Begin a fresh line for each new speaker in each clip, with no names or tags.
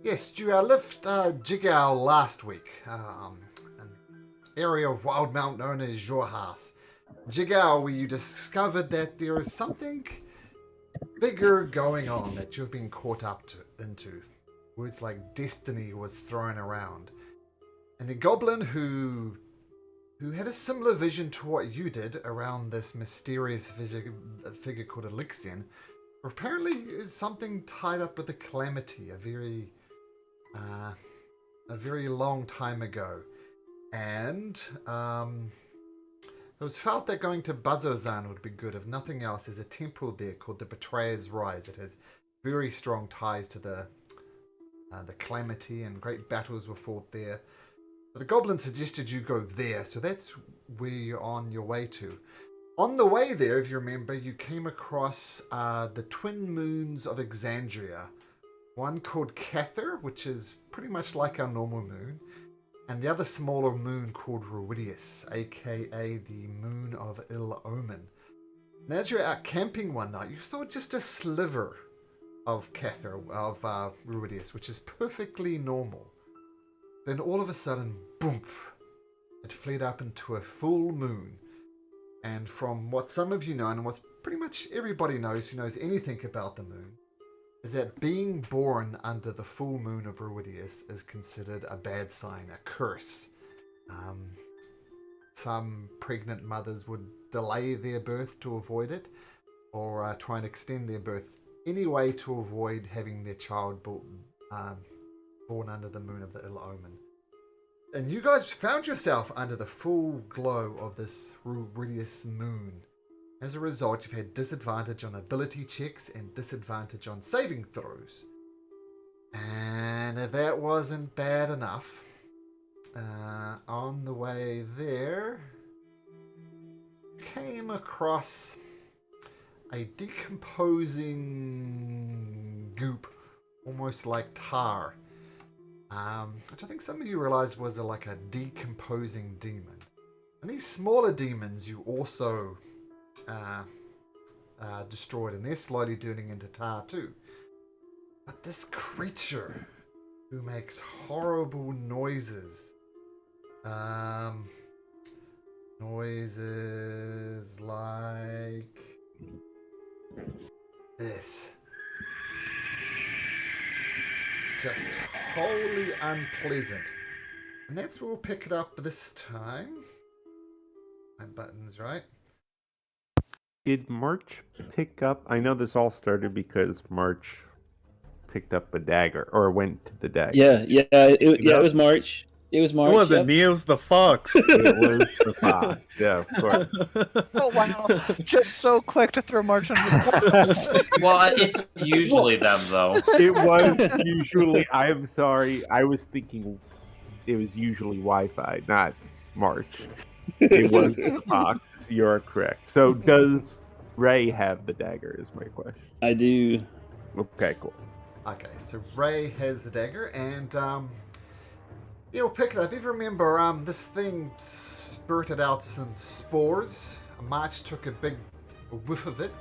Yes, you left Jigao last week, an area of Wild Mount known as Jorhas. Jigao, where you discovered that there is something bigger going on that you've been caught up into. Words like destiny was thrown around. And the goblin who had a similar vision to what you did around this mysterious figure called Elixion, apparently is something tied up with a calamity, a very long time ago. And it was felt that going to Bazozan would be good. If nothing else, there's a temple there called the Betrayer's Rise. It has very strong ties to the calamity, and great battles were fought there. So the goblin suggested you go there, so that's where you're on your way to. On the way there, if you remember, you came across the twin moons of Exandria. One called Cather, which is pretty much like our normal moon, and the other smaller moon called Ruidius, aka the Moon of Ill Omen. And as you're out camping one night, you saw just a sliver of Cather, of Ruidius, which is perfectly normal. Then all of a sudden, boom, it fled up into a full moon. And from what some of you know, and what pretty much everybody knows who knows anything about the moon, is that being born under the full moon of Ruidius is considered a bad sign, a curse. Some pregnant mothers would delay their birth to avoid it, or try and extend their birth anyway to avoid having their child born under the moon of the ill omen. And you guys found yourself under the full glow of this Ruidius moon. As a result, you've had disadvantage on ability checks and disadvantage on saving throws. And if that wasn't bad enough, on the way there, came across a decomposing goop, almost like tar, which I think some of you realized was like a decomposing demon. And these smaller demons you also destroyed, and they're slowly turning into tar too. But this creature who makes horrible noises, noises like this, just wholly unpleasant. And that's where we'll pick it up this time. My button's right.
Did March pick up? I know this all started because March picked up a dagger, or went to the dagger.
It was March. It was March.
It wasn't me, it was the fox.
It was the fox. Yeah, of course.
Oh wow! Just so quick to throw March under the bus.
Well, it's usually them, though.
It was usually. I'm sorry. I was thinking it was usually Wi-Fi, not March. It was the fox. You're correct. So does Ray have the dagger is my question.
I do.
Okay, cool.
Okay, so Ray has the dagger, and yeah, we'll pick it up. If you remember, this thing spurted out some spores. March took a big whiff of it,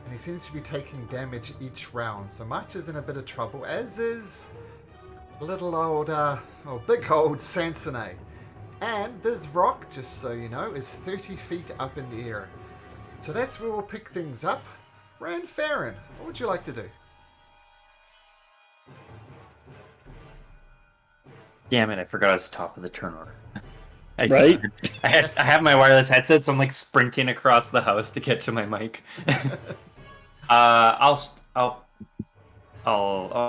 and he seems to be taking damage each round. So March is in a bit of trouble, as is little old, big old Sansone. And this rock, just so you know, is 30 feet up in the air. So that's where we'll pick things up. Ran Farron, what would you like to do?
Damn it, I forgot I was top of the turn order.
Right?
I have my wireless headset, so I'm like sprinting across the house to get to my mic. Oh,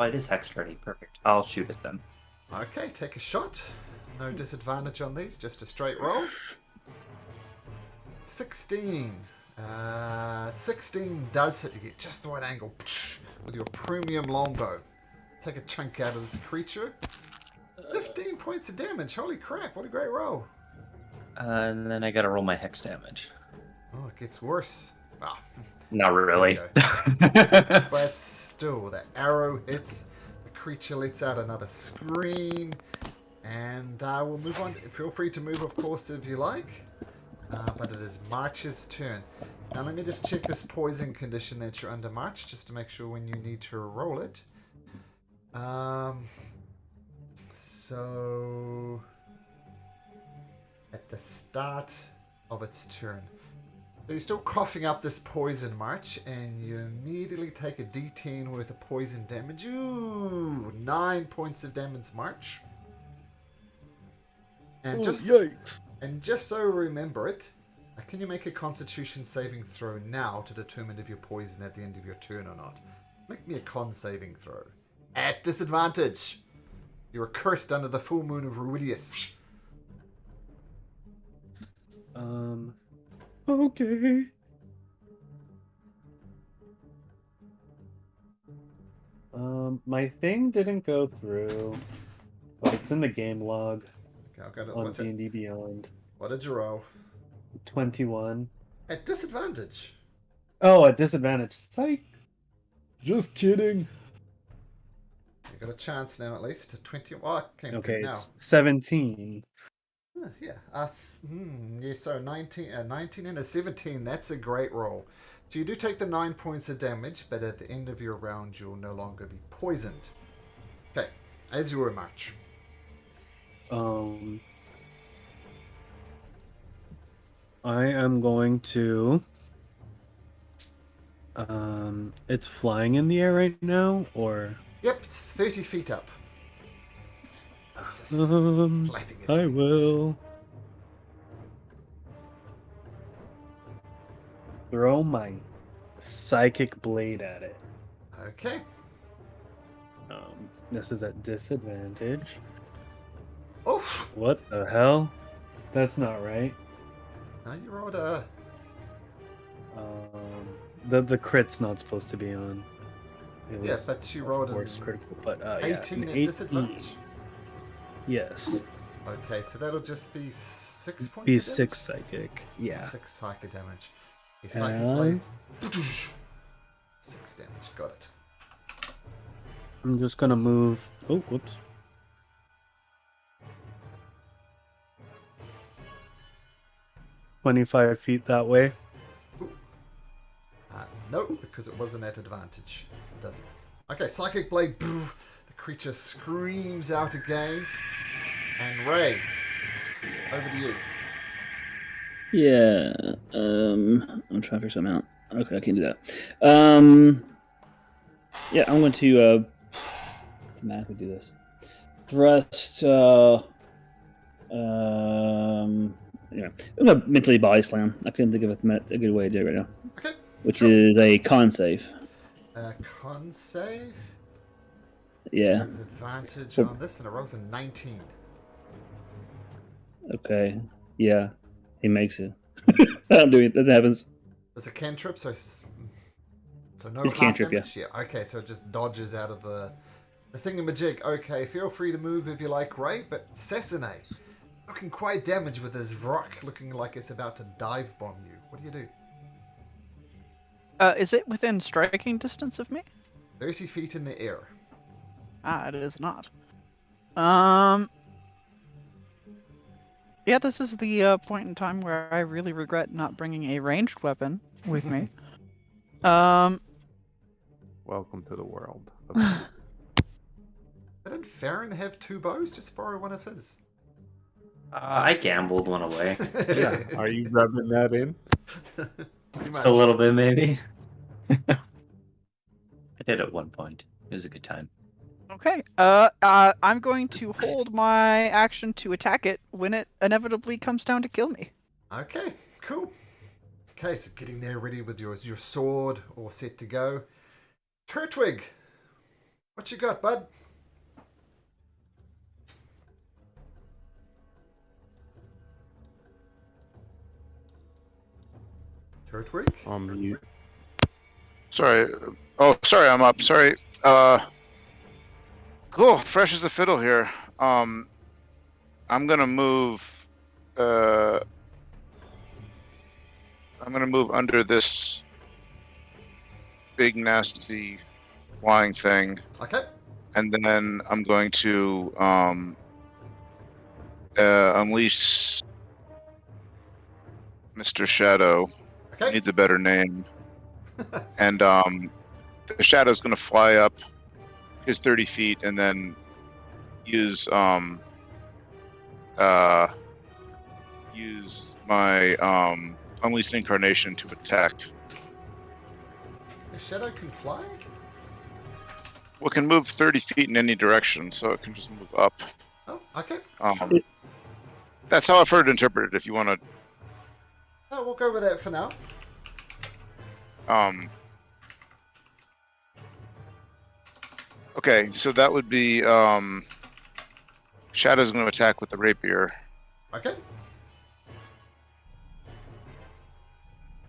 it is hexed ready. Perfect. I'll shoot it then.
Okay, take a shot. No disadvantage on these, just a straight roll. 16. 16 does hit. You get just the right angle with your premium longbow. Take a chunk out of this creature. 15 points of damage. Holy crap, what a great roll.
And then I gotta roll my hex damage.
Oh, it gets worse. Ah,
Not really.
but still, the arrow hits. The creature lets out another scream. And we'll move on. Feel free to move, of course, if you like. But it is March's turn. Now let me just check this poison condition that you're under, March, just to make sure when you need to roll it. So, at the start of its turn. So you're still coughing up this poison, March, and you immediately take a d10 worth of poison damage. Ooh, 9 points of damage, March. And
Yikes.
just so remember it, can you make a Constitution saving throw now to determine if you're poisoned at the end of your turn or not? Make me a con saving throw. At disadvantage. You are cursed under the full moon of Ruidius.
Okay. My thing didn't go through, but it's in the game log
Okay, I've got it.
on D&D Beyond.
What did you roll?
21.
At disadvantage.
Oh, at disadvantage. Psych. Just kidding.
You got a chance now at least. 20. Oh, I can't
Okay,
think now.
it's 17.
Yeah. Yeah, so 19 and a 17. That's a great roll. So you do take the 9 points of damage, but at the end of your round, you'll no longer be poisoned. Okay, as you were, March.
I am going to... it's flying in the air right now, or...
Yep, it's 30 feet up. Just flapping its
I
wings.
will... throw my psychic blade at it.
Okay.
This is at disadvantage.
Oof.
What the hell? That's not right.
Now you rolled a...
The crit's not supposed to be on. It
Yeah,
was,
but you
of
rolled
course,
an
critical, but
18
an
at disadvantage.
Yes.
Okay, so that'll just be 6 points
Be
of damage?
6 psychic. Yeah.
6 psychic damage. A psychic
And-
blade. 6 damage, got it.
I'm just gonna move. Oh, whoops. "25 feet that way."
No, because it wasn't at advantage. It doesn't. Okay, psychic blade. The creature screams out again. And Ray, over to you.
Yeah. I'm trying to figure something out. Okay, I can do that. Yeah, I'm going to thematically do this. Thrust. Yeah, I'm gonna mentally body slam. I couldn't think of a good way to do it right now.
Okay.
Which
sure.
is a con save.
Con save.
Yeah.
With advantage on this, and it rolls a 19.
Okay. Yeah. He makes it. I don't do it. That happens.
It's a cantrip, so no
It's
half
cantrip,
damage. Yeah. Okay, so it just dodges out of the thingamajig. Okay, feel free to move if you like, Ray, but Sassanay, looking quite damaged with his Vrock, looking like it's about to dive bomb you. What do you do?
Is it within striking distance of me?
30 feet in the air.
It is not. Yeah, this is the point in time where I really regret not bringing a ranged weapon with me.
Welcome to the world.
Didn't Farron have 2 bows? Just borrow one of his.
I gambled one away.
Yeah. Are you rubbing that in?
Pretty
Just
much.
a little bit, maybe. I did at one point. It was a good time.
Okay. I'm going to hold my action to attack it when it inevitably comes down to kill me.
Okay, cool. Okay, so getting there ready with your sword all set to go. Turtwig, what you got, bud? Turtwig?
On mute.
Sorry. Oh, sorry, I'm up. Sorry. Cool. Fresh as a fiddle here. I'm gonna move. I'm gonna move under this big nasty flying thing,
Okay.
and then I'm going to unleash Mr. Shadow.
Okay.
Needs a better name. And the Shadow's gonna fly up his 30 feet and then use use my Unleashed Incarnation to attack.
The shadow can fly?
Well, it can move 30 feet in any direction, so it can just move up.
Oh, okay.
That's how I've heard it interpreted. If you want to,
Oh, we'll go with that for now.
Okay, so that would be Shadow's going to attack with the rapier.
Okay.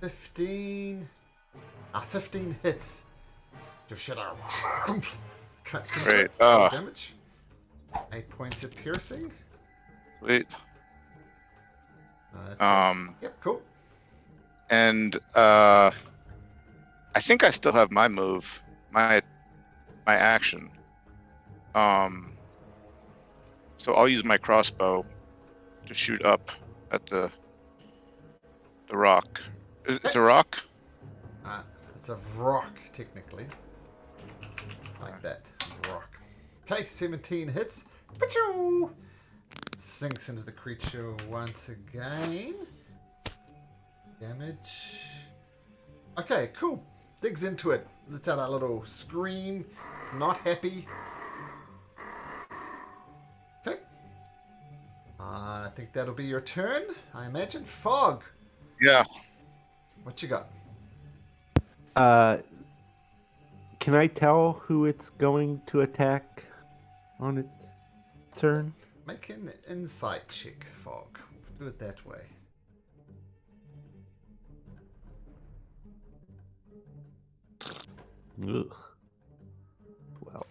15 hits. Your shadow cuts into
Great.
it. Damage. 8 points of piercing.
Wait.
Yep, cool.
And I think I still have my move, my action. So I'll use my crossbow to shoot up at the rock. It's a rock?
It's a rock, technically. Like that. Rock. Okay, 17 hits. Pachoo! Sinks into the creature once again. Damage. Okay, cool. Digs into it. Lets out a little scream. It's not happy. Okay. I think that'll be your turn, I imagine. Fog.
Yeah.
What you got?
Can I tell who it's going to attack on its turn?
Make an insight check, Fog. Do it that way.
Ugh. 12.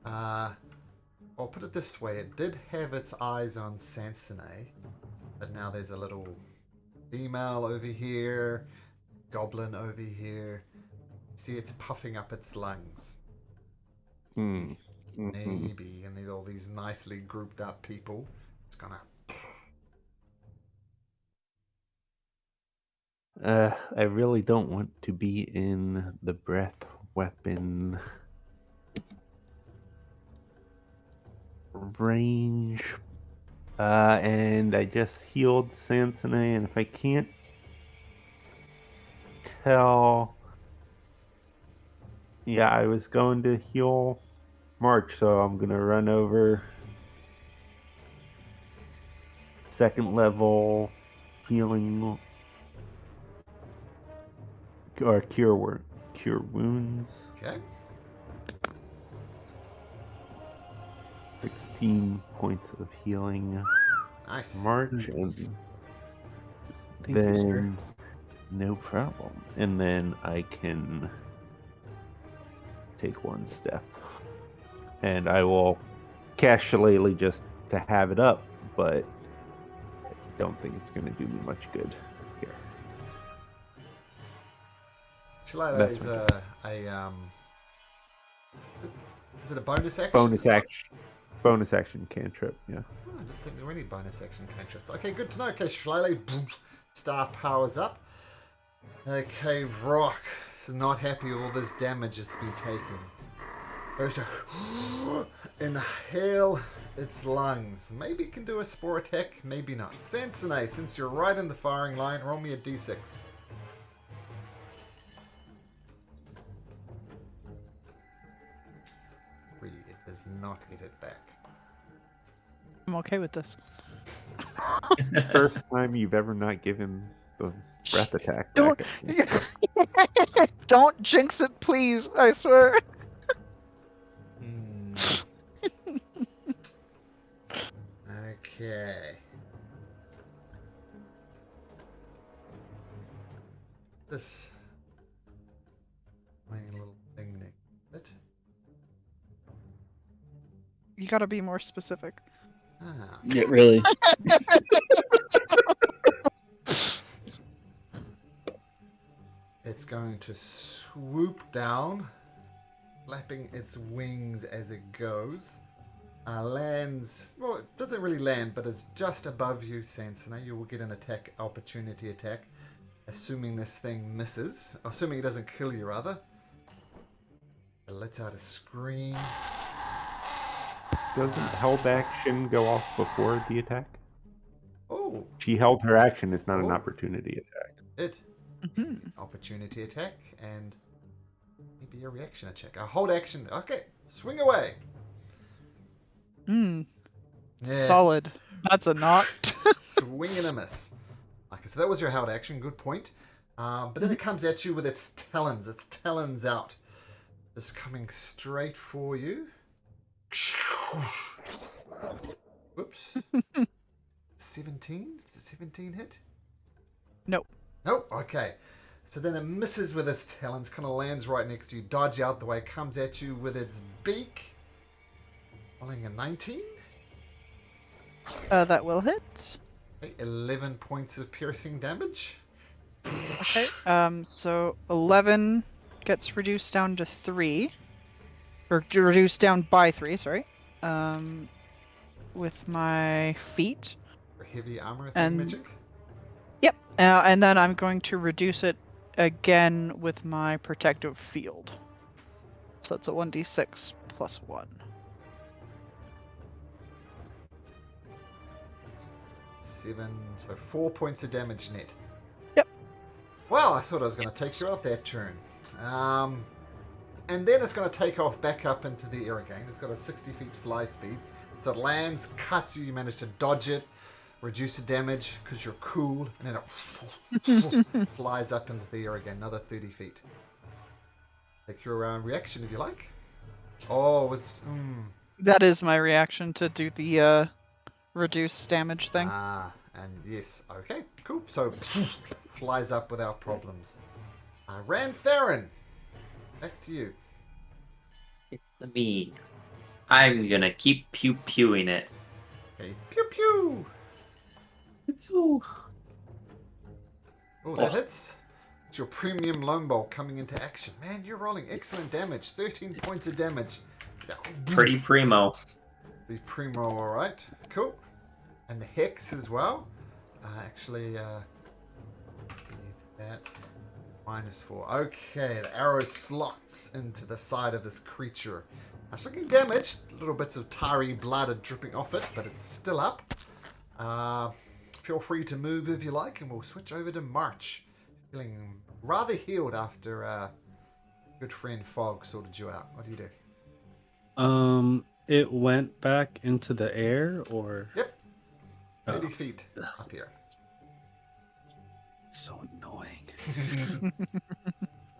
I'll put it this way. It did have its eyes on Sansonay, but now there's a little female over here, goblin over here. See, it's puffing up its lungs.
Mm-hmm.
Maybe, and there's all these nicely grouped up people. It's gonna...
I really don't want to be in the breath weapon range. And I just healed Sansonay, and if I can't tell... Yeah, I was going to heal March, so I'm going to run over second level healing or cure wounds.
Okay.
16 points of healing.
Nice.
March, and
Thank you, sir.
then no problem. And then I can take one step, and I will cast Shillelagh just to have it up, but I don't think it's going to do me much good here.
Shillelagh
That's
is
my
is it a bonus action?
Bonus action cantrip, yeah.
Oh, I didn't think there were any bonus action cantrips. Okay, good to know. Okay, Shillelagh, boom, staff powers up. Okay, Vrock is not happy with all this damage it's been taking. Goes to inhale its lungs. Maybe it can do a spore attack, maybe not. Sansonay, since you're right in the firing line, roll me a d6. 3. It does not get it back.
I'm okay with this.
First time you've ever not given the breath attack
Don't,
back.
don't jinx it, please. I swear.
Okay. This playing a little thing next to it.
You gotta be more specific.
Ah,
Yeah, really.
it's going to swoop down, flapping its wings as it goes. Lands, well, it doesn't really land, but it's just above you, Sansonay. You will get an opportunity attack, assuming this thing misses. Assuming it doesn't kill you, rather. It lets out a scream.
Doesn't held action go off before the attack?
Oh,
She held her action. It's not an
Oh.
opportunity attack.
it.
Mhm.
Opportunity attack and maybe a reaction attack. A hold action. Okay, swing away.
Mm,
Yeah.
solid. That's a not.
Swing and a miss. Okay, so that was your held action. Good point. But then it comes at you with its talons out. Just coming straight for you. Whoops. 17? Does a 17 hit?
Nope.
Nope. Okay. So then it misses with its talons, kind of lands right next to you, dodge out the way, comes at you with its beak. Rolling a 19.
That will hit.
Okay, 11 points of piercing damage.
Okay. So 11 gets reduced down to 3, or reduced down by 3. Sorry. With my feet.
Heavy armor
And-
magic.
Yep. And then I'm going to reduce it again with my protective field. So it's a 1d6 plus 1.
7, so 4 points of damage net.
Yep.
Wow, I thought I was going to take you out that turn. And then it's going to take off back up into the air again. It's got a 60 feet fly speed. So it lands, cuts you, you manage to dodge it, reduce the damage because you're cool, and then it flies up into the air again, another 30 feet. Take your reaction if you like. Oh, it was...
That is my reaction to do the reduce damage thing.
And yes, okay, cool. So flies up without problems. Ranfarin, back to you.
It's me. I'm gonna keep pew-pewing it.
Okay, pew pew.
Pew.
Oh, that hits. It's your premium lone bolt coming into action. Man, you're rolling excellent damage. 13 points of damage.
Pretty primo.
The primo, all right, cool. And the hex as well. Actually, that -4. Okay, the arrow slots into the side of this creature. It's looking damaged. Little bits of tarry blood are dripping off it, but it's still up. Feel free to move if you like, and we'll switch over to March. Feeling rather healed after good friend Fog sorted you out. What do you do?
It went back into the air, or
Yep. 30
Oh.
feet up here.
so annoying.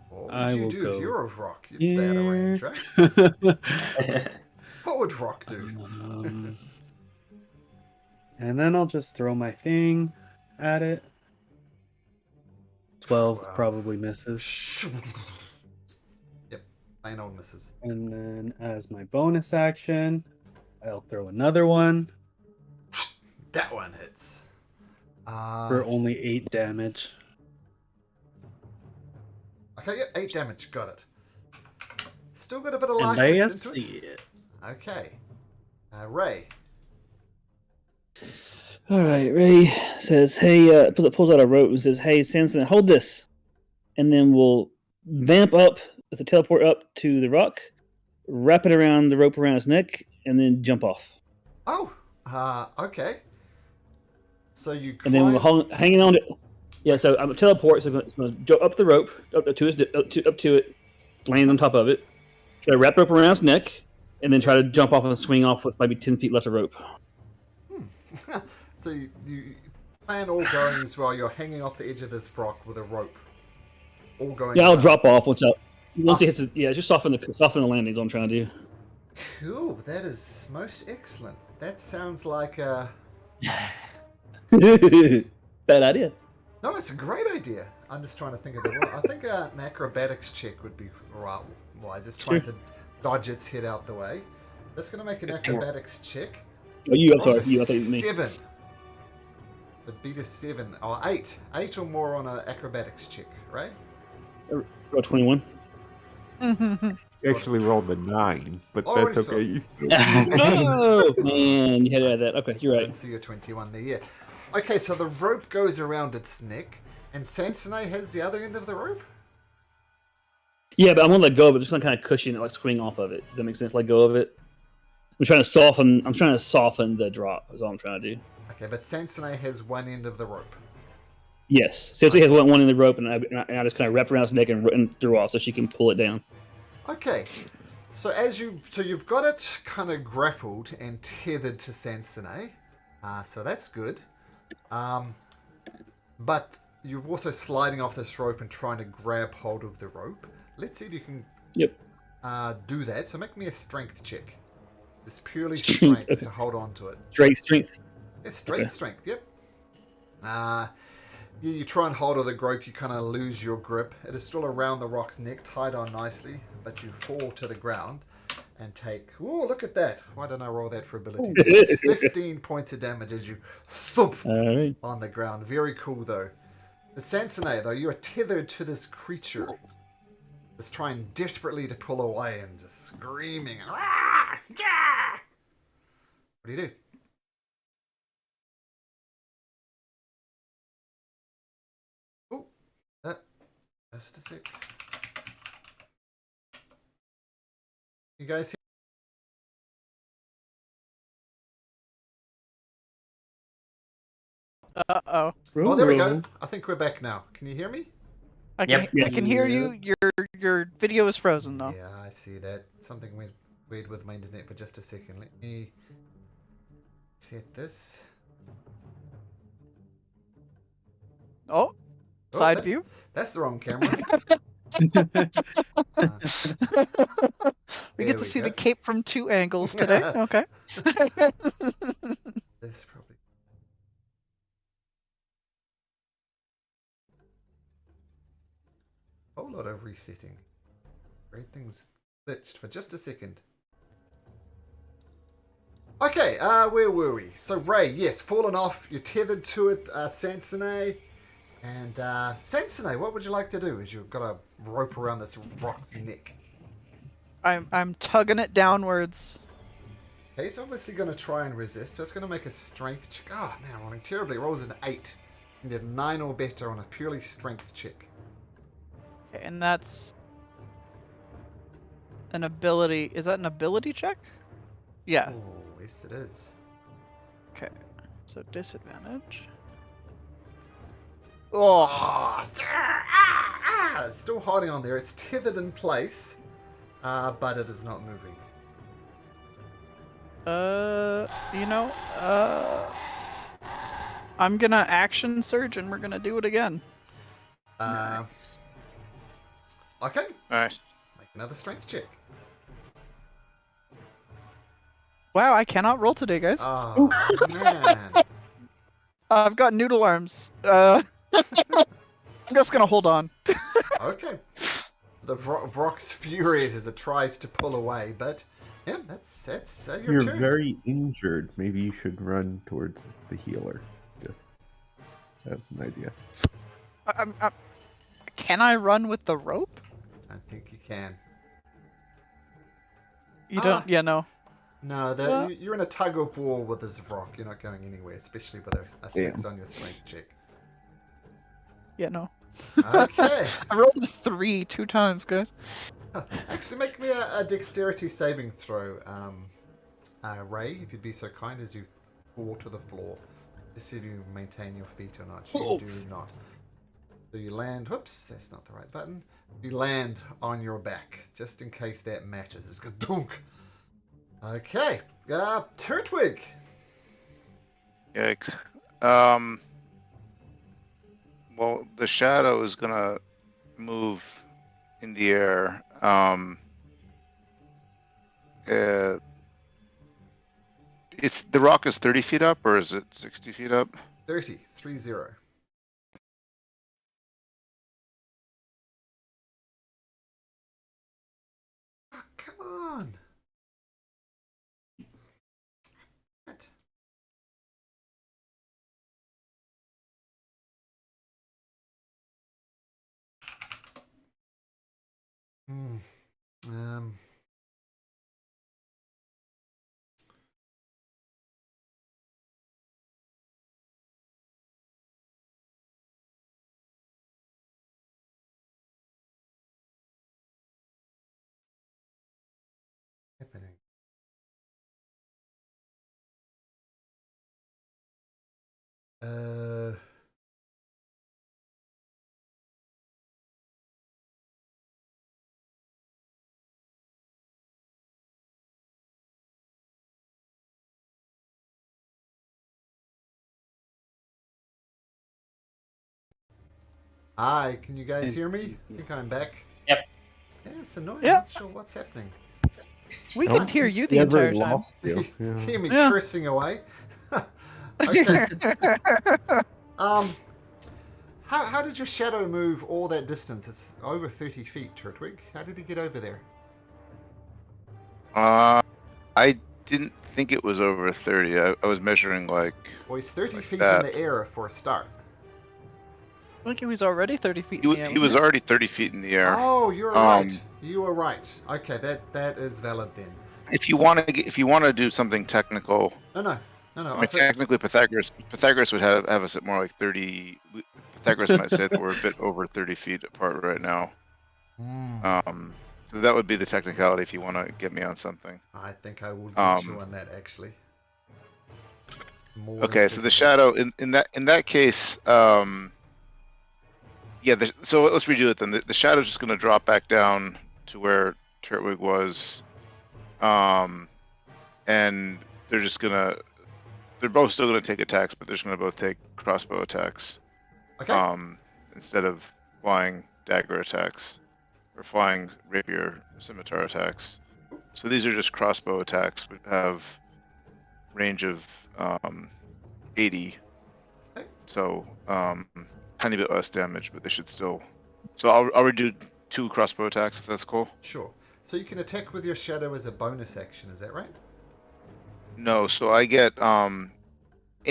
What would
I
you
will
do
go
if you're a rock? You'd stay out of range, right? What would rock do?
And then I'll just throw my thing at it. 12
Wow.
probably misses.
Yep, plain old misses.
And then as my bonus action, I'll throw another one
That one hits.
for only 8 damage.
Okay, yeah, 8 damage, got it. Still got a bit of
And
life
I
left into
see
it.
it.
Okay. Ray.
All right, Ray says, "Hey," pulls out a rope and says, "Hey, Samson, hold this," and then we'll vamp up with the teleport up to the rock, wrap it around the rope around his neck, and then jump off.
Oh, okay. So you
And then we're
climb...
hanging on to. Yeah, so I'm a teleport, so it's going to jump up the rope, up to it, land on top of it, try to wrap the rope around his neck, and then try to jump off and swing off with maybe 10 feet left of rope.
So you plan all goings while you're hanging off the edge of this rock with a rope. All going
Yeah, I'll
well.
drop off once it hits it. Yeah, just soften the landing is what I'm trying to do.
Cool, that is most excellent. That sounds like a...
Bad idea.
No, it's a great idea. I'm just trying to think of the rule. I think an acrobatics check would be right wise. It's trying to dodge its head out the way. That's going to make an acrobatics check.
Oh, you, I'm
Rolls
sorry.
a
You, I thought you me.
7. The beat a 7 or 8. 8 or more on an acrobatics check, right?
Roll 21.
You actually rolled a 9, but
Already
that's
so.
okay. You still...
Oh, man. You had to add that. Okay, you're
I
right.
didn't see your 21 there, yeah. Okay, so the rope goes around its neck, and Sansonai has the other end of the rope?
Yeah, but I'm going to let go of it. Just going to kind of cushion it, like swing off of it. Does that make sense? Let go of it. I'm trying to soften the drop. Is all I'm trying to do.
Okay, but Sansone has one end of the rope.
Yes. So she has one in the rope, and I just kind of wrapped around his neck and threw off so she can pull it down.
Okay, so you've got it kind of grappled and tethered to Sansone, so that's good. But you're also sliding off this rope and trying to grab hold of the rope. Let's see if you can do that. So make me a strength check. It's purely strength to hold on to it.
Strength.
It's strength, yep. You try and hold on the rope, you kind of lose your grip. It is still around the rock's neck, tied on nicely, but you fall to the ground and take... Oh, look at that. Why don't I roll that for ability? 15 points of damage as you thump on the ground. Very cool, though. The Sansone, though, you are tethered to this creature that's trying desperately to pull away and just screaming. And, "Ah! Yeah!" What do you do? Oh, just a sec. You guys hear?
Uh-oh.
Oh, there we go. I think we're back now. Can you hear me?
I can hear you. Your video is frozen though.
Yeah, I see that. Something went weird with my internet for just a second. Let me set this.
Oh, side view.
That's the wrong camera.
We get to see the cape from 2 angles today. Okay.
This probably. Whole lot of resetting. Great things glitched for just a second. Okay, where were we? So Ray, yes, fallen off. You're tethered to it, Sansone. And Sansone, what would you like to do? As you've got a rope around this rock's neck.
I'm tugging it downwards.
Okay, it's obviously going to try and resist. So it's going to make a strength check. Oh man, rolling terribly. It rolls an 8. You need a 9 or better on a purely strength check.
Okay, and that's an ability. Is that an ability check? Yeah.
Oh, yes it is.
Okay. So disadvantage. Oh.
It's still holding on there. It's tethered in place, but it is not moving.
I'm gonna action surge and we're gonna do it again.
Nice. Okay.
Nice.
Make another strength check.
Wow, I cannot roll today, guys.
Oh, man.
I've got noodle arms. I'm just gonna hold on.
Okay. The Vrock's furious as it tries to pull away, but yeah, that's your
You're
turn.
very injured. Maybe you should run towards the healer. Just that's an idea.
Can I run with the rope?
I think you can.
You don't? Yeah, no.
No, you're in a tug of war with this Vrock. You're not going anywhere, especially with a 6 on your strength check.
Yeah, no.
Okay.
I rolled a 3 2 times, guys.
Actually, make me a dexterity saving throw, Ray, if you'd be so kind, as you fall to the floor. To see if you maintain your feet or not. You do not. So you land. Whoops, that's not the right button. You land on your back, just in case that matters. It's good. Dunk. Okay. Turtwig.
Yikes. Well, the shadow is gonna move in the air. It's the rock is 30 feet up, or is it 60 feet up?
30. Oh, come on. What? Hi, can you guys hear me? I think I'm back.
Yep.
Yeah, it's annoying.
Yeah.
Not sure what's happening.
We
Nope.
can hear you the
Never
entire time.
lost you. Yeah.
Hear me
Yeah.
cursing away. Okay. How did your shadow move all that distance? It's over 30 feet, Turtwig. How did he get over there?
I didn't think it was over 30. I was measuring like
Well, he's 30
Like
feet
that.
in the air for a start.
I think he was already 30 feet
he,
in the air.
he was already 30 feet in the air.
Oh, you're right. You were right. Okay, that is valid then.
If you want to do something technical,
No.
I mean, technically Pythagoras would have us at more like 30. Pythagoras might say that we're a bit over 30 feet apart right now. So that would be the technicality if you want to get me on something.
I think I will get you on that actually. More
Okay,
than
so the
50.
shadow in that case, yeah. So let's redo it then. The shadow's just going to drop back down to where Turtwig was, and they're both still gonna take attacks, but they're just gonna both take crossbow attacks.
Okay.
Instead of flying dagger attacks or flying rapier scimitar attacks. So these are just crossbow attacks, which have range of 80. So tiny bit less damage, but they should still. So I'll redo 2 crossbow attacks if that's cool.
Sure. So you can attack with your shadow as a bonus action, is that right?
No, so I get in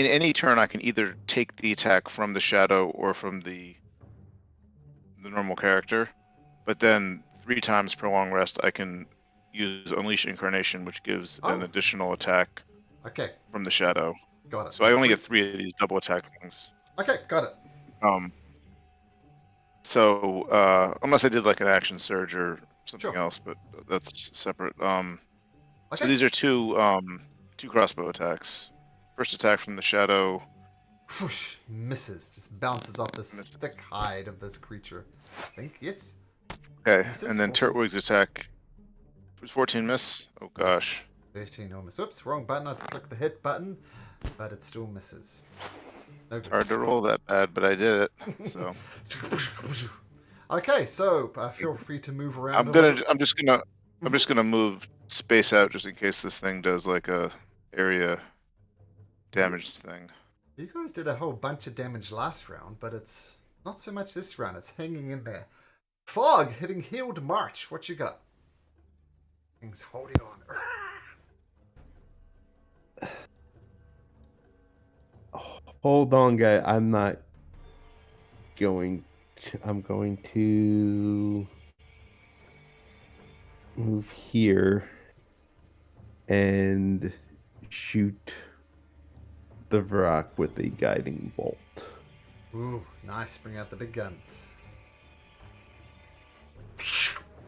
any turn I can either take the attack from the shadow or from the normal character, but then 3 times per long rest I can use Unleash Incarnation, which gives an additional attack
Okay.
from the shadow.
Got it.
So I only get 3 of these double attack things.
Okay, got it.
So unless I did like an action surge or something
Sure.
else, but that's separate.
Okay.
So these are 2 crossbow attacks. First attack from the shadow.
Whoosh, misses. Just bounces off this
Misses.
thick hide of this creature. I think, yes.
Okay,
Misses.
and then
14.
Turtwig's attack. Was 14 miss? Oh gosh.
13 no miss. Oops, wrong button. I clicked the hit button, but it still misses. No
It's hard to roll that bad, but I did it. So
Okay, so feel free to move around.
I'm just gonna move space out just in case this thing does like a area damage thing.
You guys did a whole bunch of damage last round, but it's not so much this round. It's hanging in there. Fog hitting healed March. What you got? Things holding on.
Hold on, guy. I'm going to move here and shoot the Vrak with a guiding bolt.
Ooh, nice. Bring out the big guns.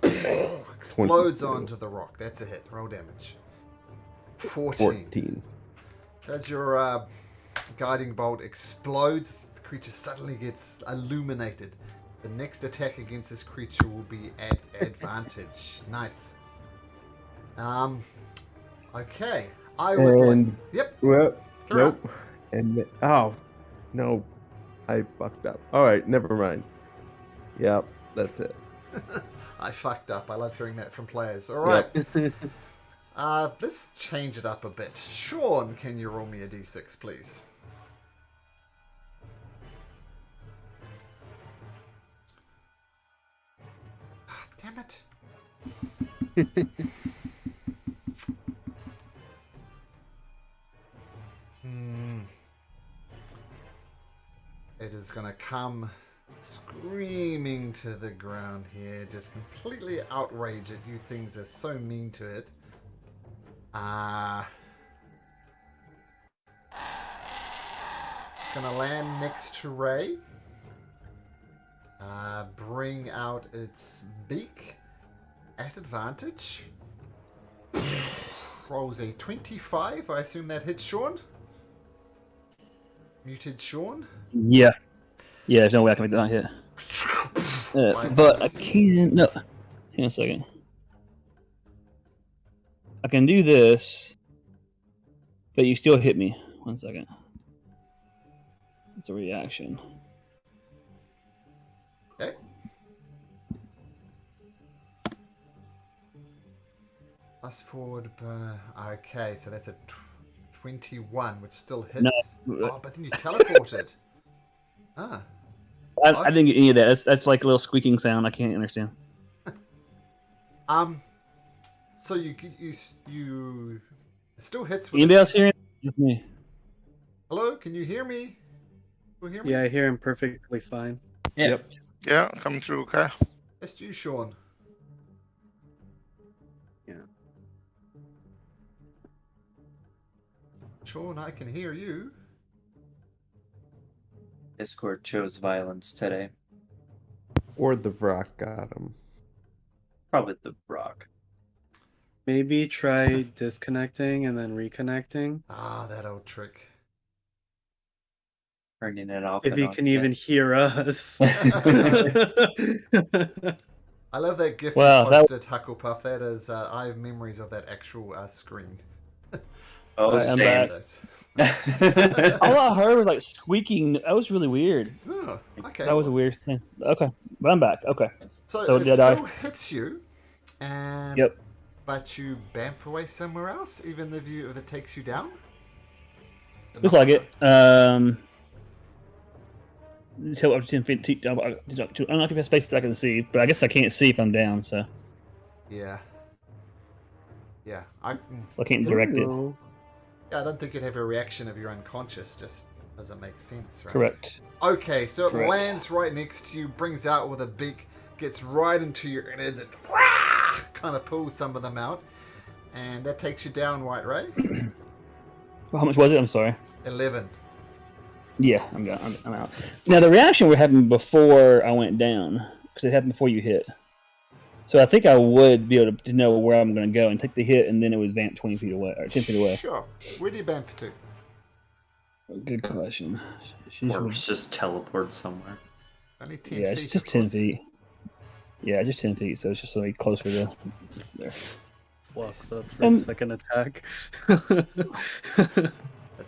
Explodes
22.
onto the rock. That's a hit. Roll damage. 14. As your guiding bolt explodes, the creature suddenly gets illuminated. The next attack against this creature will be at advantage. Nice. Okay. I would like... Yep.
Well,
Carry on.
nope. And oh, no, I fucked up. All right, never mind. Yep, that's it.
I fucked up. I love hearing that from players. All right.
Yep.
Let's change it up a bit. Sean, can you roll me a d6, please? Ah, damn it. It is going to come screaming to the ground here, just completely outraged at you things are so mean to it. It's gonna land next to Ray. Bring out its beak at advantage. Rolls a 25. I assume that hits Sean. Muted Sean.
Yeah. Yeah, there's no way I can make that not hit. But I can. No. Hang on a second. I can do this, but you still hit me. 1 second. It's a reaction.
Okay. Plus forward. Okay, so that's a 21, which still hits.
No.
Oh, but then you teleported. Ah.
I didn't get any of that. That's like a little squeaking sound. I can't understand.
So you it still hits with.
Anybody else hearing? Just me.
Hello, can you hear me? Can you hear me?
Yeah, I hear him perfectly fine.
Yeah.
Yep.
Yeah, coming through. Okay.
Yes, you, Sean.
Yeah.
Sean, I can hear you.
Discord chose violence today.
Or the Vrock got him.
Probably the rock.
Maybe try disconnecting and then reconnecting.
Ah, that old trick.
Turning it off.
If
and
he
on
can
again.
even hear us.
I love that GIF
Wow,
you
that-
posted, Hucklepuff. That is, I have memories of that actual screen.
Oh,
Alright, I'm
same.
back. All I heard was like squeaking. That was really weird.
Oh, okay.
That was a weird thing. Okay, but I'm back. Okay.
So
So
it
did I-
still hits you, and
Yep.
but you bamf away somewhere else, even if it takes you down.
Looks like it. Tell up to 10 feet. Unoccupy space that I can see, but I guess I can't see if I'm down, so
Yeah. Yeah.
I can't direct it.
Ooh.
I don't think you'd have a reaction if you're unconscious. Just doesn't make sense, right?
Correct.
Okay, so it
Correct.
lands right next to you, brings out with a beak, gets right into your innards, and kind of pulls some of them out, and that takes you down, White Ray.
Well, how much was it? I'm sorry.
11.
Yeah, I'm out. Now the reaction we're having before I went down, because it happened before you hit. So I think I would be able to know where I'm going to go and take the hit, and then it would vamp 20 feet away or 10 feet away.
Sure. Where do you bamf to?
Good question.
Or just teleport somewhere.
Only 10
Yeah,
feet.
it's just
of
10
course.
feet. Yeah, just 10 feet, so it's just like closer to there.
Walks up for
And-
a second attack.
It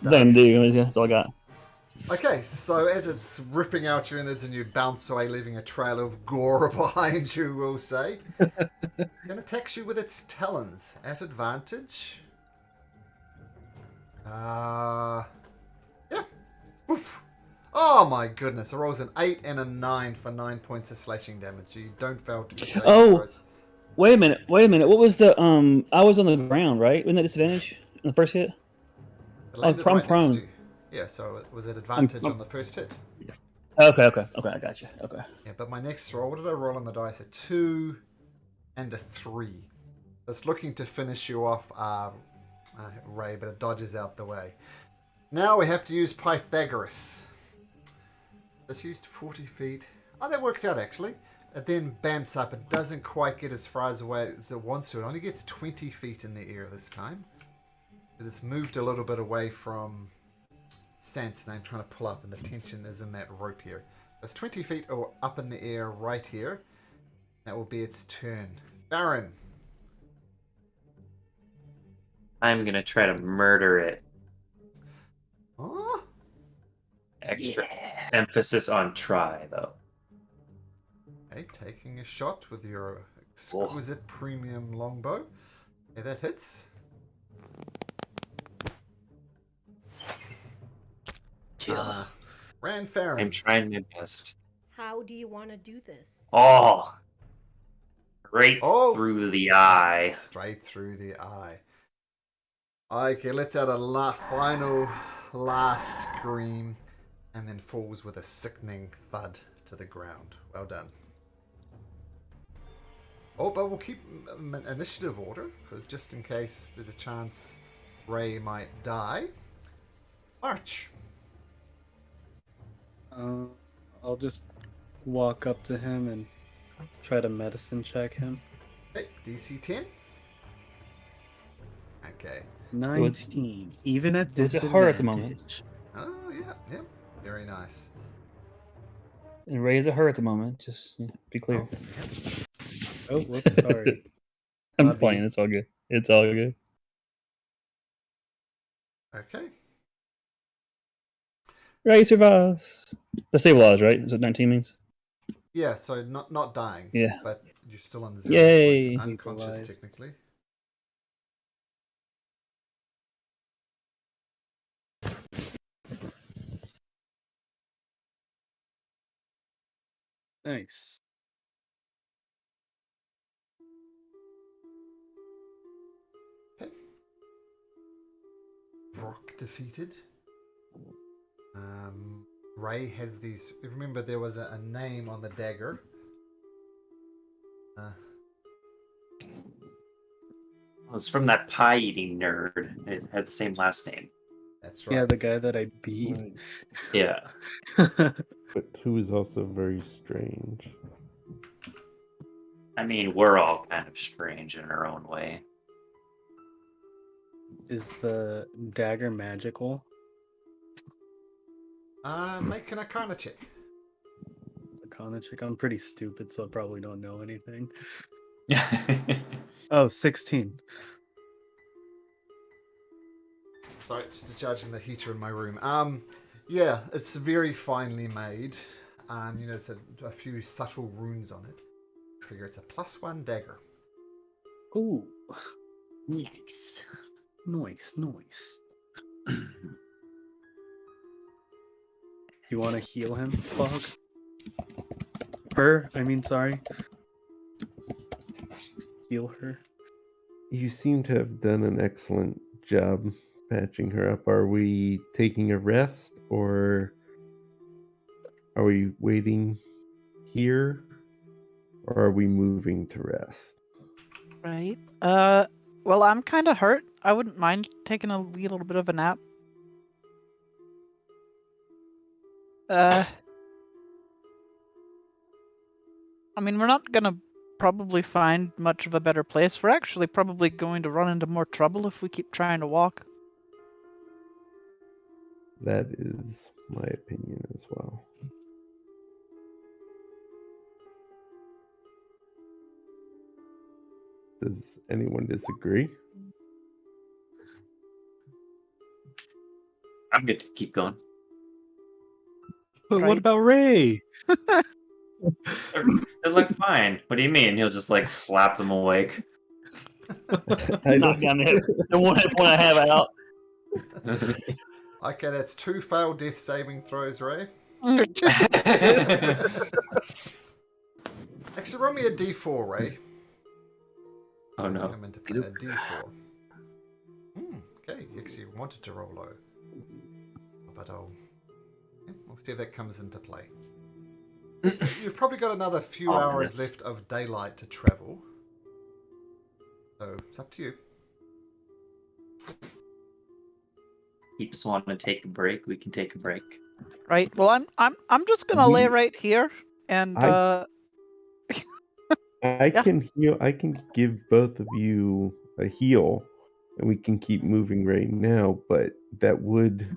Nothing
does.
to do. That's all I got.
Okay, so as it's ripping out your innards and you bounce away, leaving a trail of gore behind you, we'll say, it attacks you with its talons at advantage. Yeah. Oof. Oh my goodness! It rolls an 8 and a 9 for 9 points of slashing damage. You don't fail to be saving
Oh.
throws.
Wait a minute. What was the I was on the ground, right? Wasn't that disadvantage in the first hit?
It landed
prone,
right next
prone.
to you. Yeah, so it was at advantage
I'm-
on the first hit.
Okay, I got you. Okay.
Yeah, but my next roll, what did I roll on the dice? A 2 and a 3. It's looking to finish you off, Ray, but it dodges out the way. Now we have to use Pythagoras. It's used 40 feet. Oh, that works out actually. It then bamps up. It doesn't quite get as far away as it wants to. It only gets 20 feet in the air this time. But it's moved a little bit away from Sans name, trying to pull up, and the tension is in that rope here. It's 20 feet or up in the air right here. That will be its turn. Baron.
I'm gonna try to murder it.
Oh,
Extra emphasis on try, though.
okay, taking a shot with your exquisite premium longbow. Okay, that hits. Ran Farron.
I'm trying my best.
How do you want to do this?
Oh! Right
Oh.
through the eye.
Straight through the eye. Okay, let's add a final last scream, and then falls with a sickening thud to the ground. Well done. Oh, but we'll keep initiative order, because just in case there's a chance Ray might die. March.
I'll just walk up to him and try to medicine check him.
Okay, DC 10. Okay.
19, even at
What's it
disadvantage.
hurt at the moment?
Oh, yeah, yeah. Very nice.
And Ray is a her at the moment. Just be clear.
Oh, whoops, sorry.
I'm
Bobby.
playing. It's all good. It's all good.
Okay.
Ray survives. The stabilize, right? Is what 19 means?
Yeah, so not dying.
Yeah.
But you're still on 0
Yay.
points. Unconscious,
Equalized.
technically.
Nice.
Okay. Vrock defeated. Ray has these. Remember, there was a name on the dagger.
It was from that pie eating nerd. It had the same last name.
That's right.
Yeah, the guy that I beat.
Right.
Yeah.
But who is also very strange.
I mean, we're all kind of strange in our own way.
Is the dagger magical?
Make an Arcana check.
Arcana check. I'm pretty stupid, so I probably don't know anything. Oh, 16.
Sorry, just charging the heater in my room. Yeah, it's very finely made. It's a few subtle runes on it. I figure it's a +1 dagger.
Ooh,
Nice.
nice. Do you want to heal him, Fog? Her? I mean, sorry. Heal her.
You seem to have done an excellent job patching her up. Are we taking a rest or are we waiting here or are we moving to rest?
Right. Well, I'm kind of hurt. I wouldn't mind taking a wee little bit of a nap. I mean, we're not gonna probably find much of a better place. We're actually probably going to run into more trouble if we keep trying to walk.
That is my opinion as well. Does anyone disagree?
I'm good to keep going.
But
Right.
what about Ray?
They look fine. What do you mean? He'll just like slap them awake.
Knock down the hip. The one hit point I have out.
Okay, that's 2 failed death saving throws, Ray. Actually, roll me a d4, Ray.
Oh no.
Come into play. A d4. Okay, you actually wanted to roll low. But we'll see if that comes into play. You've probably got another few hours
Minutes.
left of daylight to travel. So it's up to you.
Keeps wanting to take a break. We can take a break.
Right. Well, I'm just gonna lay right here and
I
Yeah.
can heal. I can give both of you a heal, and we can keep moving right now. But that would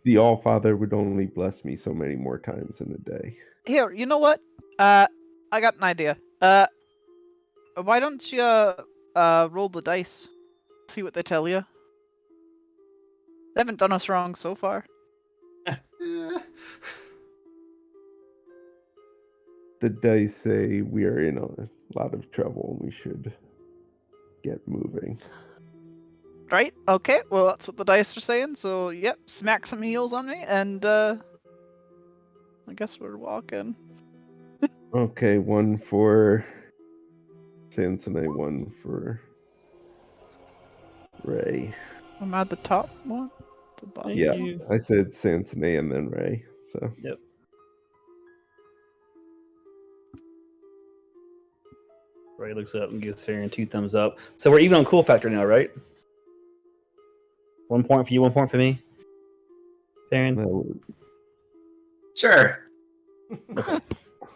the All-Father would only bless me so many more times in a day.
Here, you know what? I got an idea. Why don't you roll the dice? See what they tell you. They haven't done us wrong so far.
Yeah.
The dice say we are in a lot of trouble and we should get moving.
Right? Okay. Well, that's what the dice are saying. So, yep, smack some heals on me, and I guess we're walking.
Okay, one for Sansonite, one for Ray.
I'm at the top one. The bottom.
Yeah,
you.
I said Sansonite and then Ray. So
Yep. Ray looks up and gives Farron 2 thumbs up. So we're even on cool factor now, right? 1 point for you, 1 point for me. Farron.
that was,
Sure.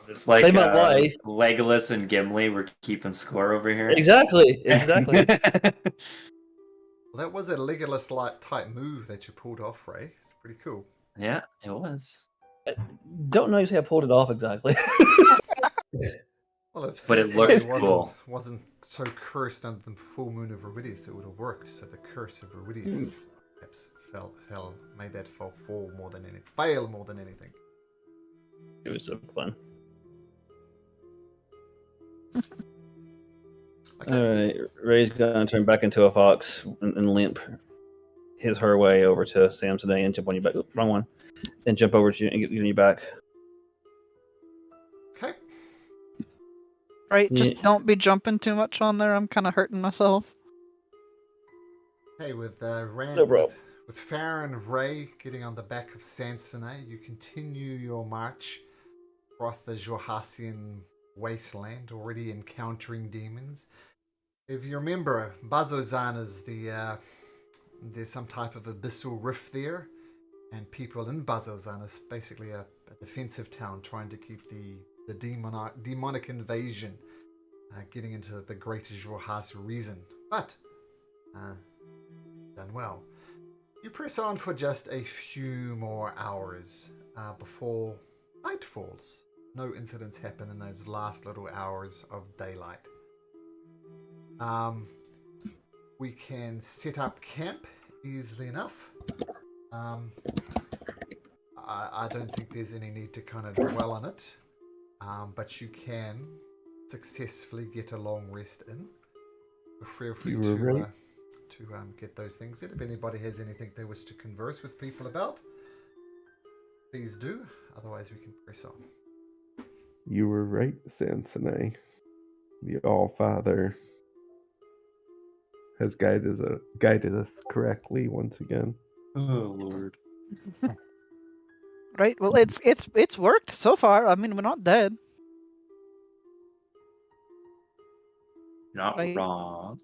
Is this like
Save my life.
Legolas and Gimli? We're keeping score over here.
Exactly. Exactly.
Well, that was a Legolas-like type move that you pulled off, Ray. It's pretty cool.
Yeah, it was.
Don't know how I pulled it off exactly.
Well, if
But it
Sensei
looked cool.
wasn't so cursed under the full moon of Viridius, it would have worked. So the curse of Viridius perhaps made that fall more than anything. Fail more than anything.
It was so fun.
Okay,
All
so-
right, Ray's gonna turn back into a fox and limp her way over to Samsonite and jump on your back. Oop, wrong one. And jump over to you and get you back.
Okay.
Right,
Yeah.
just don't be jumping too much on there. I'm kind of hurting myself.
Hey, with
No problem.
with Farron and Ray getting on the back of Sansonite, you continue your march across the Jorhassian wasteland, already encountering demons. If you remember, Bazozan is there's some type of abyssal rift there, and people in Bazozan is basically a defensive town trying to keep the demonic invasion getting into the greater Jorhas region. But done well. You press on for just a few more hours before night falls. No incidents happen in those last little hours of daylight. We can set up camp easily enough. I don't think there's any need to kind of dwell on it, but you can successfully get a long rest in. Feel free
You
to
were right.
get those things in. If anybody has anything they wish to converse with people about, please do. Otherwise, we can press on.
You were right, Sansonite. The All-Father has guided us correctly once again.
Oh Lord.
Right. Well, it's worked so far. I mean, we're not dead.
Not
Right.
wrong.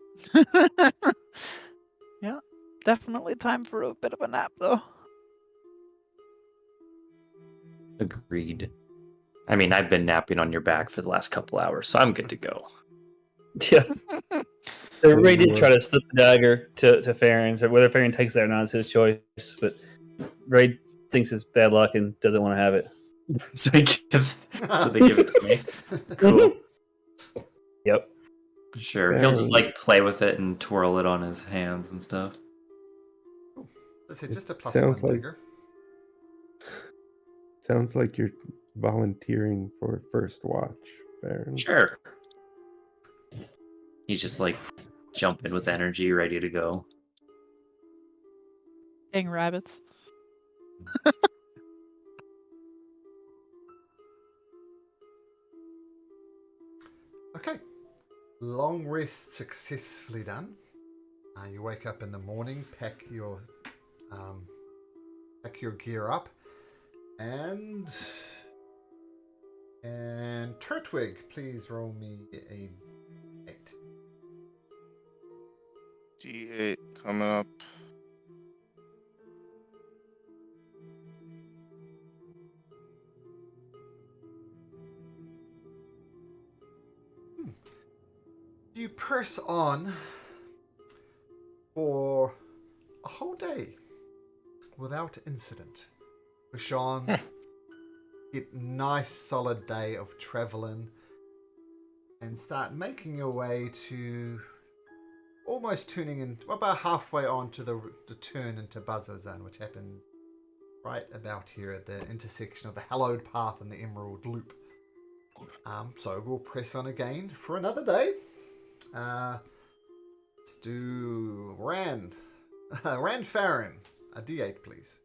Yeah, definitely time for a bit of a nap, though.
Agreed. I mean, I've been napping on your back for the last couple hours, so I'm good to go.
Yeah. So Ray did
Ooh.
try to slip the dagger to Farron. So whether Farron takes that or not is his choice. But Ray thinks it's bad luck and doesn't want to have it.
So they give it to me. Cool.
Yep.
Sure. He'll just like play with it and twirl it on his hands and stuff.
Let's say just a plus
sounds
one
like-
dagger.
Sounds like you're volunteering for first watch, Baron.
Sure. He's just like jumping with energy, ready to go.
Dang rabbits.
Okay. Long rest successfully done. You wake up in the morning, pack your gear up, and Turtwig, please roll me a 8.
D8 coming up.
You press on for a whole day without incident. Push on. Get nice solid day of traveling and start making your way to almost tuning in about halfway on to the turn into Bazozan, which happens right about here at the intersection of the Hallowed Path and the Emerald Loop. So we'll press on again for another day. Let's do Rand Farron, a D8 please.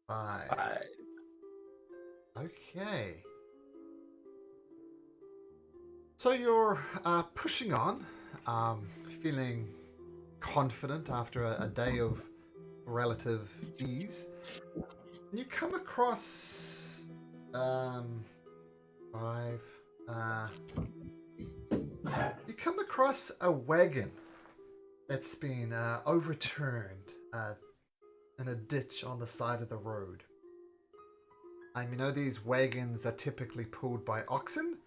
5. Okay. So you're pushing on, feeling confident after a day of relative ease. And you come across 5. You come across a wagon that's been overturned in a ditch on the side of the road. You know these wagons are typically pulled by oxen.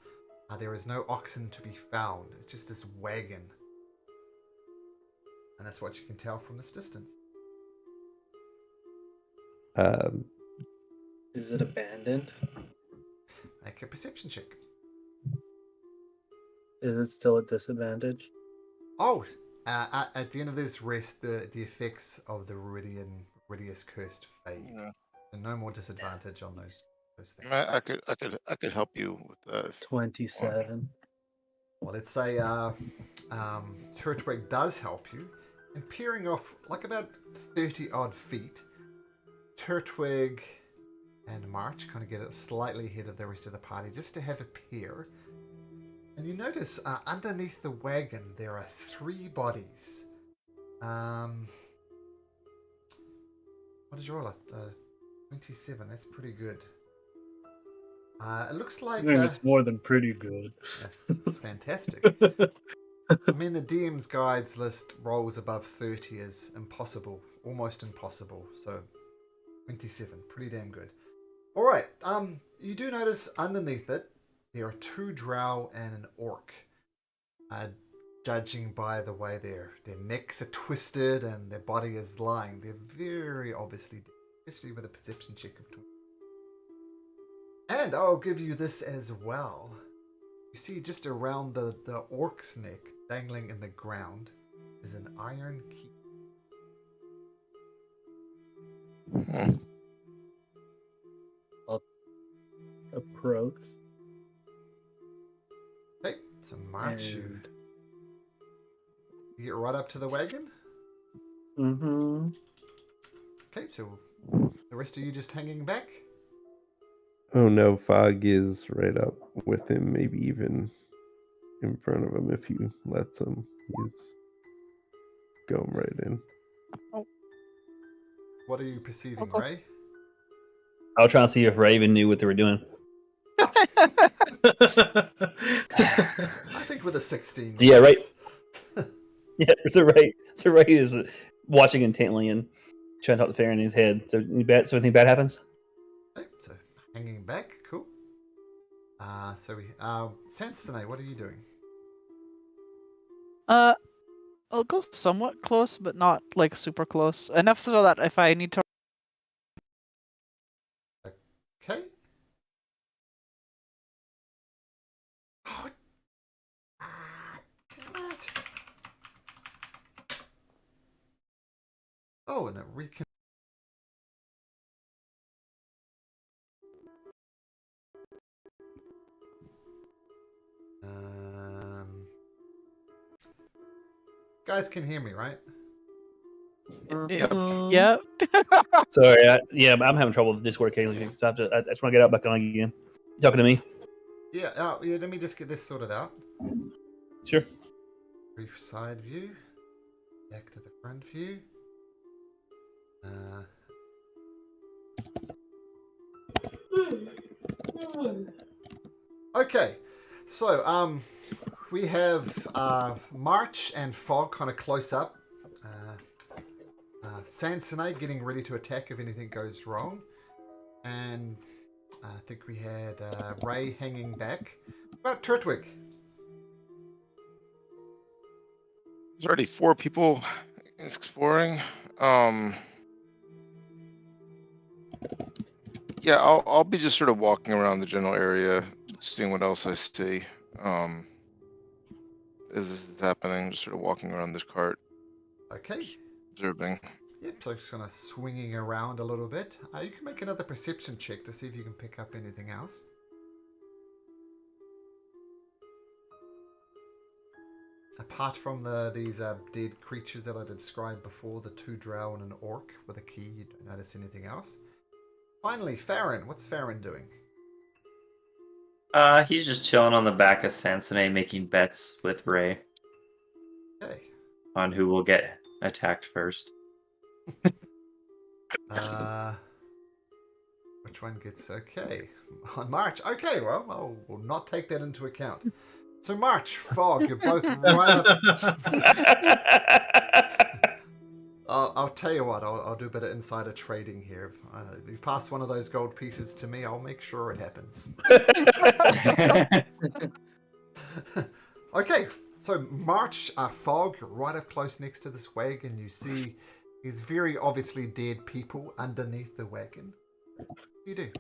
There is no oxen to be found. It's just this wagon. And that's what you can tell from this distance.
Is it abandoned?
Make a perception check.
Is it still a disadvantage?
Oh, at the end of this rest, the effects of the Radius Cursed Fade.
Yeah.
So no more disadvantage on those things.
I could help you with that.
27.
Well, let's say Turtwig does help you, and peering off like about 30 odd feet, Turtwig and March kind of get it slightly ahead of the rest of the party just to have a peer. And you notice underneath the wagon there are 3 bodies. What did you roll? 27. That's pretty good. It looks like
I mean, it's more than pretty good.
that's fantastic. I mean, the DM's guides list rolls above 30 is impossible, almost impossible. So 27, pretty damn good. All right. You do notice underneath it there are 2 drow and an orc. Judging by the way their necks are twisted and their body is lying, they're very obviously dead, especially with a perception check of 20. And I'll give you this as well. You see just around the orc's neck, dangling in the ground, is an iron key.
Hmm.
Approach.
Okay, so March, you
And...
get right up to the wagon.
Mm-hmm.
Okay, so the rest of you just hanging back.
Oh no, Fog is right up with him, maybe even in front of him if you let him. He's going right in.
What are you perceiving,
Okay.
Ray?
I was trying to see if Raven knew what they were doing.
I think with a 16.
Yeah, right.
yes.
Yeah, so Ray is watching intently and trying to talk to Farron in his head. So anything bad happens?
Okay, so hanging back, cool. Sansone, what are you doing?
I'll go somewhat close, but not like super close. Enough so that if I need to.
Okay. Oh, damn it. Oh, and it recon. Guys can hear me, right?
Yeah.
Sorry, I'm having trouble with Discord occasionally, so I just want to get out back on again. You talking to me?
Yeah, yeah, let me just get this sorted out.
Sure.
Brief side view. Back to the front view. Okay, so we have March and Fog kind of close up. Sansone getting ready to attack if anything goes wrong, and I think we had Ray hanging back. What about Turtwig?
There's already 4 people exploring. Yeah, I'll be just sort of walking around the general area, seeing what else I see. As this is happening, just sort of walking around this cart,
Okay.
observing.
Yep, so just kind of swinging around a little bit. You can make another perception check to see if you can pick up anything else. Apart from these dead creatures that I described before, the 2 drow and an orc with a key, you don't notice anything else. Finally, Farron. What's Farron doing?
He's just chilling on the back of Sansone, making bets with Ray
Okay.
on who will get attacked first.
Which one gets okay? On March. Okay, well, we'll not take that into account. So March, Fog, you're both right up. I'll tell you what, I'll do a bit of insider trading here. If you pass one of those gold pieces to me, I'll make sure it happens. Okay, so March, Fog, you're right up close next to this wagon. You see these very obviously dead people underneath the wagon. What do you do?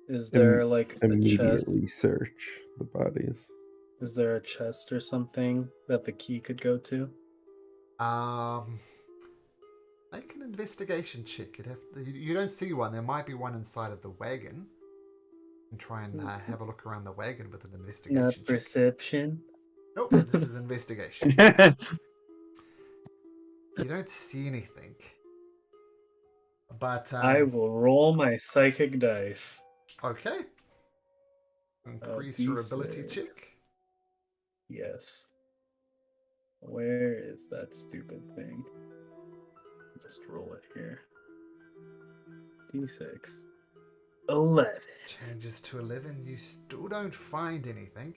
Is there like a chest?
Immediately search the bodies.
Is there a chest or something that the key could go to?
Make an investigation check. You don't see one. There might be one inside of the wagon. And try and have a look around the wagon with an investigation
Not
check.
perception.
Nope, this is investigation. You don't see anything. But
I will roll my psychic dice.
okay. Increase your ability
D6.
check.
Yes. Where is that stupid thing? Just roll it here. D6. 11.
Changes to 11. You still don't find anything.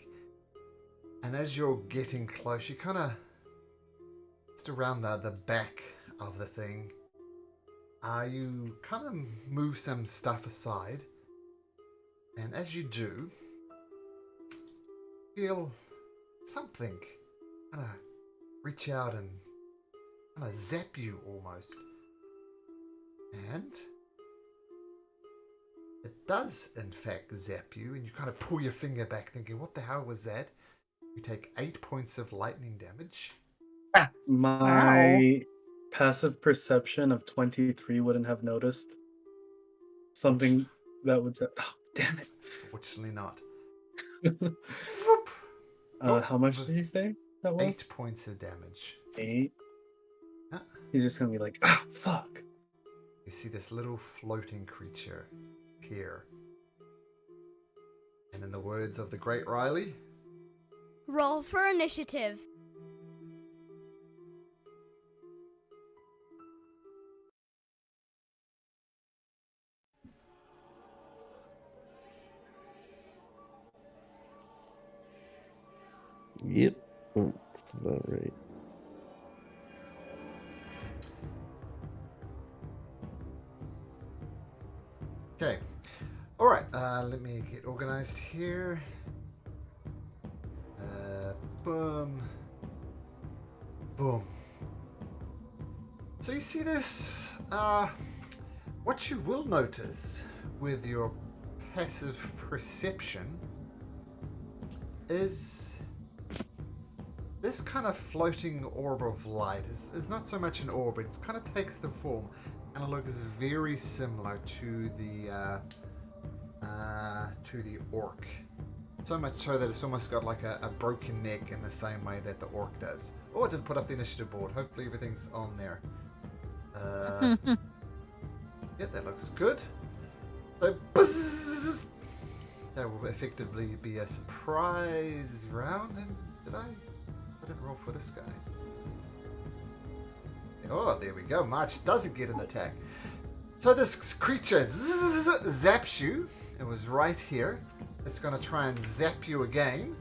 And as you're getting close, you kind of just around the back of the thing. You kind of move some stuff aside. And as you do, feel something kind of reach out and kind of zap you almost. And it does in fact zap you, and you kind of pull your finger back thinking, what the hell was that? You take 8 points of lightning damage.
My passive perception of 23 wouldn't have noticed something that would say, oh, damn it.
Fortunately not.
How much did you say that was?
8 points of damage.
8?
Huh?
He's just gonna be like, ah, fuck.
You see this little floating creature appear. And in the words of the great Riley,
Roll for initiative.
Yep, that's about right.
okay. Alright, let me get organized here. Boom. Boom. So you see this? What you will notice with your passive perception is this kind of floating orb of light is not so much an orb, it kind of takes the form and it looks very similar to the orc. So much so that it's almost got like a broken neck in the same way that the orc does. Oh, I didn't put up the initiative board. Hopefully everything's on there. Yeah, that looks good. So, buzz, that will effectively be a surprise round. And I didn't roll for this guy. Oh, there we go. March doesn't get an attack. So this creature zaps you. It was right here. It's going to try and zap you again.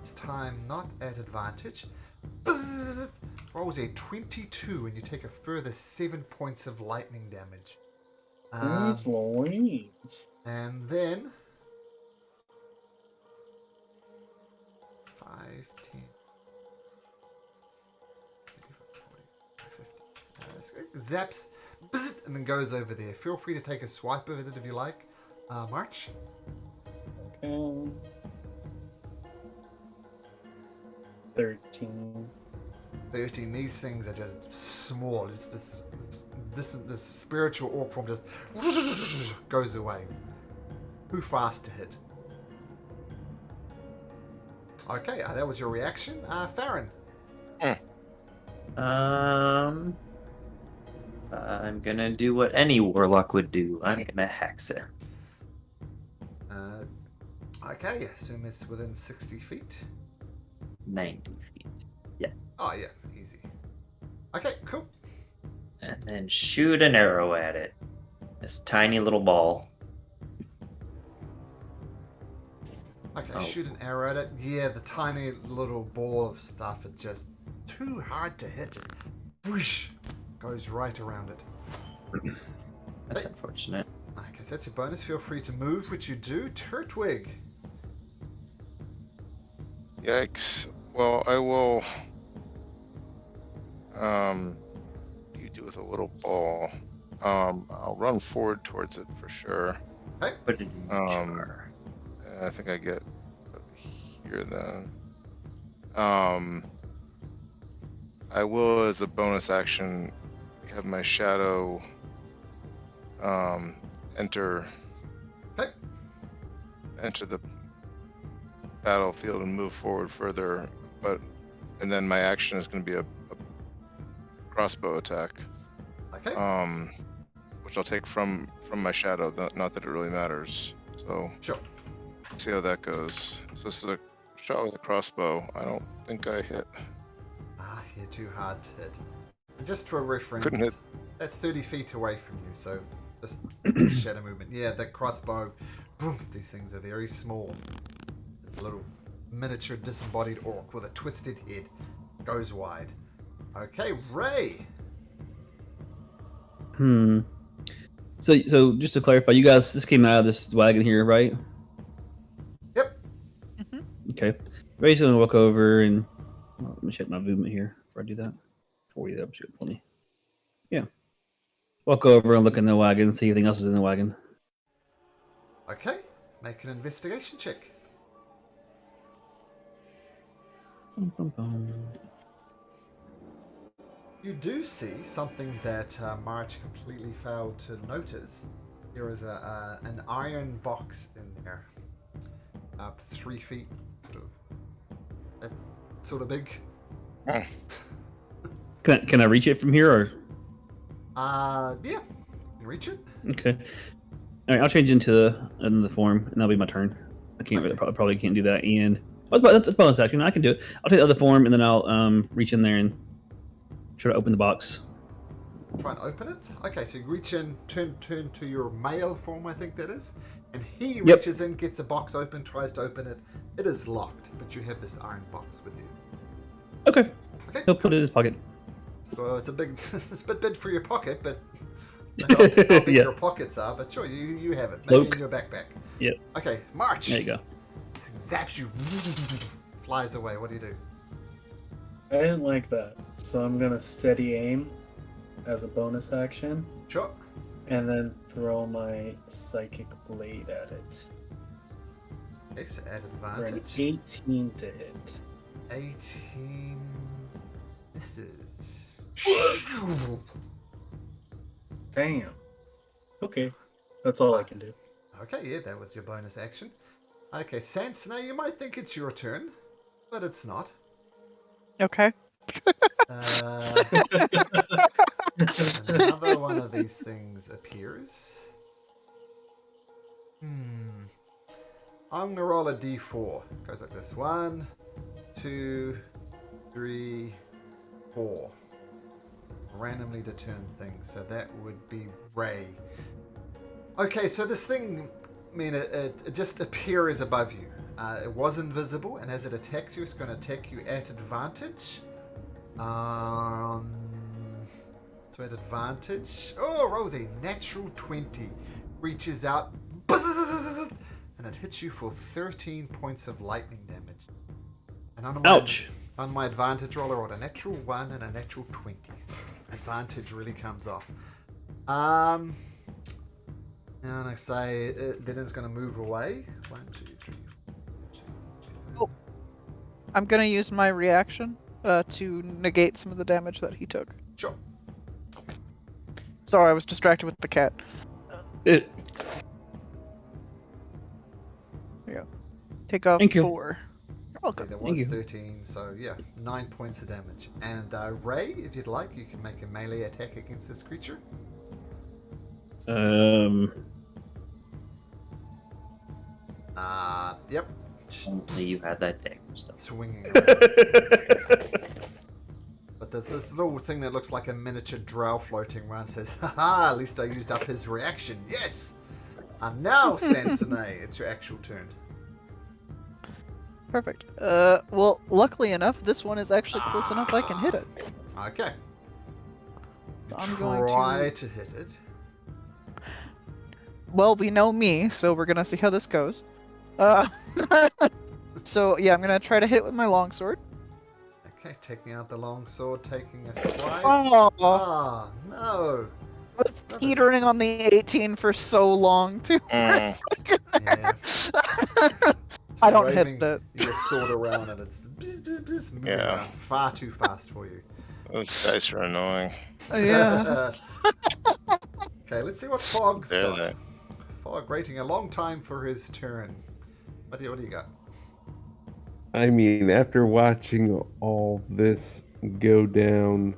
This time not at advantage. Bzzz, rolls a 22 and you take a further 7 points of lightning damage.
That's Louise.
And then 5, 10, 50, zaps, bzzz, and then goes over there. Feel free to take a swipe of it if you like. March.
Okay. 13.
13. These things are just small. It's this spiritual orc form just goes away. Too fast to hit. Okay, that was your reaction. Farron.
I'm gonna do what any warlock would do. I'm gonna hex it.
Okay, assume it's within 60 feet.
90 feet. Yeah.
Oh, yeah, easy. Okay, cool.
And then shoot an arrow at it. This tiny little ball.
Okay,
Oh.
shoot an arrow at it. Yeah, the tiny little ball of stuff is just too hard to hit. Just whoosh, goes right around it.
That's unfortunate.
Okay, so that's your bonus. Feel free to move, which you do. Turtwig.
Yikes. Well, I will. You do with a little ball. I'll run forward towards it for sure.
Okay.
Put it in the jar.
I think I get up here then. I will, as a bonus action, have my shadow enter
Okay.
the battlefield and move forward further, and then my action is going to be a crossbow attack,
Okay.
which I'll take from my shadow. Not that it really matters. So
Sure.
let's see how that goes. So this is a shot with a crossbow. I don't think I hit.
You're too hard to hit. And just for reference,
Couldn't hit.
that's 30 feet away from you, so just shadow movement. Yeah, the crossbow, these things are very small. There's a little miniature disembodied orc with a twisted head. Goes wide. Okay, Ray.
So just to clarify, you guys, this came out of this wagon here, right?
Yep.
Okay. Ray's gonna walk over and let me check my movement here before I do that. 40 up, shoot, plenty. Yeah. Walk over and look in the wagon, see if anything else is in the wagon.
Okay, make an investigation check. You do see something that March completely failed to notice. There is an iron box in there, 3 feet, sort of big.
Can I reach it from here, or?
Yeah, you can reach it.
Okay. All right, I'll change into the form, and that'll be my turn. I can't really, probably can't do that. And that's bonus action. I can do it. I'll take the other form, and then I'll reach in there and try to open the box.
Try and open it. Okay, so you reach in, turn to your male form, I think that is, and he reaches in, gets a box open, tries to open it. It is locked, but you have this iron box with you.
Okay.
Okay.
He'll put it in his pocket.
So it's a bit big for your pocket, but how big your pockets are. But sure, you have it. Maybe in your backpack.
Yep.
Okay, March.
There you go.
Zaps you, flies away. What do you do?
I didn't like that, so I'm gonna steady aim as a bonus action,
Sure.
and then throw my psychic blade at it
Okay, so add
for an
advantage.
18 to hit.
18 misses.
Damn. Okay, that's all I can do.
Okay, yeah, that was your bonus action. Okay, Sans, now you might think it's your turn, but it's not.
Okay.
Another one of these things appears. I'm gonna roll a d4. Goes like this: 1, 2, 3, 4. Randomly determined things. So that would be Ray. Okay, so this thing, I mean, it just appears above you. It was invisible, and as it attacks you, it's going to attack you at advantage. So at advantage. Oh, Rosie, natural 20. Reaches out, and it hits you for 13 points of lightning damage. And on my advantage roll, I rolled a natural 1 and a natural 20. So advantage really comes off. And I say then it's going to move away. 1, 2, 3, 4, 5, 6, 7.
Oh. I'm gonna use my reaction to negate some of the damage that he took.
Sure.
Sorry, I was distracted with the cat.
It,
Yeah. Take off
Thank you.
4. You're welcome.
Okay, there
Thank
was
you.
13, so yeah, 9 points of damage. And Ray, if you'd like, you can make a melee attack against this creature. Yep.
Only you had that dagger stuff.
Swinging around. But there's this little thing that looks like a miniature drow floating around. Says, haha, at least I used up his reaction. Yes! And now, Sansonay, it's your actual turn.
Perfect. Well, luckily enough, this one is actually close enough I can hit it.
Okay.
I'm going
Try to hit it.
Well, we know me, so we're gonna see how this goes. So yeah, I'm gonna try to hit it with my longsword.
Okay, taking out the long sword, taking a slide.
Oh,
Ah, no.
it's teetering on the 18 for so long too.
Yeah.
I don't hit
Swiping
that.
your sword around and it's moving around far too fast for you.
Those dice are annoying.
Yeah.
Okay, let's see what Fog's
There
got.
they.
Fog waiting a long time for his turn. What do you got?
I mean, after watching all this go down,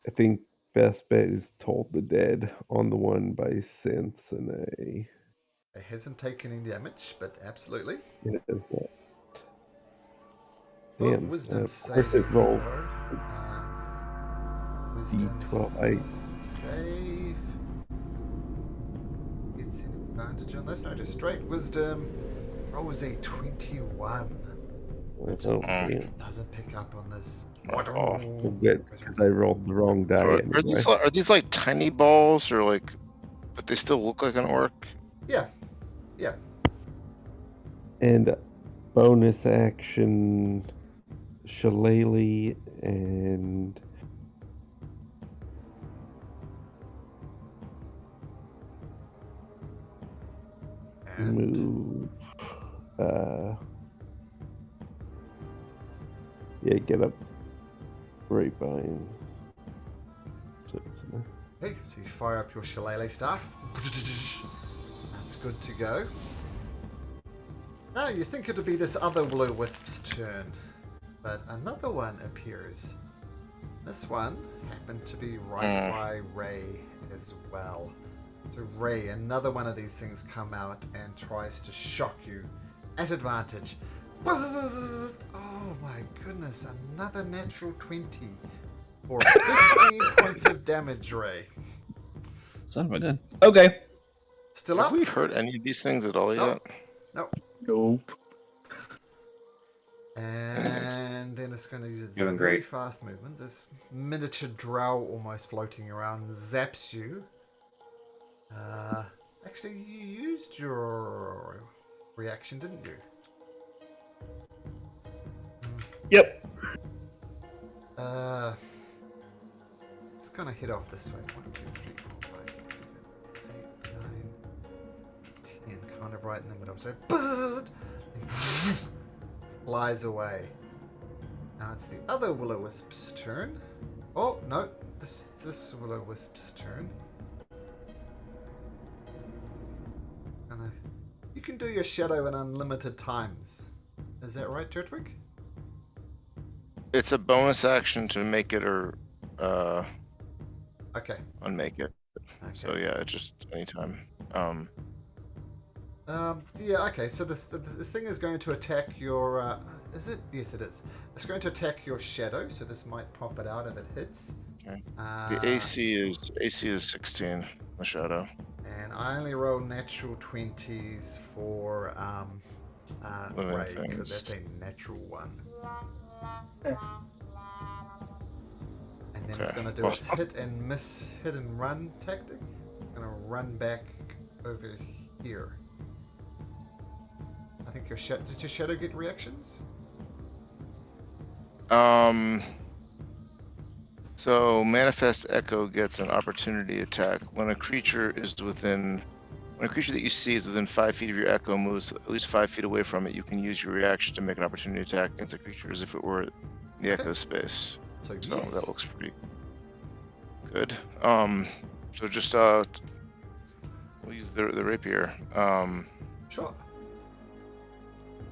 I think best bet is Toll the Dead on the one by Cincinnati.
It hasn't taken any damage, but absolutely.
It is not.
Oh,
Damn.
wisdom
Of
save.
course it rolled.
Wisdom
D12.
save. It's an advantage on this. No, just straight wisdom. Roll was a 21.
Oh, damn.
Doesn't pick up on this.
Not at all.
Well, good, because I rolled the wrong die
Are
anyway.
these like tiny balls or like, but they still look like an orc?
Yeah. Yeah.
And bonus action, Shillelagh and
And
move. Yeah, get up right behind. So it's
okay, so you fire up your shillelagh staff. That's good to go. Now you think it'll be this other will-o-wisp's turn, but another one appears. This one happened to be right by Ray as well. So Ray, another one of these things come out and tries to shock you at advantage. Oh my goodness, another natural 20 for 15 points of damage, Ray.
Son of a gun. Okay.
Still
Have
up?
we heard any of these things at all
No.
yet?
No.
Nope.
And then it's going to use its
Doing
very
great.
fast movement. This miniature drow almost floating around zaps you. Actually, you used your reaction, didn't you?
Yep.
It's gonna hit off this way. 1, 2, 3, 4, 5, 6, 7, 8, 9, 10. Kind of right in the middle. So, flies away. Now it's the other will-o-wisp's turn. Oh no, this will-o-wisp's turn. You can do your shadow in unlimited times. Is that right, Turtwig?
It's a bonus action to make it or
Okay.
unmake it.
Okay.
So yeah, just anytime.
Yeah. Okay. So this thing is going to attack your. Is it? Yes, it is. It's going to attack your shadow. So this might pop it out if it hits.
Okay. The AC is 16. The shadow.
And I only roll natural 20s for
Living
Ray because
things.
that's a natural one.
Okay.
And then it's
Okay.
going to do its hit and miss, hit and run tactic. Going to run back over here. I think your did your shadow get reactions?
So Manifest Echo gets an opportunity attack when a creature that you see is within 5 feet of your echo moves at least 5 feet away from it. You can use your reaction to make an opportunity attack against the creature as if it were in the echo space.
So
So
yes.
that looks pretty good. So just we'll use the rapier.
Sure.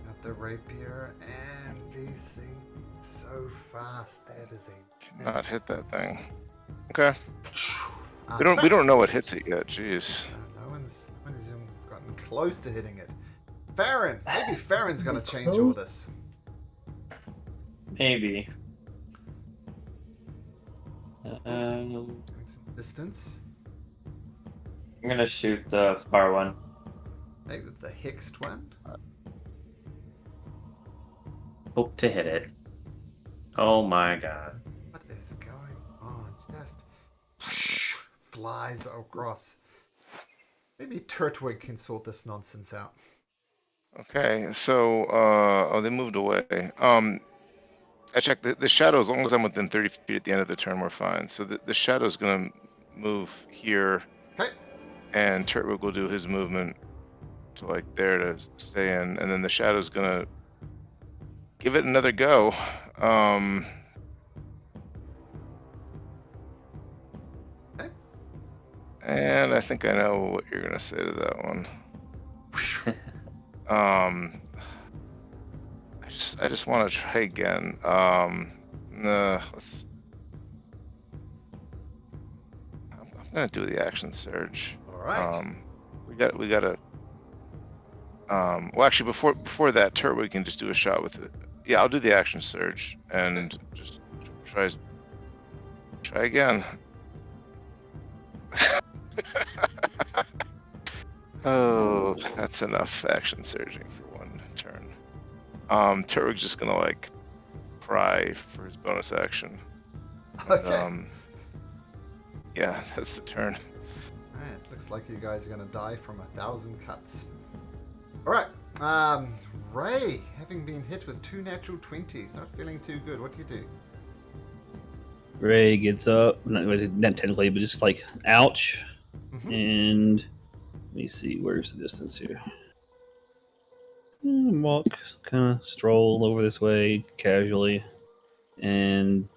Got the rapier and these things so fast. That is a
Cannot
miss.
hit that thing. Okay.
Ah,
We don't know what hits it yet. Jeez.
No one's even gotten close to hitting it. Farron! Maybe Farron's gonna change all this.
Maybe.
Getting some distance.
I'm gonna shoot the far one.
Maybe the hexed one.
Hope to hit it. Oh my god.
What is going on? Just flies across. Maybe Turtwig can sort this nonsense out.
Okay, so they moved away. I checked the shadow. As long as I'm within 30 feet at the end of the turn, we're fine. So the shadow's gonna move here,
Okay.
and Turtwig will do his movement to like there to stay in, and then the shadow's gonna give it another go. And I think I know what you're gonna say to that one. I just want to try again. Let's. I'm gonna do the action surge.
All right.
We gotta. Well, actually, before that turret, we can just do a shot with it. Yeah, I'll do the action surge and just try again. Oh, that's enough action surging for one turn. Turret's just gonna like cry for his bonus action.
Okay.
Yeah, that's the turn.
Alright, looks like you guys are gonna die from 1,000 cuts. Alright, Ray, having been hit with 2 natural 20s, not feeling too good. What do you do?
Ray gets up, not technically, but just like, ouch.
Mhm.
And let me see, where's the distance here? Walk, kind of stroll over this way casually, and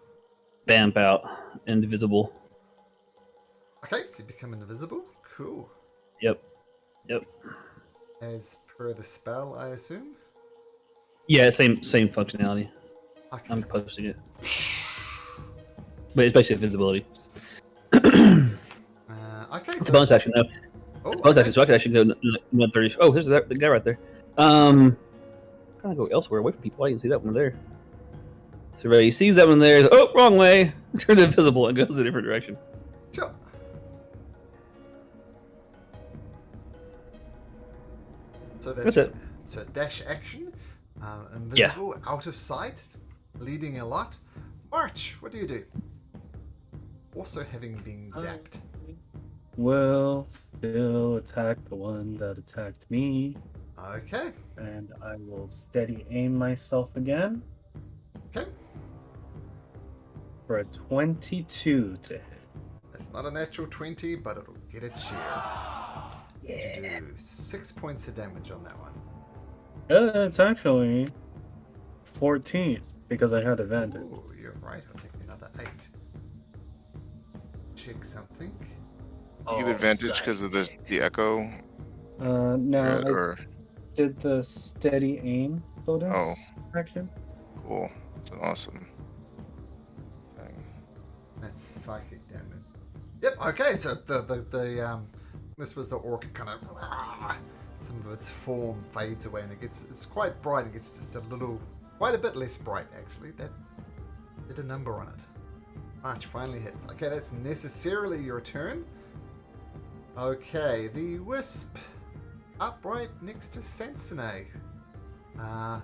bamp out, indivisible.
Okay, so you become invisible. Cool.
Yep.
As per the spell, I assume?
Yeah, same functionality.
Okay.
I'm posting it. But it's basically invisibility.
Okay,
It's a bonus action, though.
Oh,
It's bonus
okay.
action, so I can actually go 130. Oh, here's the guy right there. I'm trying to go elsewhere, away from people. I didn't see that one there. So Ray sees that one there. Oh, wrong way. Turns invisible and goes a different direction.
Sure. So
That's it.
So dash action, invisible, out of sight, leading a lot. March, what do you do? Also having been zapped.
Will still attack the one that attacked me,
Okay.
and I will steady aim myself again
Okay.
for a 22 to hit.
That's not a natural 20, but it'll get a cheer. You do 6 points of damage on that one.
It's actually 14 because I had advantage.
Oh, you're right. I'll take another 8. Check something.
You have advantage because of the echo.
No, I
Or
did the steady aim bonus action.
cool. That's an awesome thing.
That's psychic damage. Yep. Okay. So the this was the orc kind of some of its form fades away and it's quite bright. It gets just quite a bit less bright actually. That did a number on it. March finally hits. Okay, that's necessarily your turn. Okay, the wisp upright next to Sensei. What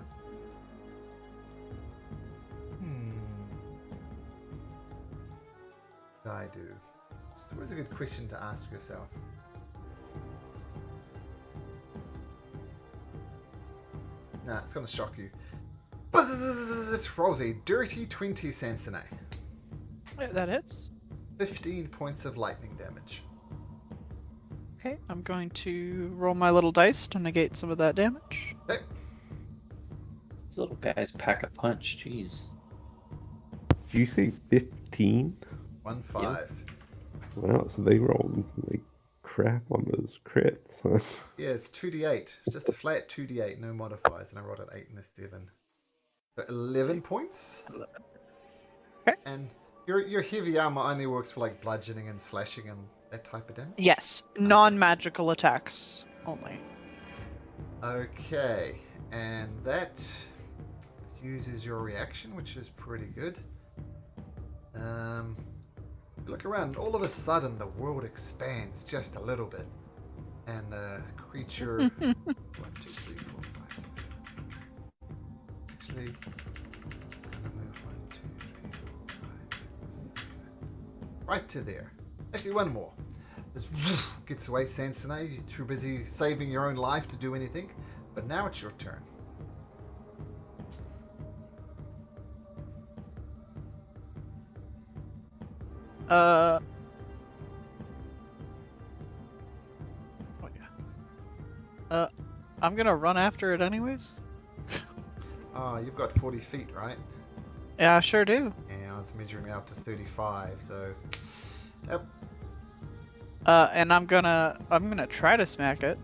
I do? It's always a good question to ask yourself. Nah, it's gonna shock you. It rolls a dirty 20, Sansone.
Yeah, that hits.
15 points of lightning damage.
Okay, I'm going to roll my little dice to negate some of that damage.
Okay.
These little guys pack a punch. Jeez.
Did you say 15?
1-5.
Wow, so they rolled like crap on those crits. Huh?
Yeah, it's 2d8. Just a flat 2d8, no modifiers, and I rolled an 8 and a 7. So 11 points.
Okay.
And your heavy armor only works for like bludgeoning and slashing and that type of damage?
Yes, non-magical attacks only.
Okay, and that uses your reaction, which is pretty good. Look around, all of a sudden the world expands just a little bit. And the creature... 1, 2, 3, 4, 5, 6, 7. Actually, it's gonna move 1, 2, 3, 4, 5, 6, 7. Right to there. Actually, one more. Just gets away, Sansone. You're too busy saving your own life to do anything. But now it's your turn.
Oh yeah. I'm gonna run after it anyways.
Oh, you've got 40 feet, right?
Yeah, I sure do.
Yeah, I was measuring out to 35, so... Yep.
And I'm gonna try to smack it.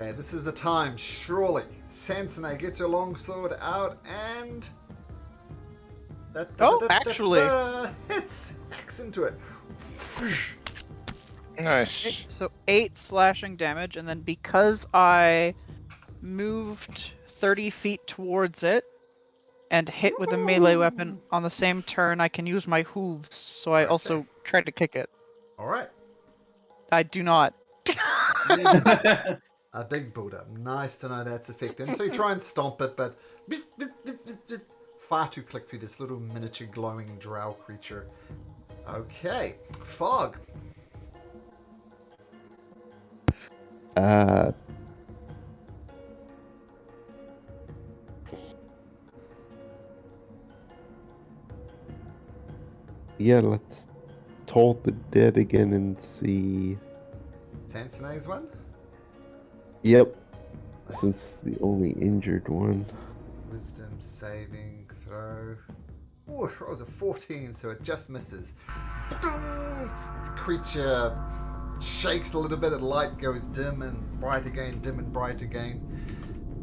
Okay, this is the time, surely. Sansone gets her longsword out and...
Actually.
Hits! Hacks into it.
Nice.
So 8 slashing damage, and then because I moved 30 feet towards it and hit with a melee weapon on the same turn, I can use my hooves. So I also tried to kick it.
Alright.
I do not.
A big build-up. Nice to know that's effective. So you try and stomp it, but far too quick for this little miniature glowing drow creature. Okay, Fog.
Yeah, let's toll the dead again and see.
Sansone's one?
Yep,
Nice.
since the only injured one.
Wisdom saving throw. Oh, it rolls a 14, so it just misses. The creature shakes a little bit, the light goes dim and bright again, dim and bright again.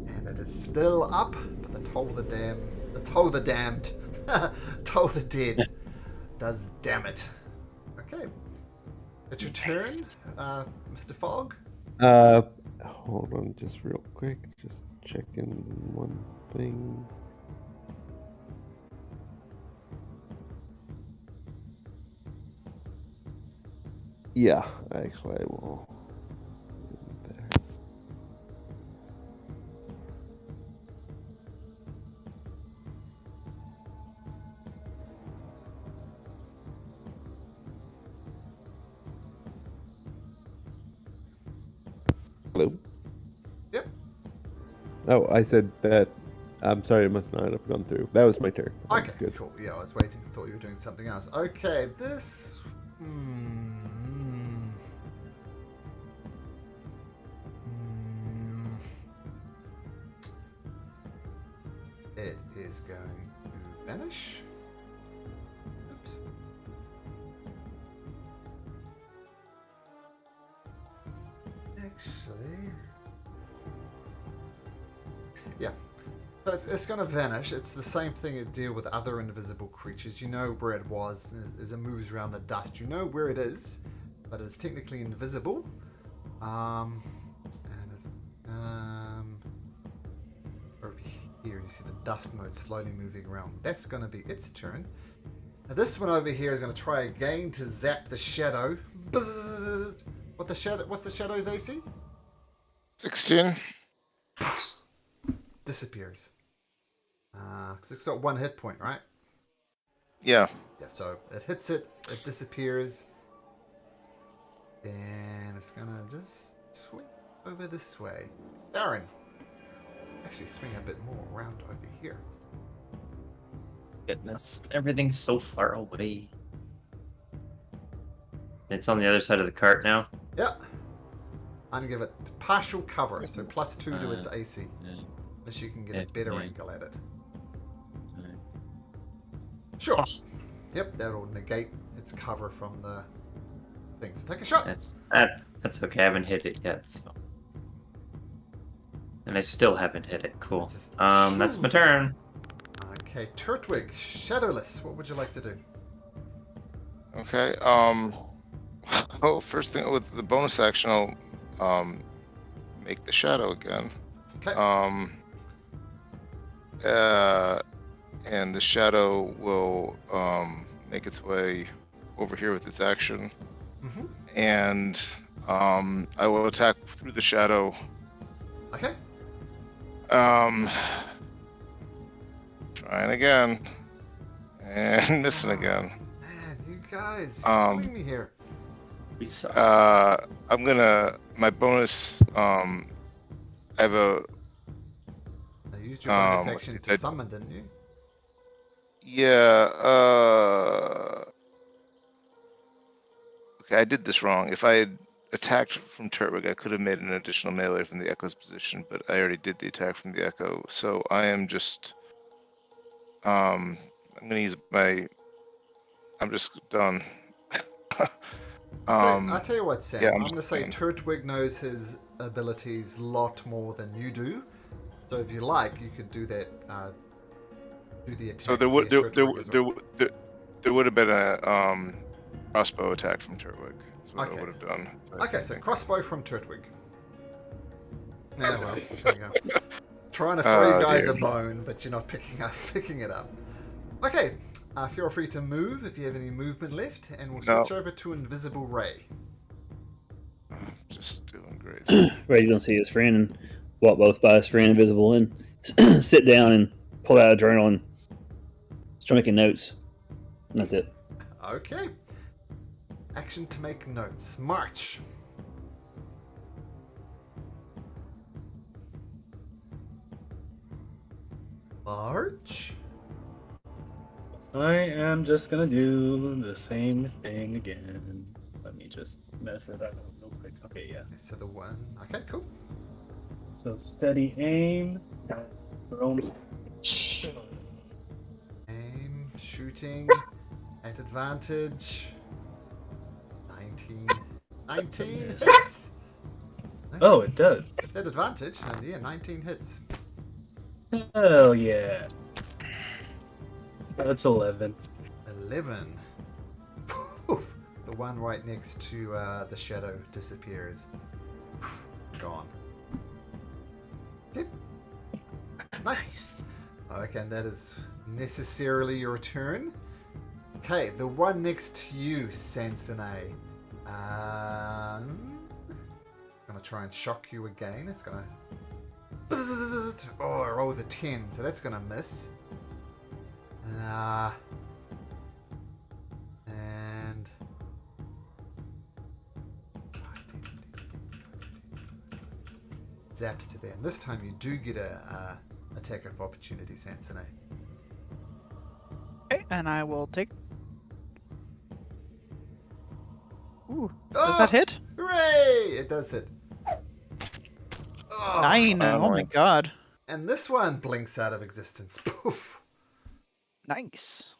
And it is still up, but the toll the damned, toll the dead does damn it. Okay. It's your turn, Mr. Fogg.
Hold on just real quick, just checking one thing. Yeah, actually I will. There. Hello?
Yep.
Oh, I said that. I'm sorry, it must not have gone through. That was my turn.
Okay,
Good.
cool. Yeah, I was waiting. Thought you were doing something else. Okay, this. It is going to vanish. Oops. Actually. Yeah. So it's going to vanish. It's the same thing it deal with other invisible creatures. You know where it was as it moves around the dust. You know where it is, but it's technically invisible. And it's over here. You see the dust mode slowly moving around. That's going to be its turn. Now this one over here is going to try again to zap the shadow. Bzzz. What's the shadow's AC?
16.
Disappears. Because it's got 1 hit point, right?
Yeah.
Yeah, so it hits it, it disappears. Then it's gonna just swing over this way. Darren! Actually, swing a bit more around over here.
Goodness, everything's so far away. It's on the other side of the cart now.
Yeah. I'm gonna give it partial cover, so +2 to its AC. Unless you can get a better angle at it. Sure.
Oh.
Yep, that'll negate its cover from the things. Take a shot.
That's okay. I haven't hit it yet, so. And I still haven't hit it. Cool. That's my turn.
Okay, Turtwig, Shadowless, what would you like to do?
Okay. Oh, first thing with the bonus action, I'll make the shadow again.
Okay.
And the shadow will make its way over here with its action, and I will attack through the shadow.
Okay.
Trying again, and missing again.
Man, you guys, you're killing me here.
We suck.
I'm gonna my bonus. I have a.
You used your bonus
what
action
did
to
I-
summon, didn't you?
Yeah. Okay, I did this wrong. If I had attacked from Turtwig, I could have made an additional melee from the Echo's position, but I already did the attack from the Echo, so I am just. I'm gonna use my. I'm just done.
I'll tell you what, Sam.
yeah,
I'm
I'm
going to
just
say
saying.
Turtwig knows his abilities a lot more than you do. So if you like, you could do that. Do the attack.
So there would
via Turtwig as well.
there would have been a crossbow attack from Turtwig. That's what
Okay.
I would have done.
Okay, so crossbow from Turtwig. Yeah, well, there you go. Trying to throw you guys
dear.
a bone, but you're not picking it up. Okay, feel free to move if you have any movement left, and we'll
No.
switch over to Invisible Ray.
Just doing great.
Ray's gonna see his friend and walk both by his friend invisible and sit down and pull out a journal and start making notes. And that's it.
Okay. Action to make notes. March. March.
I am just gonna do the same thing again. Let me just measure that out real quick. Okay, yeah.
So the one. Okay, cool.
So steady aim. Thrown.
Aim, shooting, at advantage. 19. 19 hits.
Oh, it does.
It's at advantage, and yeah, 19 hits.
Hell yeah. That's 11.
11. Poof. The one right next to the shadow disappears. Poof. Gone. Okay. Nice. Okay, and that is necessarily your turn. Okay, the one next to you, Sansone. Gonna try and shock you again. It's gonna. Oh, it rolls a 10, so that's gonna miss. And zaps to there. And this time you do get a attack of opportunity, Sansone.
Okay, and I will take. Ooh, does that hit?
Hooray! It does hit. Oh,
9. Oh my god.
and this one blinks out of existence. Poof.
Nice.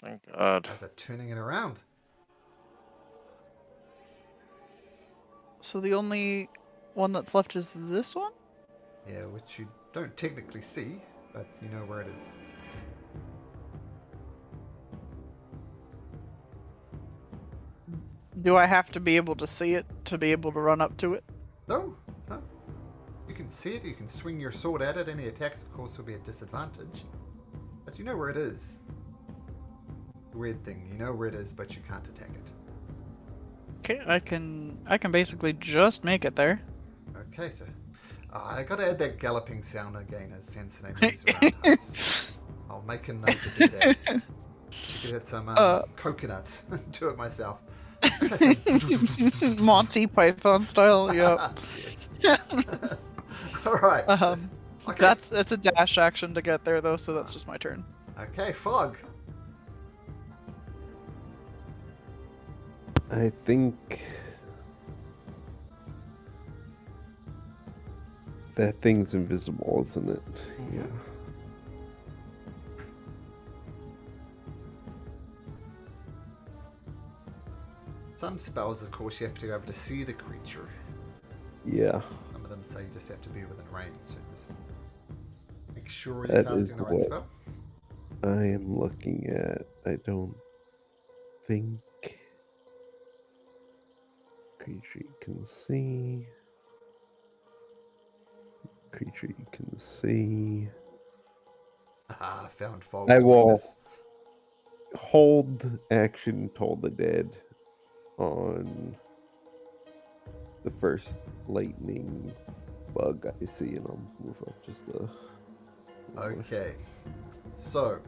Thank God.
As it turning it around.
So the only one that's left is this one?
Yeah, which you don't technically see, but you know where it is.
Do I have to be able to see it to be able to run up to it?
No, no. You can see it, you can swing your sword at it. Any attacks, of course, will be at disadvantage. But you know where it is. Weird thing, you know where it is, but you can't attack it.
Okay, I can basically just make it there.
Okay, so I gotta add that galloping sound again as Sansone moves around us. I'll make a note to do that. She could hit some coconuts. Do it myself.
Monty Python style, yep.
Yes. Alright. Okay.
It's a dash action to get there though, so that's just my turn.
Okay, Fog.
I think that thing's invisible, isn't it?
Mhm.
Yeah.
Some spells, of course, you have to be able to see the creature.
Yeah.
Some of them say you just have to be within range. So just make sure you're
That is
casting the right
what
spell.
I am looking at. I don't think creature you can see. Creature you can see.
Ah, found Fog's
I will
weakness.
hold action Toll the Dead on the first lightning bug I see, and I'll move up just a.
Okay. So,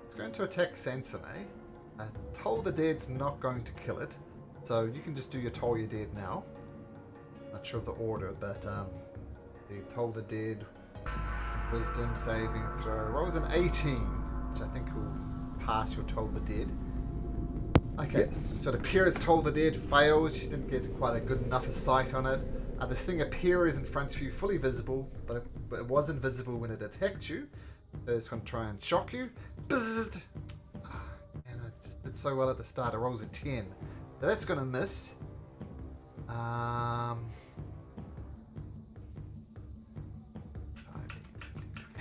it's going to attack Sansone. Toll the Dead's not going to kill it, so you can just do your Toll You're Dead now. Not sure of the order, but the Toll the Dead Wisdom saving throw rolls an 18, which I think will pass your Toll the Dead. Okay,
Yes.
so it appears Toll the Dead fails. You didn't get quite a good enough a sight on it. This thing appears in front of you, fully visible, but it wasn't visible when it attacked you. So it's going to try and shock you. Bzzzt. And it Just did so well at the start. It rolls a 10. So that's going to miss.
How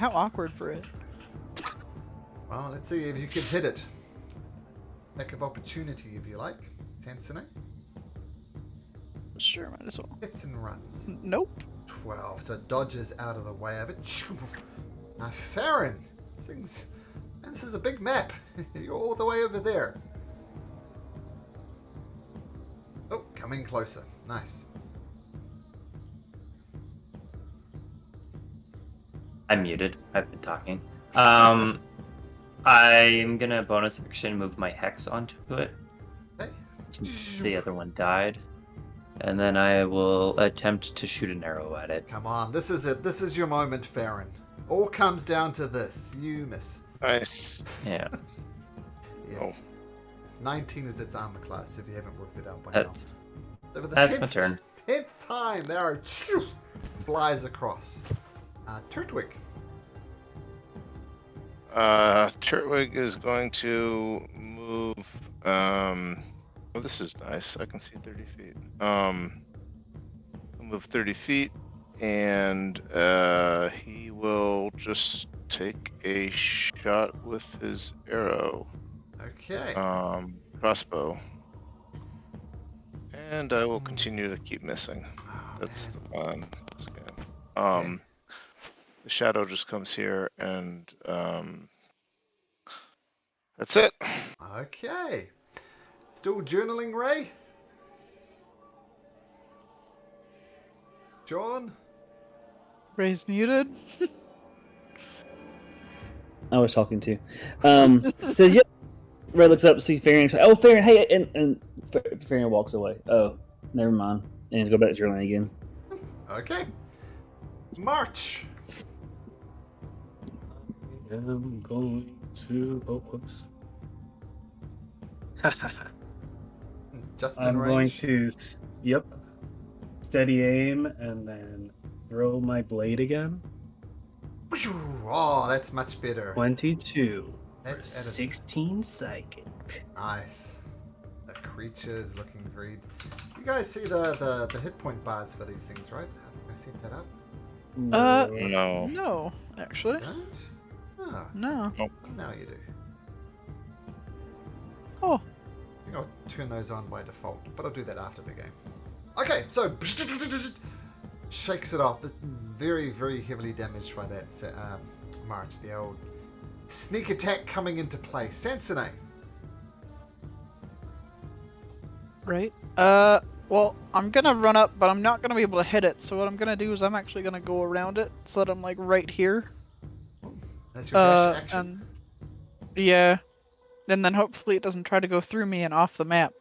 awkward for it.
Well, let's see if you can hit it. Lack of opportunity, if you like. Sansone.
Sure, might as well.
Hits and runs.
Nope.
12. So it dodges out of the way of it. Now, Farron. This is a big map. You're all the way over there. Oh, coming closer. Nice.
I'm muted. I've been talking. I'm gonna bonus action move my hex onto it.
Okay.
Since the other one died. And then I will attempt to shoot an arrow at it.
Come on. This is it. This is your moment, Farron. All comes down to this. You miss.
Nice.
Yeah.
Yes.
Oh.
19 is its armor class, if you haven't worked it out by
That's
now. Over the
that's my turn.
10th time, the arrow flies across. Turtwig.
Turtwig is going to move. Oh, this is nice. I can see 30 feet. I'll move 30 feet, and he will just take a shot with his arrow.
Okay.
Crossbow. And I will continue to keep missing.
Oh,
That's
man.
the plan. This game. The shadow just comes here, and that's it.
Okay. Still journaling, Ray? John?
Ray's muted.
I was talking to. Says, yep. Ray looks up, sees Farron. Oh, Farron, hey, and Farron walks away. Oh, never mind. And he's go back to journaling again.
Okay. March.
I am going to. Oh, whoops.
Just in
I'm going
range.
to. Yep. Steady aim and then throw my blade again.
Oh, that's much better.
22.
That's
for
at a-
16 psychic.
Nice. The creature is looking very... You guys see the hit point bars for these things, right? I set that up.
No.
No, actually.
Don't? Oh,
No.
now you do.
Oh.
I think I'll turn those on by default, but I'll do that after the game. Okay, so... Shakes it off. Very, very heavily damaged by that March. The old sneak attack coming into play. Sansone.
Right. Well, I'm gonna run up, but I'm not gonna be able to hit it. So what I'm gonna do is I'm actually gonna go around it so that I'm like right here.
That's your dash action.
And yeah, and then hopefully it doesn't try to go through me and off the map.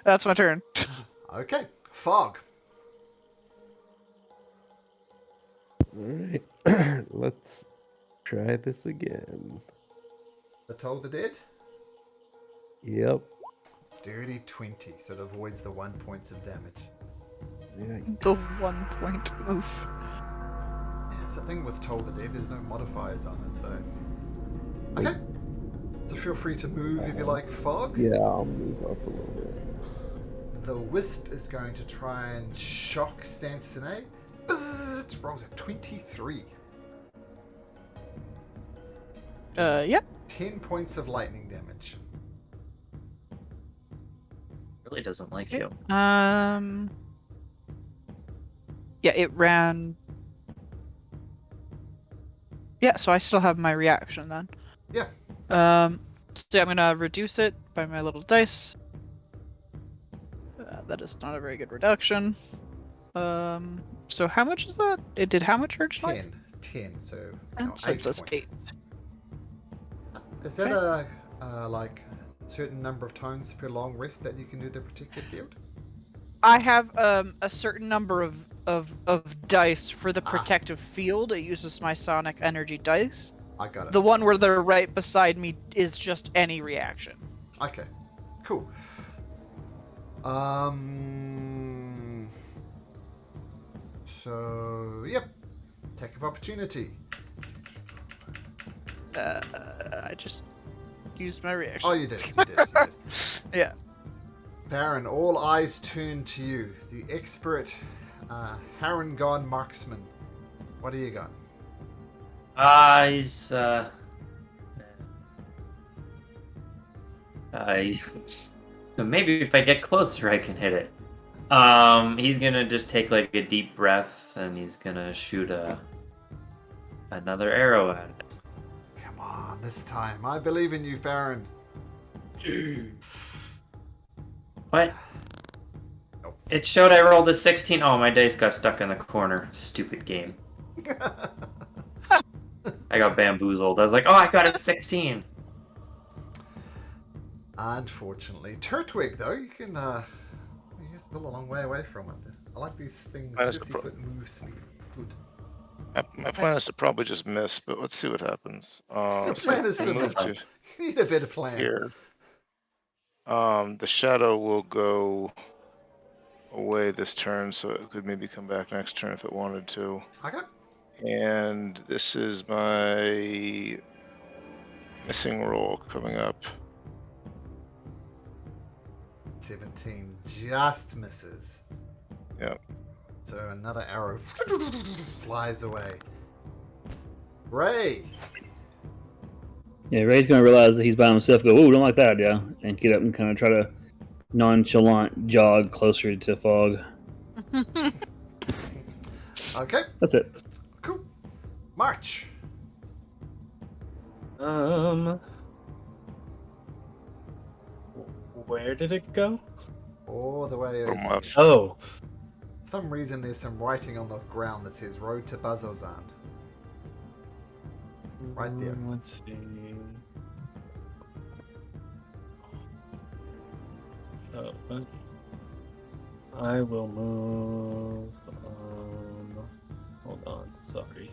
That's my turn.
Okay. Fog.
Alright. Let's try this again.
The Toll the Dead.
Yep.
Dirty 20, so it avoids the 1 points of damage.
Yeah.
The 1 point. Oof.
Yeah, it's the thing with Toll the Dead, there's no modifiers on it, so... Okay. So feel free to move if you like, Fog.
Yeah, I'll move up a little bit.
The Wisp is going to try and shock Sansone. Bzzz, it rolls a 23.
Yep.
10 points of lightning damage.
Really doesn't like you.
Yeah, it ran. Yeah, so I still have my reaction then.
Yeah.
So I'm gonna reduce it by my little dice. That is not a very good reduction. So how much is that? It did how much originally?
10, so
And
no,
so
8
just
points.
8.
Is that a like certain number of times per long rest that you can do the protected field?
I have a certain number of dice for the
Ah.
protective field. It uses my sonic energy dice.
I got it.
The one where they're right beside me is just any reaction.
Okay, cool. So, yep. Attack of opportunity.
I just used my reaction.
Oh, you did. You did.
Yeah.
Baron, all eyes turn to you. The expert Harengon marksman. What do you got?
He's maybe if I get closer, I can hit it. He's gonna just take like a deep breath, and he's gonna shoot another arrow at it.
Come on, this time. I believe in you, Baron.
What?
Nope.
It showed I rolled a 16. Oh, my dice got stuck in the corner. Stupid game. I got bamboozled. I was like, oh, I got a 16.
Unfortunately. Turtwig, though, you can, you're still a long way away from it. I like these things,
Minus
50-foot move speed. It's good.
My plan is to probably just miss, but let's see what happens.
Your
So
plan is to
we'll move
miss. You need a better plan.
here. The shadow will go away this turn, so it could maybe come back next turn if it wanted to.
Okay.
And this is my missing roll coming up.
17 just misses.
Yep.
So another arrow flies away. Ray!
Yeah, Ray's gonna realize that he's by himself. Go, ooh, don't like that idea, and get up and kind of try to nonchalant jog closer to Fog.
Okay,
That's it.
cool. March!
Where did it go?
All the way
From
over.
left.
Oh,
For some reason there's some writing on the ground that says Road to Bazozan. Right there.
Let's see. Oh, what? I will move. Hold on. Sorry.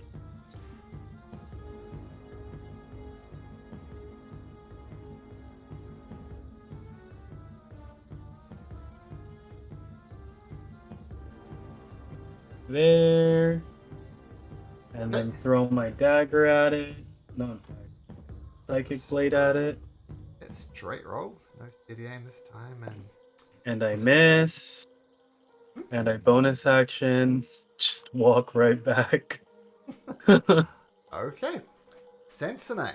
There. And then throw my dagger at it. No, psychic blade at it.
It's straight roll. No steady aim this time.
And I miss. And I bonus action. Just walk right back.
Okay. Sensei.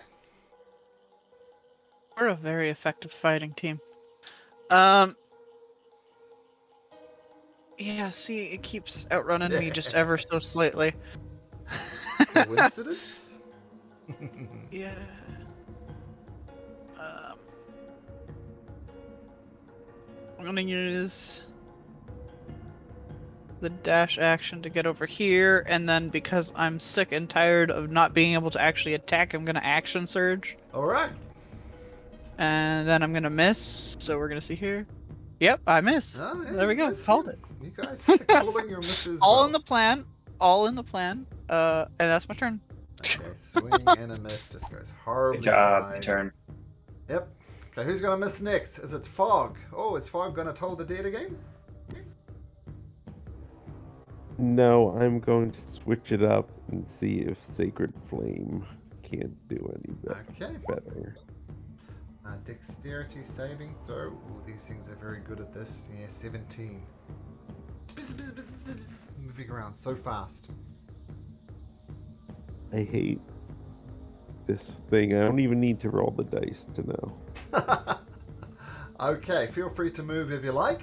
We're a very effective fighting team. Yeah, see, it keeps outrunning me just ever so slightly.
Coincidence?
Yeah. I'm gonna use the dash action to get over here, and then because I'm sick and tired of not being able to actually attack, I'm gonna action surge.
Alright.
And then I'm gonna miss, so we're gonna see here. Yep, I miss.
Oh, yeah,
There we
you
go,
guys-
called it.
You guys are calling your misses.
All
well.
in the plan. All in the plan. And that's my turn.
Okay, swing and a miss just goes horribly
Good job.
wide.
Your turn.
Yep. Okay, who's gonna miss next? Is it Fog? Oh, is Fog gonna toll the dead again?
No, I'm going to switch it up and see if Sacred Flame can't do any
Okay.
better.
Dexterity saving throw. Ooh, these things are very good at this. Yeah, 17. Bzz, bzz, bzz, bzz, bzz. Moving around so fast.
I hate this thing. I don't even need to roll the dice to know.
Okay, feel free to move if you like.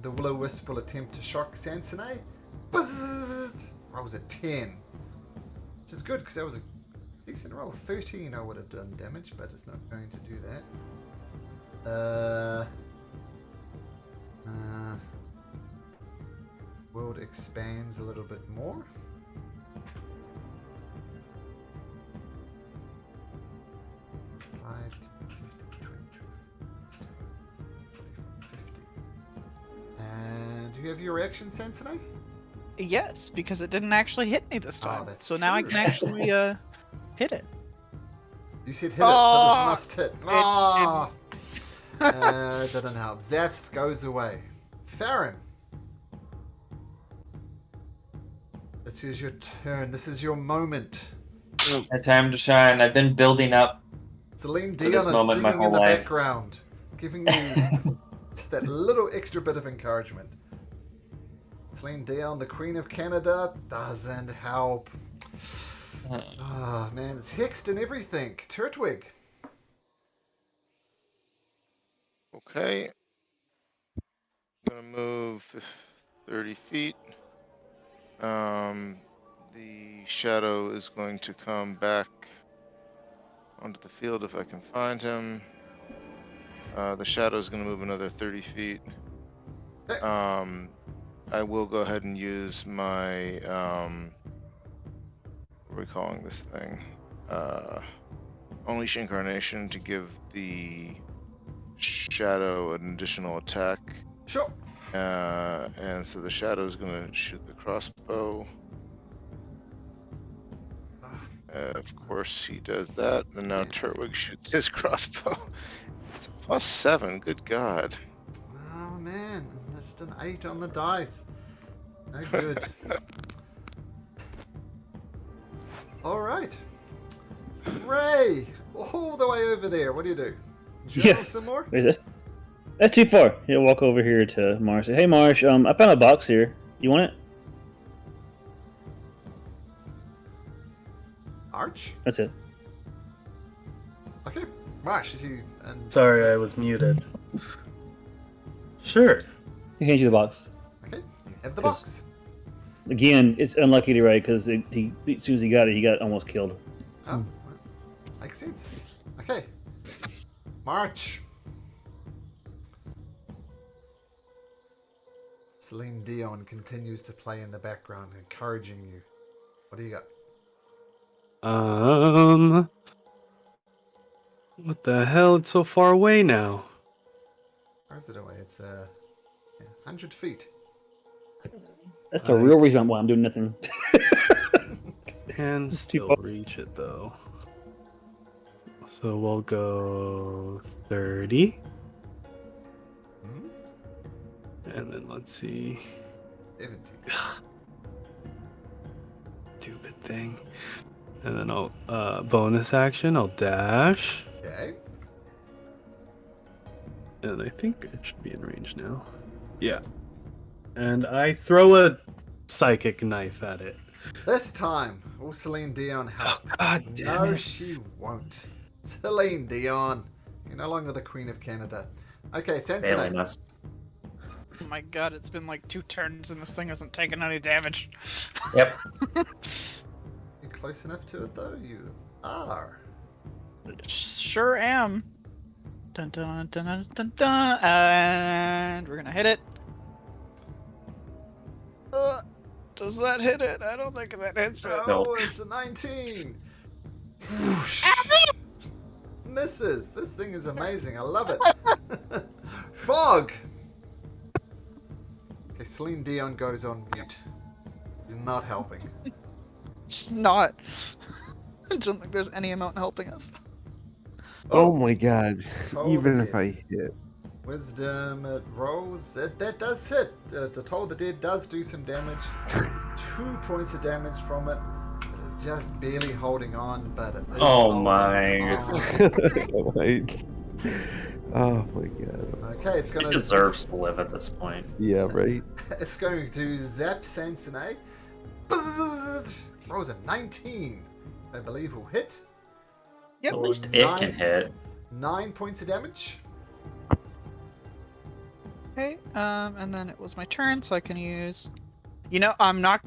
The Will-O-Wisp will attempt to shock Sansonay. Bzzz. That was a 10. Which is good because that was a decent roll. 13 I would have done damage, but it's not going to do that. World expands a little bit more. Five, 10, 15, 20, 50. And do you have your reaction, Sensei?
Yes, because it didn't actually hit me this time.
that's
so now I
true.
can actually hit it.
You said hit it, so
Oh,
this must hit. Ah! Doesn't help. Zaps goes away. Farron. This is your turn. This is your moment.
My time to shine. I've been building up
Celine
To
Dion
this
is
moment, my
singing in
whole
the
life.
background, giving you just that little extra bit of encouragement. Celine Dion, the Queen of Canada, doesn't help. Oh man, it's hexed and everything. Turtwig.
Okay. Gonna move 30 feet. The shadow is going to come back onto the field if I can find him. The shadow is going to move another 30 feet.
Okay.
I will go ahead and use my what are we calling this thing? Unleash Incarnation to give the shadow an additional attack.
Sure.
And so the shadow is going to shoot the crossbow. Of course, he does that. And now Turtwig shoots his crossbow. It's a +7. Good God.
Oh man, just an 8 on the dice. No good. All right. Ray, all the way over there. What do you do? Journal
Yeah.
some more?
Wait, that's too far. He'll walk over here to Marsh. Say, hey, Marsh, I found a box here. You want it?
Arch?
That's it.
Okay. Marsh, is he? And
Sorry, I was muted. Sure.
He hands you the box.
Okay, you have the box.
Again, it's unlucky to Ray because as soon as he got almost killed.
Oh, well, makes sense. Okay. March. Celine Dion continues to play in the background, encouraging you. What do you got?
What the hell? It's so far away now.
Where is it away? It's 100 feet.
That's the real reason why I'm doing nothing.
Can
It's too
still
far.
reach it though. So we'll go 30.
Hmm?
And then let's see.
17.
Stupid thing. And then I'll bonus action, I'll dash.
Okay.
And I think it should be in range now. Yeah. And I throw a psychic knife at it.
This time, will Celine Dion help?
God damn
No,
it.
she won't. Celine Dion, you're no longer the Queen of Canada. Okay,
Failing
Sensei.
us.
Oh my god, it's been like 2 turns and this thing hasn't taken any damage.
Yep.
You close enough to it though? You are.
Sure am. Dun dun dun dun dun dun. And we're gonna hit it. Does that hit it? I don't think that hits it.
Oh, it's a 19. Whoosh. Misses. This thing is amazing. I love it. Fog. Okay, Celine Dion goes on mute. He's not helping.
It's not. I don't think there's any amount helping us.
Oh my god.
Told
Even
the
if
dead.
I hit.
Wisdom, it rolls. That does hit. To Toll the Dead does do some damage. 2 points of damage from it. It is just barely holding on, but it is
Oh
holding
my.
on.
Like, oh my god.
Okay, it's
He
gonna
deserves to live at this point.
Yeah, right?
It's going to zap Sansonay. Bzzz. Rolls a 19. I believe will hit.
Yep.
At least it can hit.
9 points of damage.
Okay, and then it was my turn, so I can use. You know, I'm not.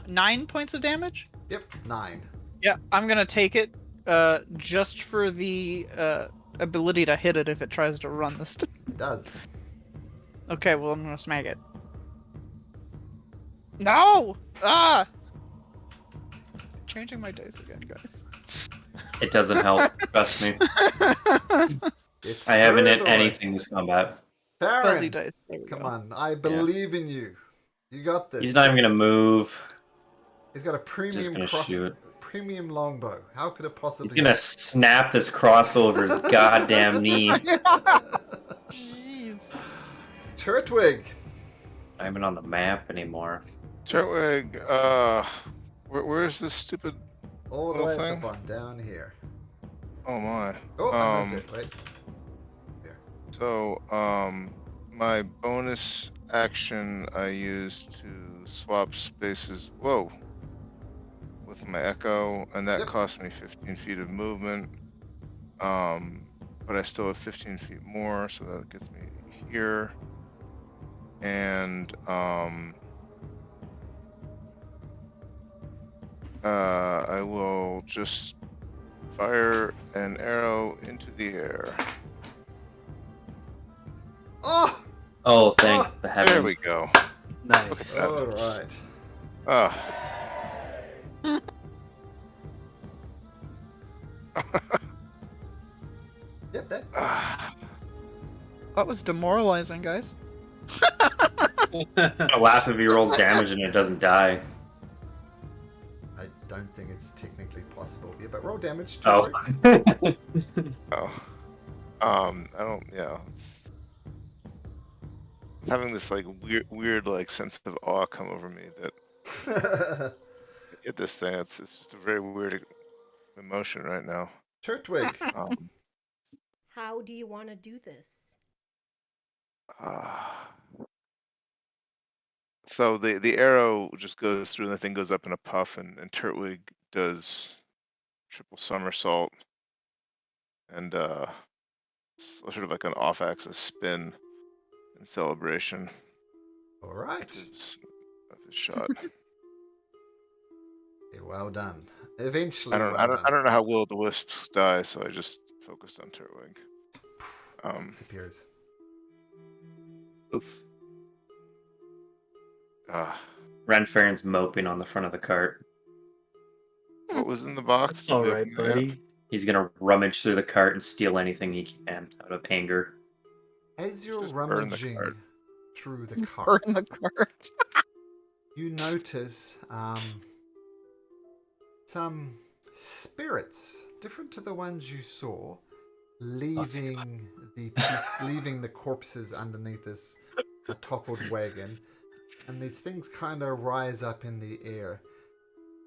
9 points of damage?
Yep, 9.
Yeah, I'm gonna take it, just for the, ability to hit it if it tries to run this.
It does.
Okay, well, I'm gonna smack it. No! Ah! Changing my dice again, guys.
It doesn't help. Trust me.
It's
I haven't hit
further away.
anything this combat.
Fuzzy
Farron,
dice. There we
come
go.
on. I believe in you. You got this.
He's not even gonna move.
He's got a
Just
premium
gonna shoot.
premium longbow. How could it possibly
He's gonna snap this crossbow over his goddamn knee.
Jeez.
Turtwig.
Not even on the map anymore.
Turtwig, where's this stupid
All the
Little
way at
thing?
the bottom, down here.
Oh my.
Oh, I moved it. Wait.
So, my bonus action I use to swap spaces. Whoa. With my echo, and that
Yep.
cost me 15 feet of movement. But I still have 15 feet more, so that gets me here. And I will just fire an arrow into the air.
Oh!
Oh, thank
Oh!
the
There
heavens.
we go.
Nice.
All right.
Ah.
Yep, that.
Ah.
That was demoralizing, guys.
I'll laugh if he rolls damage and it doesn't die.
I don't think it's technically possible here, but roll damage to
Oh.
work.
Oh. I don't. Yeah. I'm having this like weird like sense of awe come over me that at this thing. It's just a very weird emotion right now.
Turtwig.
How do you want to do this?
So the arrow just goes through and the thing goes up in a puff, and Turtwig does triple somersault and sort of like an off-axis spin in celebration
All
of
right.
his shot.
Okay, well done. Eventually,
I don't know how will the wisps die, so I just focused on Turtwig.
Disappears.
Oof.
Ah,
Renfarn's moping on the front of the cart.
what was in the box?
It's all
Did we
right,
open it yet?
buddy.
He's gonna rummage through the cart and steal anything he can out of anger.
As you're
Just burn the
rummaging
cart.
through the
Burn
cart,
the cart.
you notice some spirits different to the ones you saw, leaving leaving the corpses underneath this toppled wagon, and these things kind of rise up in the air,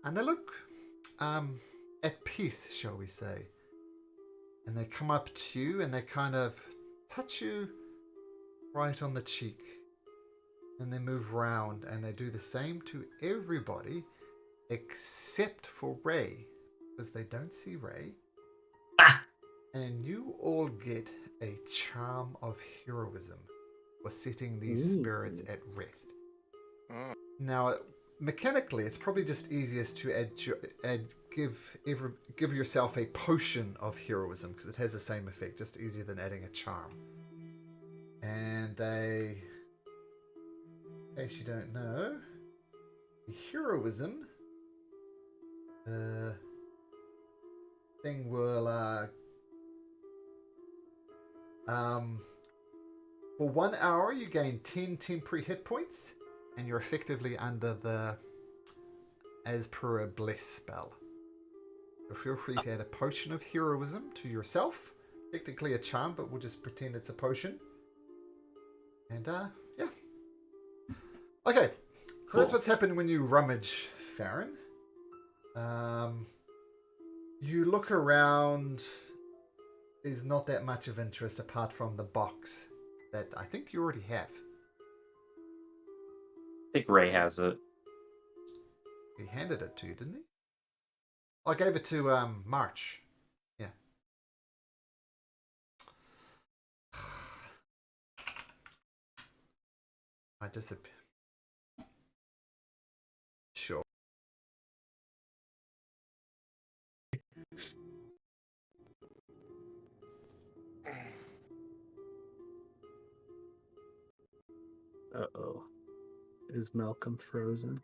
and they look at peace, shall we say, and they come up to you and they kind of touch you right on the cheek, and they move round and they do the same to everybody except for Ray, because they don't see Ray. And you all get a charm of heroism for setting these spirits at rest.
Mm.
Now, mechanically, it's probably just easiest to give yourself a potion of heroism, because it has the same effect, just easier than adding a charm. And in case you don't know, the heroism thing will for 1 hour you gain 10 temporary hit points, and you're effectively under the as per a bless spell. So feel free to add a potion of heroism to yourself. Technically a charm, but we'll just pretend it's a potion. And yeah. Okay, so that's what's happened when you rummage, Farron. You look around. There's not that much of interest apart from the box that I think you already have.
I think Ray has it.
He handed it to you, didn't he? I gave it to March. Yeah. I disappear. Sure.
Uh-oh. Is Malcolm frozen?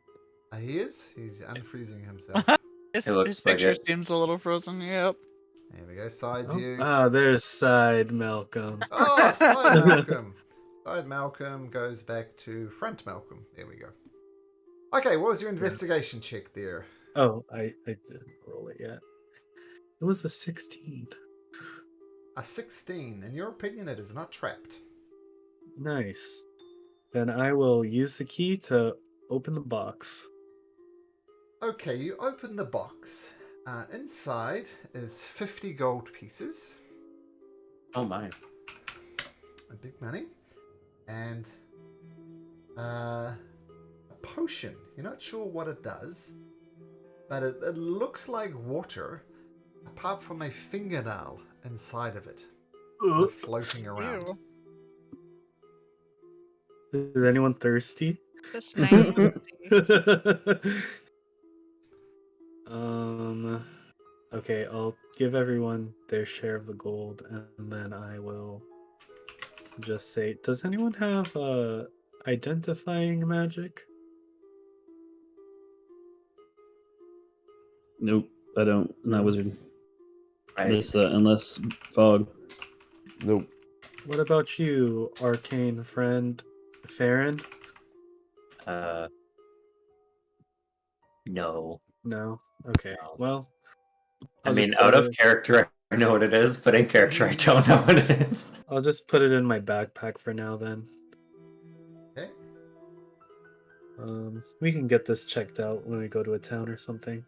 He is. He's unfreezing himself.
His
It looks like
picture
it.
seems a little frozen. Yep.
There we go. Side
Oh,
view.
there's side Malcolm.
Oh, side Malcolm. Side Malcolm goes back to front Malcolm. There we go. Okay, what was your investigation check there?
Oh, I didn't roll it yet. It was a 16.
A 16. In your opinion, it is not trapped.
Nice. Then I will use the key to open the box.
Okay, you open the box. Inside is 50 gold pieces,
Oh my.
a big money, and a potion. You're not sure what it does, but it looks like water, apart from a fingernail inside of it, floating around.
Ew.
Is anyone thirsty?
This kind of
Okay, I'll give everyone their share of the gold, and then I will just say, does anyone have identifying magic?
Nope, I don't. I'm not a wizard.
Right.
This unless fog.
Nope.
What about you, arcane friend Farron?
No.
No. Okay.
No.
Well,
I
I'll
mean,
just put
out of
it-
character, I know what it is, but in character, I don't know what it is.
I'll just put it in my backpack for now. Then
Okay.
we can get this checked out when we go to a town or something.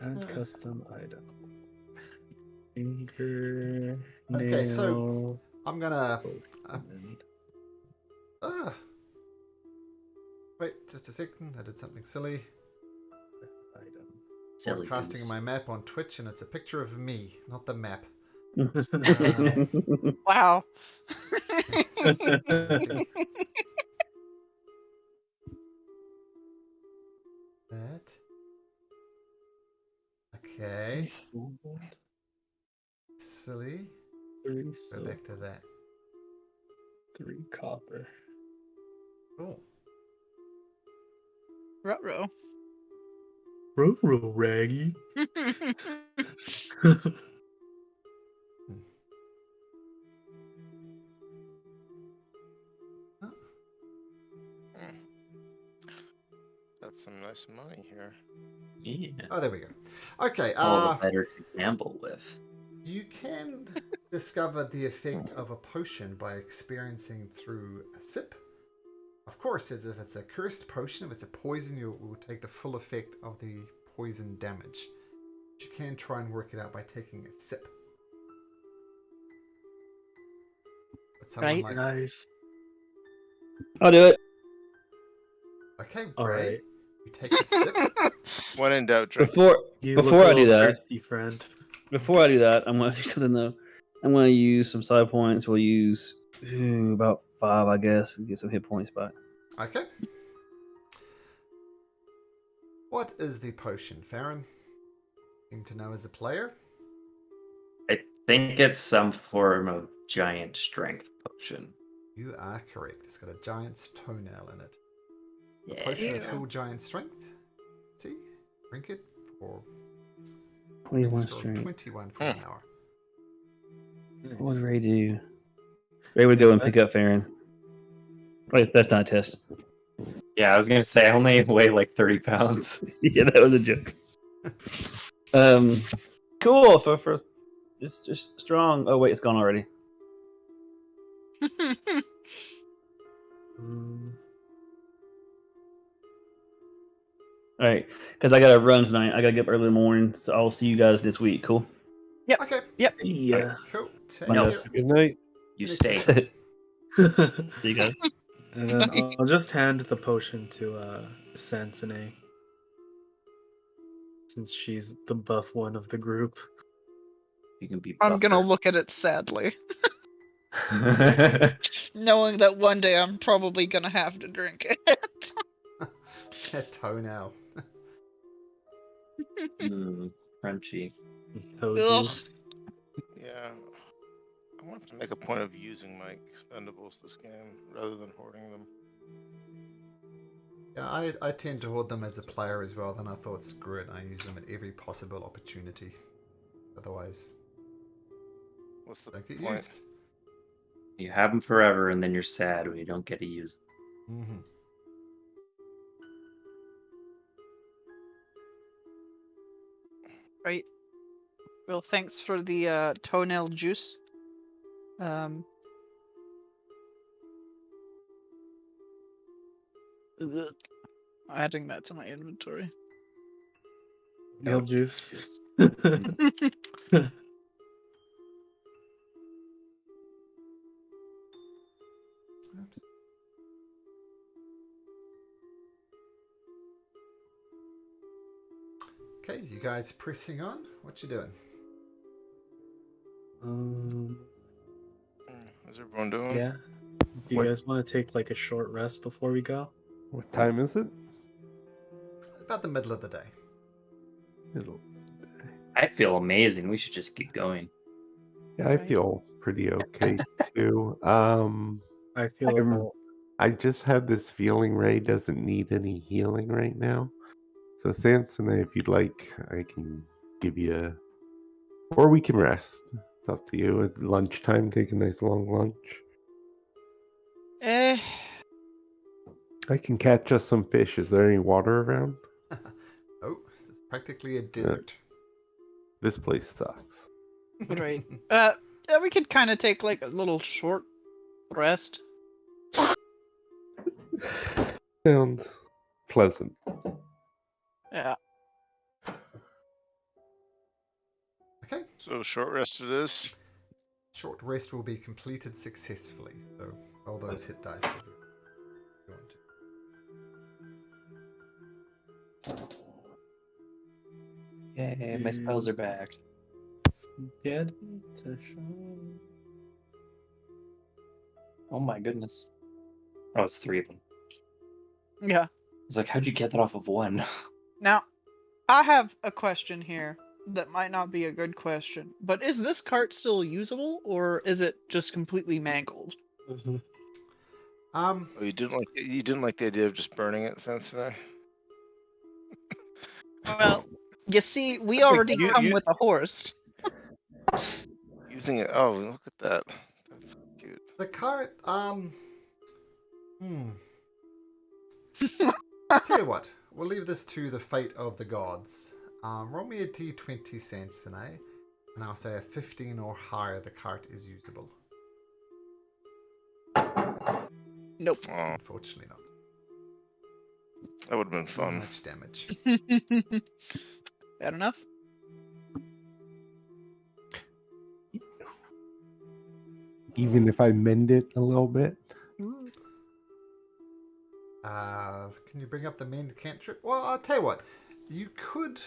Add custom item. Finger.
Okay, so
nail,
I'm gonna.
potion.
Wait, just a second. I did something silly.
Item.
Silly
Casting
goose.
my map on Twitch, and it's a picture of me, not the map.
wow.
That. Okay. Silly.
3
Go
silver,
back to that.
3 copper.
Cool.
Ruh-roh.
Ruh-roh, Raggy.
Got some nice money here.
Yeah.
Oh, there we go. Okay.
All the better to gamble with.
You can discover the effect of a potion by experiencing through a sip. Of course, if it's a cursed potion, if it's a poison, you will take the full effect of the poison damage. But you can try and work it out by taking a sip. But someone
Right.
like,
Nice.
I'll do it.
okay,
All
Ray,
right.
you take a sip.
When in doubt, drink.
Before
You
Before
look a
I do
little
that-
thirsty, friend.
before I do that, I'm gonna do something though. I'm gonna use some side points. We'll use about 5, I guess, and get some hit points back.
Okay. What is the potion, Farron? Seem to know as a player.
I think it's some form of giant strength potion.
You are correct. It's got a giant's toenail in it. A
Yeah.
potion of
Ew.
full giant strength. See? Drink it for
21
score of
strength.
21 for an hour.
What would Ray do? Ray would go and pick up Farron. Wait, that's not a test.
Yeah, I was gonna say I only weigh like 30 pounds.
Yeah, that was a joke. Cool. For it's just strong. Oh wait, it's gone already.
Mm,
All right, because I gotta run tonight. I gotta get up early in the morning, so I'll see you guys this week. Cool.
Okay,
yeah.
cool. Take
No.
care.
Good night.
You
Next
stay.
See you guys.
And then I'll just hand the potion to Sansone, since she's the buff one of the group.
You can be.
I'm gonna
buffer.
look at it sadly, knowing that one day I'm probably gonna have to drink it.
A toenail.
Crunchy.
Oh,
Ugh.
juice.
Yeah. I want to make a point of using my expendables this game rather than hoarding them.
Yeah, I tend to hold them as a player as well. Then I thought, screw it, I use them at every possible opportunity. Otherwise,
What's the
don't get
point?
used.
You have them forever, and then you're sad when you don't get to use them.
Mm-hmm.
Right. Well, thanks for the toenail juice. Ugh. Adding that to my inventory.
Meal juice.
Oops. Okay, you guys pressing on? What you doing?
How's everyone doing?
Yeah. Do you
What-
guys want to take like a short rest before we go?
What time is it?
About the middle of the day.
It'll,
I feel amazing. We should just keep going.
yeah, I feel pretty okay too.
I feel
I'm-
about
I just have this feeling Ray doesn't need any healing right now. So Samson, if you'd like, I can give you, or we can rest. It's up to you. At lunchtime, take a nice long lunch.
Eh,
I can catch us some fish. Is there any water around?
Oh, this is practically a desert.
This place sucks.
right. Yeah, we could kind of take like a little short rest.
Sounds pleasant.
Yeah.
Okay,
So short rest it is.
short rest will be completed successfully. So roll those hit dice if you want to.
Yay, my spells are back.
get to show.
Oh my goodness. Oh, it's 3 of them.
Yeah.
It's like, how'd you get that off of 1?
Now, I have a question here that might not be a good question, but is this cart still usable, or is it just completely mangled?
Oh, you didn't like the idea of just burning it, Sensei?
Well, you see, we already come with a horse.
Using it. Oh, look at that. That's cute.
The cart, Tell you what, we'll leave this to the fate of the gods. Roll me a d20 Sansonai, and I'll say a 15 or higher the cart is usable.
Nope.
Oh,
Unfortunately not.
that would have been
Not
fun.
much damage.
Bad enough?
Even if I mend it a little bit.
Can you bring up the mend cantrip? Well, I'll tell you what. You could...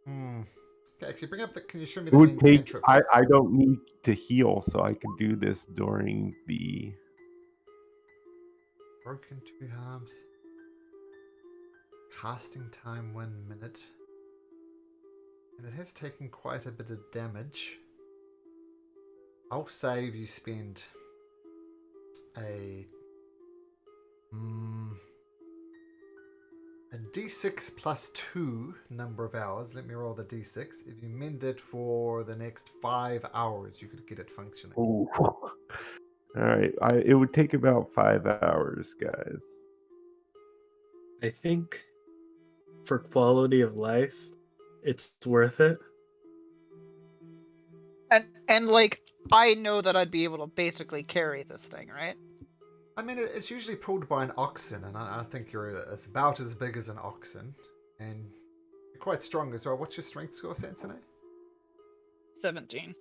Okay, actually, bring up the... Can you show me
It
the
would
mend
take.
cantrip?
I
first?
don't need to heal, so I can do this during the.
Broken 2 halves. Casting time 1 minute. And it has taken quite a bit of damage. I'll save you spend a d6 plus 2 number of hours. Let me roll the d6. If you mend it for the next 5 hours, you could get it functioning.
Ooh. All right. It would take about 5 hours, guys.
I think for quality of life, it's worth it.
And like, I know that I'd be able to basically carry this thing, right?
I mean, it's usually pulled by an oxen, and I think it's about as big as an oxen. And you're quite strong as well. What's your strength score, Sensei?
17.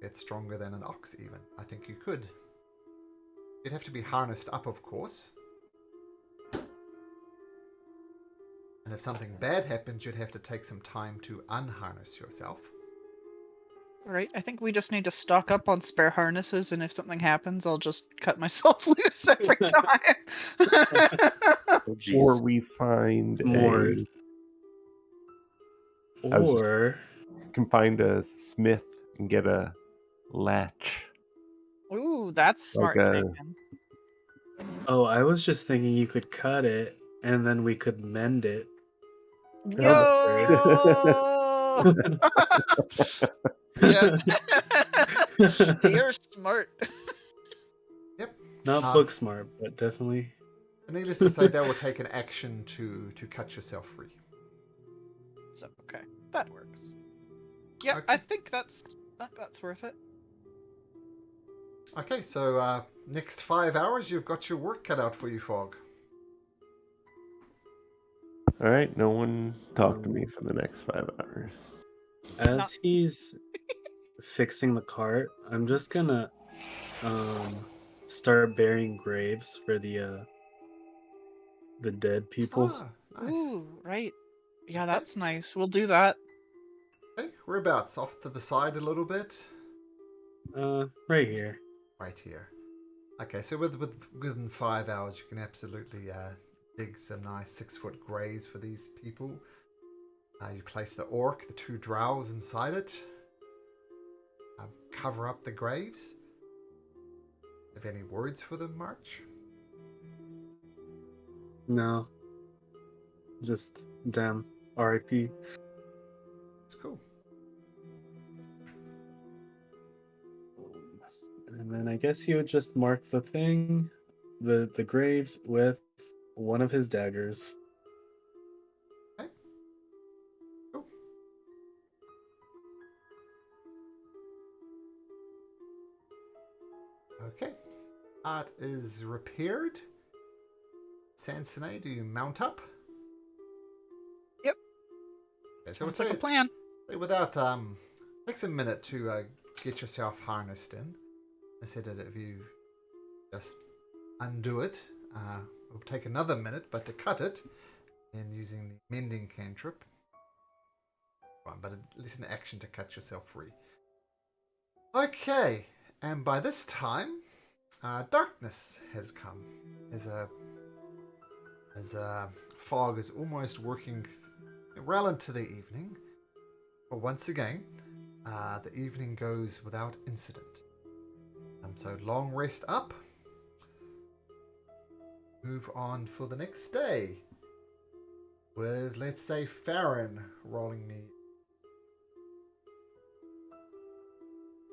It's stronger than an ox, even. I think you could. You'd have to be harnessed up, of course. And if something bad happens, you'd have to take some time to unharness yourself.
Right, I think we just need to stock up on spare harnesses, and if something happens, I'll just cut myself loose every time.
Oh, jeez.
Or we find
More.
I was just-
Or
can find a smith and get a latch.
Ooh, that's smart
Like a-
thinking.
oh, I was just thinking you could cut it and then we could mend it.
Yo! Yeah. You're smart.
Yep.
Not book smart, but definitely.
And needless to say, that will take an action to cut yourself free.
So, okay, that works. Yeah,
Okay.
I think that's worth it.
Okay, so next 5 hours, you've got your work cut out for you, Fog.
All right, no one talk to me for the next 5 hours.
As
Not-
he's fixing the cart, I'm just gonna start burying graves for the dead people.
Ah, nice.
Ooh, right. Yeah, that's nice. We'll do that.
Okay, whereabouts? Off to the side a little bit.
Right here.
Right here. Okay, so within 5 hours, you can absolutely dig some nice 6-foot graves for these people. You place the orc, the 2 drows inside it. Cover up the graves. Have any words for them, March?
No. Just damn. R.I.P.
It's cool.
And then I guess he would just mark the thing, the graves with one of his daggers.
Okay. Cool. Okay. Art is repaired. Sansone, do you mount up?
Yep.
Okay, so we'll
Sounds like
say
a plan.
without takes a minute to get yourself harnessed in. I said that if you just undo it, it'll take another minute, but to cut it, and using the mending cantrip, but at least an action to cut yourself free. Okay, and by this time, darkness has come. As fog is almost working well into the evening. But once again, the evening goes without incident. So long rest up. Move on for the next day. With, let's say, Farron rolling me.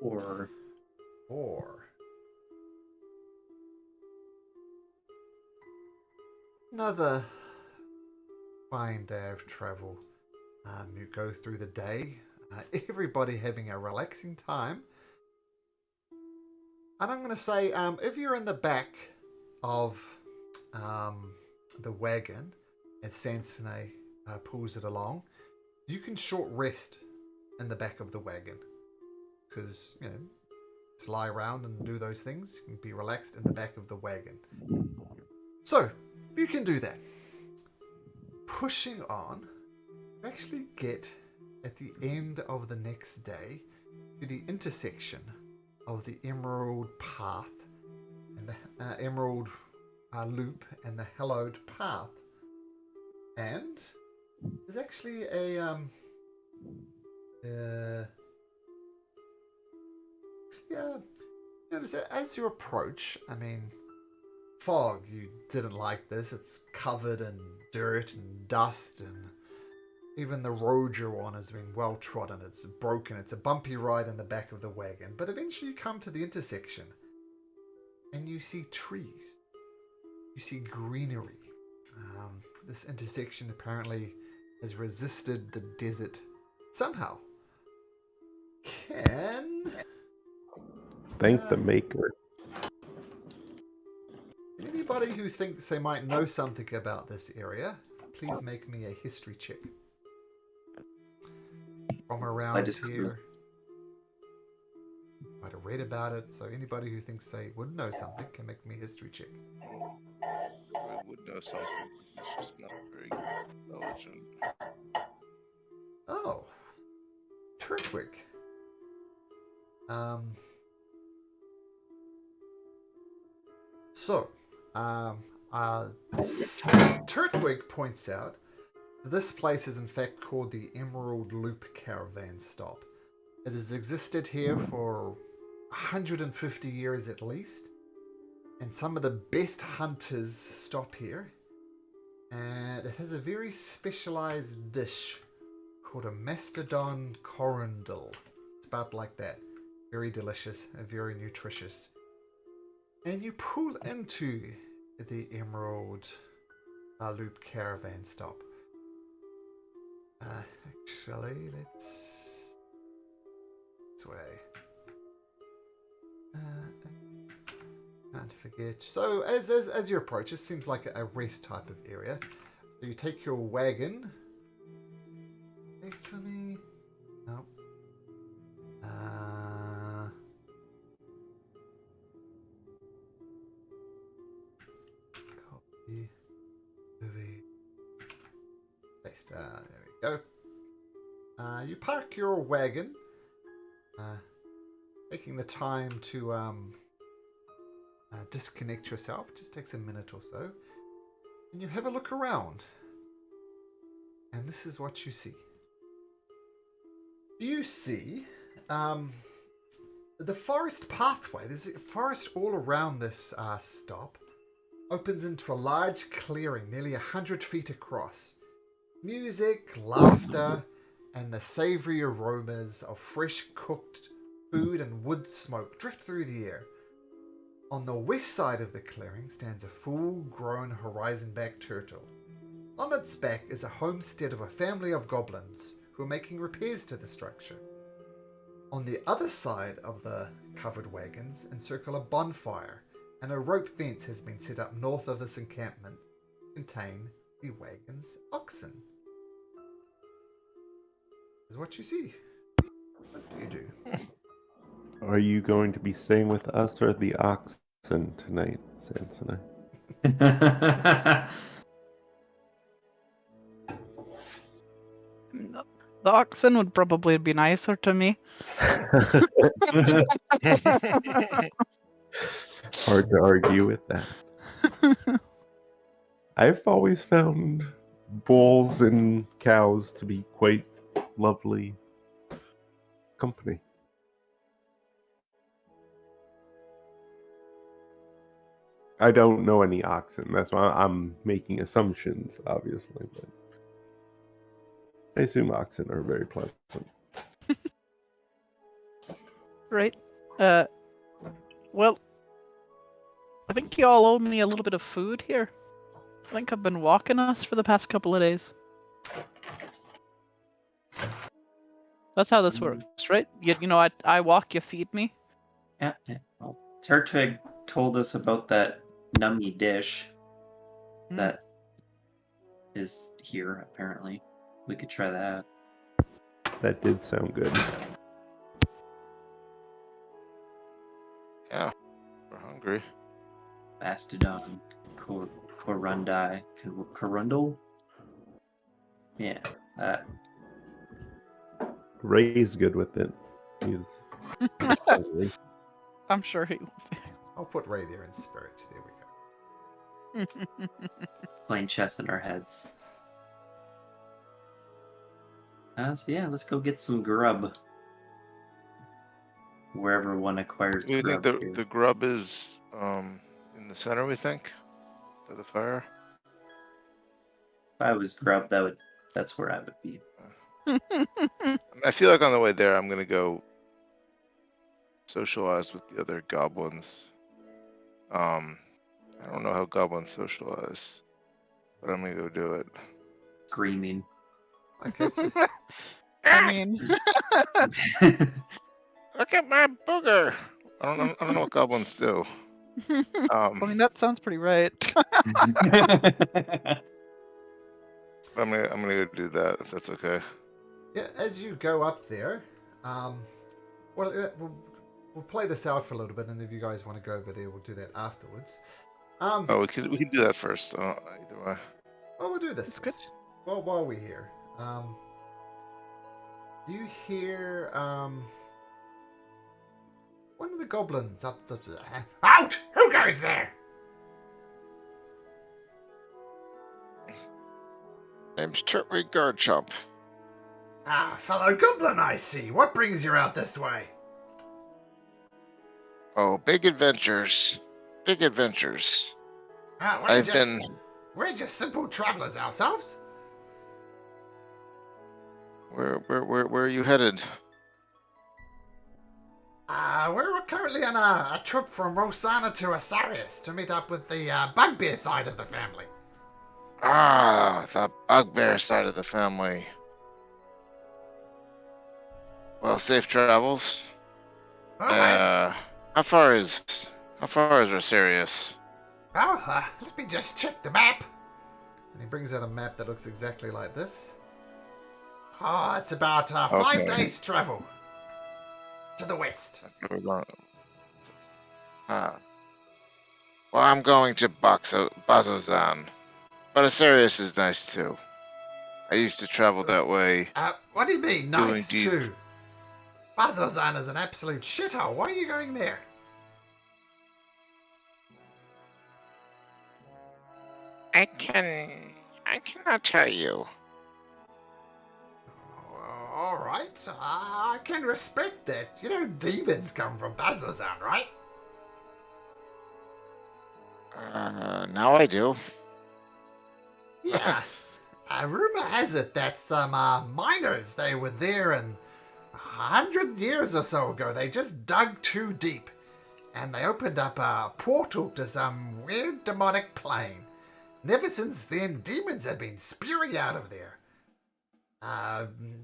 Or
4. Another fine day of travel. You go through the day, everybody having a relaxing time. And I'm going to say, if you're in the back of the wagon as Sansone pulls it along, you can short rest in the back of the wagon. Because, just lie around and do those things. You can be relaxed in the back of the wagon. So, you can do that. Pushing on, you actually get at the end of the next day to the intersection of the Emerald Path and the Emerald Loop and the Hallowed Path. And there's actually as you approach, fog, you didn't like this. It's covered in dirt and dust, and even the road you're on has been well trodden. It's broken. It's a bumpy ride in the back of the wagon. But eventually you come to the intersection and you see trees. You see greenery. This intersection apparently has resisted the desert somehow.
Thank the maker.
Anybody who thinks they might know something about this area, please make me a history check. From around here. Might have read about it, so anybody who thinks they would know something can make me a history check.
I would know something. It's just not very intelligent.
Oh. Turtwig. Turtwig points out that this place is in fact called the Emerald Loop Caravan Stop. It has existed here for 150 years at least, and some of the best hunters stop here. And it has a very specialized dish called a mastodon corundel. It's about like that. Very delicious and very nutritious. And you pull into the Emerald Loop Caravan Stop. Actually, let's... this way. Can't forget. So, as you approach, it seems like a rest type of area. So you take your wagon. Next for me. No. Copy. Movie. Paste. There we go. You park your wagon. Taking the time to disconnect yourself. It just takes a minute or so. And you have a look around. And this is what you see. You see the forest pathway. There's a forest all around this stop. Opens into a large clearing nearly 100 feet across. Music, laughter, and the savory aromas of fresh cooked food and wood smoke drift through the air. On the west side of the clearing stands a full-grown horizon-back turtle. On its back is a homestead of a family of goblins who are making repairs to the structure. On the other side of the covered wagons encircle a bonfire, and a rope fence has been set up north of this encampment to contain the wagon's oxen. This is what you see. What do you do?
Are you going to be staying with us or the oxen tonight, Samson?
The oxen would probably be nicer to me.
Hard to argue with that. I've always found bulls and cows to be quite lovely company. I don't know any oxen. That's why I'm making assumptions, obviously. But I assume oxen are very pleasant.
Right. Well, I think you all owe me a little bit of food here. I think I've been walking us for the past couple of days. That's how this works, right? You know, I walk, you feed me.
Yeah. Well, Turtwig told us about that nummy dish that is here, apparently. We could try that.
That did sound good.
Yeah, we're hungry.
Mastodon, Corundi, Corundle? Yeah, that.
Ray's good with it. He's hungry.
I'm sure he will.
I'll put Ray there in spirit. There we go.
Playing chess in our heads. So yeah, let's go get some grub. Wherever one acquires
We think
grub.
the grub is in the center, we think, by the fire.
If I was grub, that's where I would be.
I feel like on the way there, I'm gonna go socialize with the other goblins. I don't know how goblins socialize, but I'm gonna go do it.
Screaming.
Okay, so
I mean,
Look at my booger! I don't know what goblins do.
I mean that sounds pretty right.
But I'm gonna go do that if that's okay.
yeah, as you go up there, we'll play this out for a little bit, and if you guys want to go over there, we'll do that afterwards.
Oh, we can do that first. Either way.
Well, we'll do this.
It's good.
first. Well, while we're here, you hear one of the goblins up there. Out! Who goes there?
Name's Turtwig Guardchomp.
Ah, fellow goblin, I see. What brings you out this way?
Oh, big adventures. Big adventures.
Ah, we're just simple travelers ourselves.
Where are you headed?
We're currently on a trip from Rosanna to Asarius to meet up with the bugbear side of the family.
Ah, the bugbear side of the family. Well, safe travels.
All right.
How far is Rosarius?
Well, let me just check the map. And he brings out a map that looks exactly like this. Oh, it's about 5
Okay.
days travel to the west.
We're going. Well, I'm going to Bazozan, but Asarius is nice too. I used to travel that way.
What do you mean,
Doing
nice
deep.
too? Bazozan is an absolute shithole. Why are you going there?
I cannot tell you.
All right, I can respect that. You know, demons come from Bazozan, right?
Now I do.
Yeah. Rumor has it that some miners, they were there and 100 years or so ago, they just dug too deep. And they opened up a portal to some weird demonic plane. And ever since then, demons have been spewing out of there.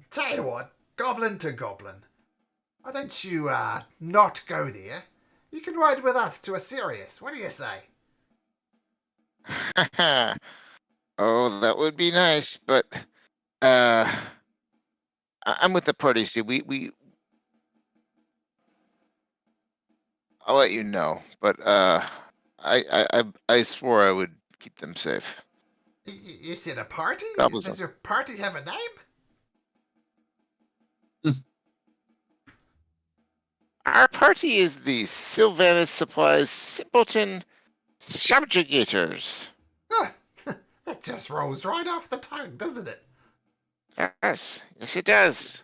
Tell you what, goblin to goblin, why don't you not go there? You can ride with us to Asarius. What do you say?
Oh, that would be nice, but I'm with the party. See, I'll let you know, but I swore I would keep them safe.
You said a party?
Goblins
Does your party have a name?
Our party is the Sylvanus Supplies Simpleton Subjugators.
That just rolls right off the tongue, doesn't it?
Yes, it does.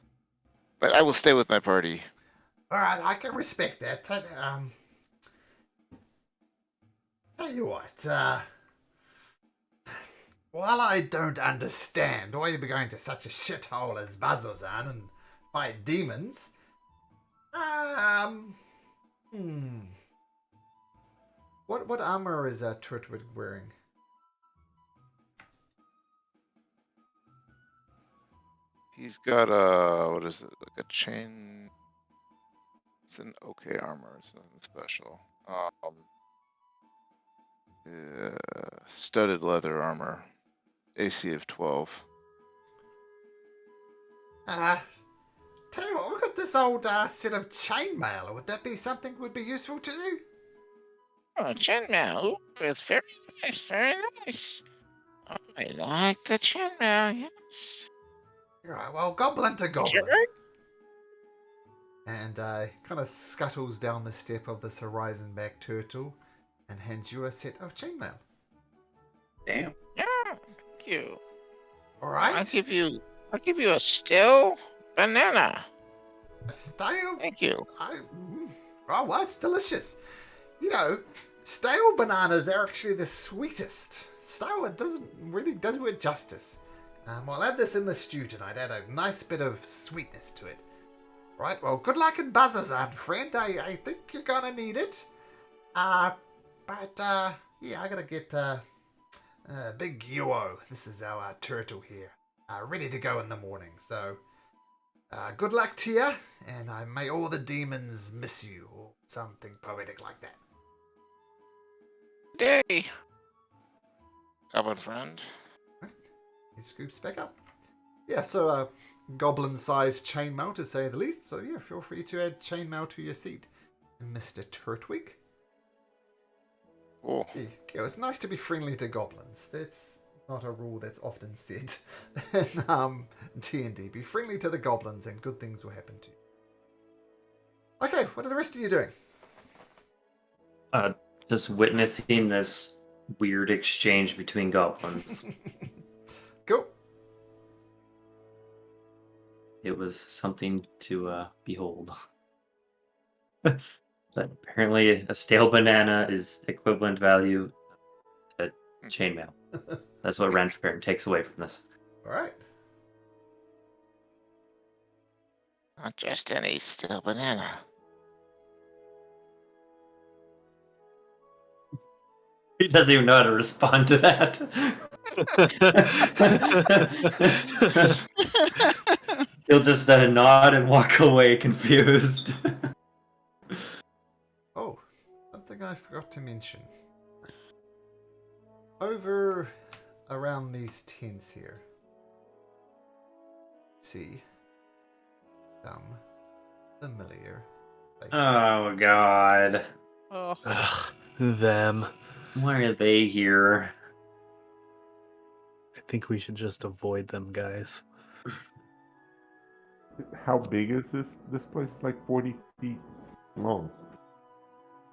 But I will stay with my party.
All right, I can respect that. Tell you what, while I don't understand why you'd be going to such a shithole as Bazozan and fight demons, What armor is Turtwig wearing?
He's got what is it? Like a chain. It's an okay armor. It's nothing special. Studded leather armor. AC of 12.
Tell you what, we've got this old set of chainmail. Would that be something would be useful to you?
Oh, chainmail. It's very nice, very nice. Oh, I like the chainmail, yes.
Right, well, goblin to goblin.
Sure.
And kind of scuttles down the step of this horizon-back turtle and hands you a set of chainmail.
Damn.
Yeah, thank you.
All right.
I'll give you a still banana.
A stale.
Thank you.
Oh, well, it's delicious. You know, stale bananas are actually the sweetest. Stale, it doesn't really do it justice. I'll add this in the stew tonight. Add a nice bit of sweetness to it. Right, well, good luck in Bazozan, friend. I think you're gonna need it. Yeah, I gotta get Big Yuo. This is our turtle here. Ready to go in the morning. So, good luck to you, and may all the demons miss you, or something poetic like that.
Day. Goblin friend.
He scoops back up. Yeah, so goblin-sized chainmail to say the least. So yeah, feel free to add chainmail to your seat, Mr. Turtwig.
Cool.
Yeah, it's nice to be friendly to goblins. That's not a rule that's often said in D&D. Be friendly to the goblins and good things will happen to you. Okay, what are the rest of you doing?
Just witnessing this weird exchange between goblins.
Cool.
It was something to behold. But apparently a stale banana is equivalent value to chainmail. That's what Renfair takes away from this.
All right.
Not just any stale banana.
He doesn't even know how to respond to that. He'll just nod and walk away confused.
Oh, something I forgot to mention. Over around around these tents here, see some familiar faces.
Oh God.
Oh,
Ugh, them.
Why are they here?
I think we should just avoid them, guys.
How big is this? This place is like 40 feet long.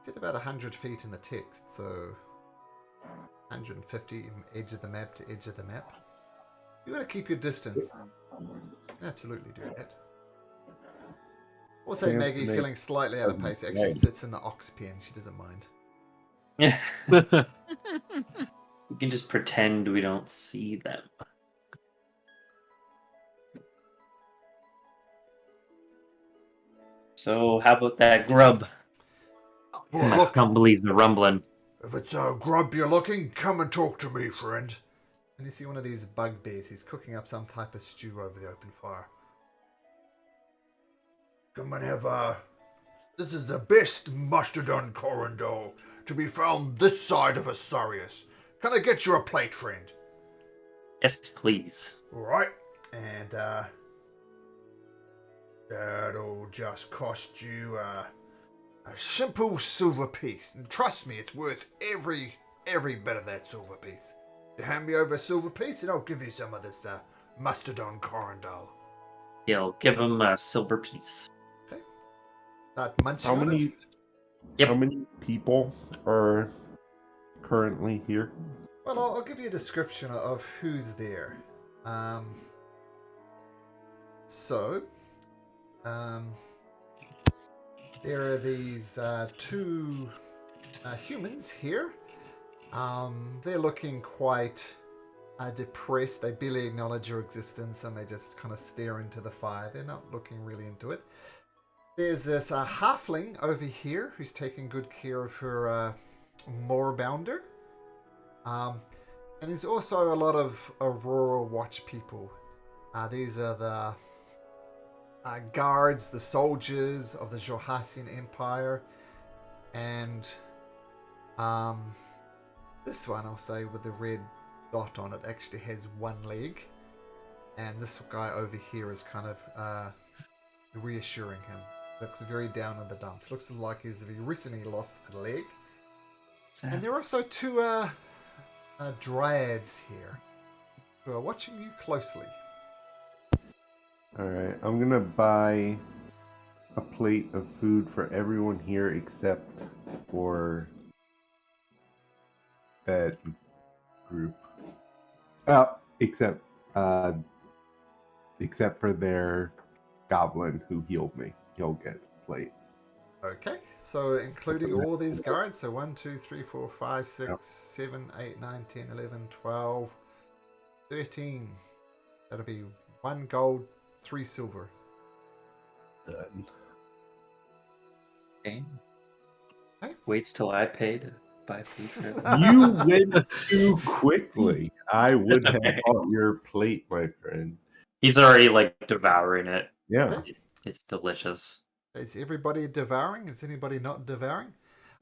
It's at about 100 feet in the text, so 150 edge of the map to edge of the map. You gotta keep your distance. You can absolutely do that. Also,
Chance
Maggie,
to make
feeling slightly out of pace, actually
right.
sits in the ox pen. She doesn't mind.
Yeah. We can just pretend we don't see them. So how about that grub?
Well,
My
look,
Crumbly's a rumbling.
if it's a grub you're looking, come and talk to me, friend. And you see one of these bugbears. He's cooking up some type of stew over the open fire. Come and have this is the best mustard on corindal to be found this side of Asarius. Can I get you a plate, friend?
Yes, please.
Alright, and that'll just cost you a simple silver piece. And trust me, it's worth every bit of that silver piece. You hand me over a silver piece and I'll give you some of this mustard on corindal.
He'll give him a silver piece.
Start munching
How
on
many?
it.
Yep.
How many people are currently here?
Well, I'll give you a description of who's there. There are these two humans here. They're looking quite depressed. They barely acknowledge your existence and they just kind of stare into the fire. They're not looking really into it. There's this halfling over here who's taking good care of her moribounder. And there's also a lot of Aurora Watch people. These are the guards, the soldiers of the Jorhasian Empire. And this one, I'll say, with the red dot on it, actually has one leg. And this guy over here is kind of reassuring him. Looks very down in the dumps. Looks like he's recently lost a leg. And there are also two dryads here who are watching you closely.
Alright, I'm gonna buy a plate of food for everyone here except for that group. Except for their goblin who healed me. He'll get a plate.
Okay, so including all these guards, so 1, 2, 3, 4, 5, 6, 7, 8, 9, 10, 11, 12, 13. That'll be 1 gold, 3 silver.
Done.
Okay.
Okay.
Waits till I pay to buy food for him.
You went too quickly. I would have bought your plate, my friend.
He's already like devouring it.
Yeah.
It's delicious.
Is everybody devouring? Is anybody not devouring?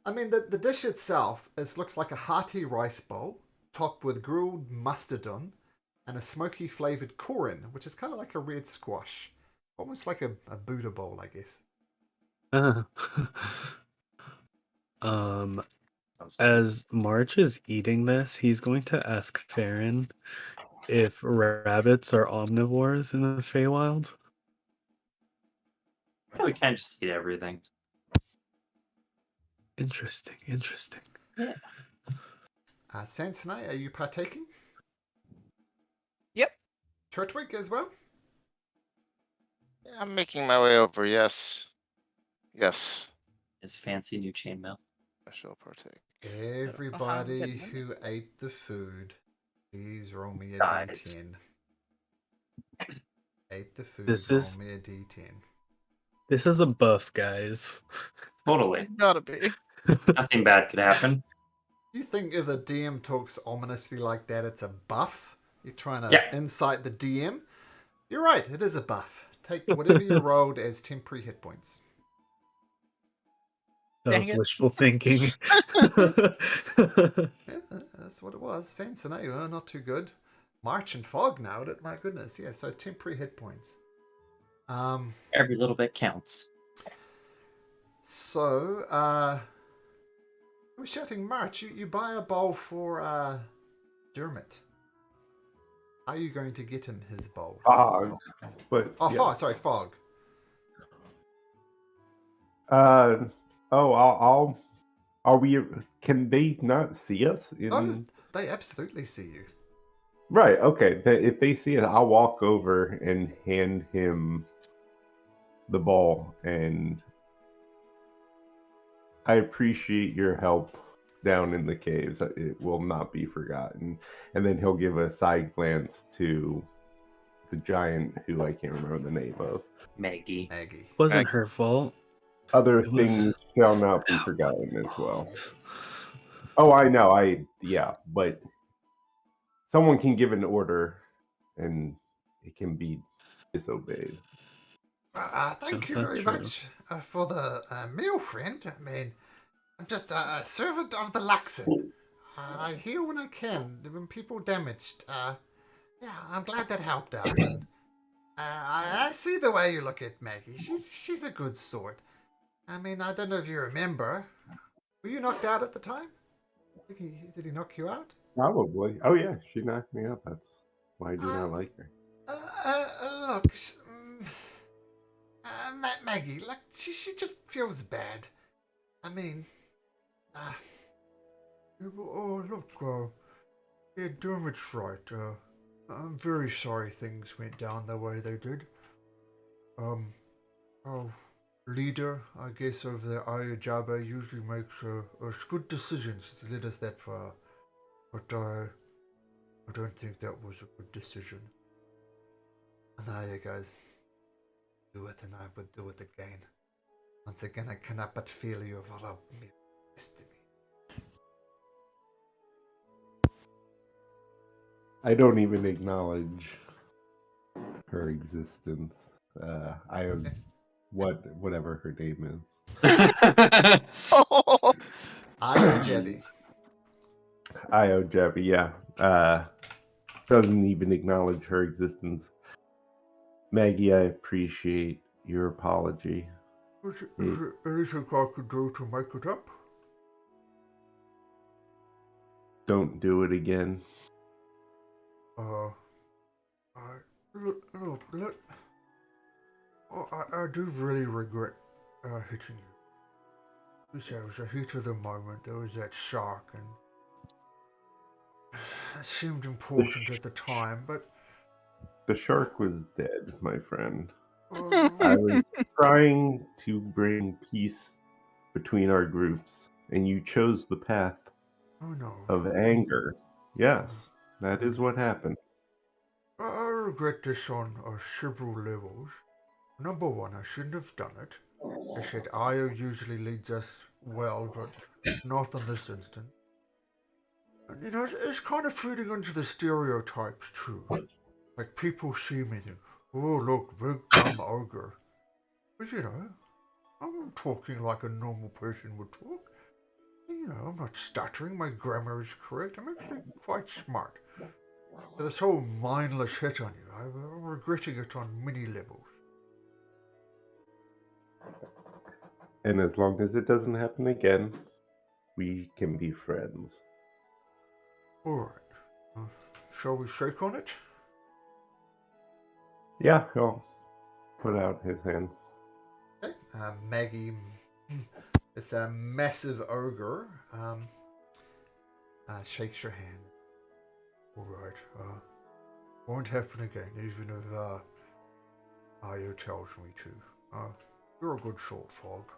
I mean, the dish itself looks like a hearty rice bowl topped with grilled mustardon and a smoky flavored corin, which is kind of like a red squash. Almost like a Buddha bowl, I guess.
As March is eating this, he's going to ask Farron if rabbits are omnivores in the Feywild.
We can't just eat everything.
Interesting.
Yeah.
Sansonai, are you partaking?
Yep.
Turtwig as well?
I'm making my way over, yes. Yes,
His fancy new chainmail.
I shall partake.
Everybody
getting it.
who ate the food, please roll me a
Dies.
d10. Ate the food,
This
roll
is-
me a d10.
This is a buff, guys.
Totally.
Gotta be.
Nothing bad could happen.
You think if the DM talks ominously like that, it's a buff? You're trying to
Yeah.
incite the DM? You're right, it is a buff. Take whatever you rolled as temporary hit points.
That
Dang
was
it.
wishful thinking.
Yeah, that's what it was. Sansonai, not too good. March and fog now. My goodness, yeah. So temporary hit points.
Every little bit counts.
So, I was shouting, March, you buy a bowl for Dermot. How are you going to get him his bowl?
Fog. But
Oh,
yeah.
fog. Sorry, fog.
I'll. Are we? Can they not see us?
Oh, they absolutely see you.
Right. Okay. If they see it, I'll walk over and hand him the ball, and I appreciate your help down in the caves. It will not be forgotten. And then he'll give a side glance to the giant who I can't remember the name of.
Maggie.
Wasn't her fault.
Other
It was
things shall not be forgotten as well. Oh, I know. But someone can give an order and it can be disobeyed.
Thank you
That's
very
true.
much for the meal, friend. I mean, I'm just a servant of the Luxon. I heal when I can, when people damaged. Yeah, I'm glad that helped out. And, I see the way you look at Maggie. She's a good sort. I mean, I don't know if you remember. Were you knocked out at the time? Did he knock you out?
Probably. Oh yeah, she knocked me up. That's why I do not like her.
Look, Maggie, like she just feels bad. I mean, oh look, yeah, Dermot's right. I'm very sorry things went down the way they did. Our leader, I guess, of the Ayajaba usually makes good decisions to lead us that far, but I don't think that was a good decision. And now you guys do it, and I would do it again. Once again, I cannot but feel you follow me destiny.
I don't even acknowledge her existence. I have whatever her name is.
Io Jelly.
Io Jebby, yeah. Doesn't even acknowledge her existence. Maggie, I appreciate your apology.
Is there anything I could do to make it up?
Don't do it again.
Look, I do really regret hitting you. It was a heat of the moment. There was that shock, and it seemed important at the time, but
The shark was dead, my friend. I was trying to bring peace between our groups, and you chose the path of anger. Yes, that is what happened.
I regret this on several levels. Number one, I shouldn't have done it. I said Io usually leads us well, but not in this instance. And, it's kind of feeding into the stereotypes too. Like people see me and think, oh look, big dumb ogre. But I'm talking like a normal person would talk. I'm not stuttering, my grammar is correct, I'm actually quite smart. So this whole mindless hit on you, I'm regretting it on many levels.
And as long as it doesn't happen again, we can be friends.
Alright, shall we shake on it?
Yeah, he'll put out his hand.
Okay, Maggie, this massive ogre, shakes your hand. Alright, won't happen again, even if Io tells me to. You're a good sort, Fog.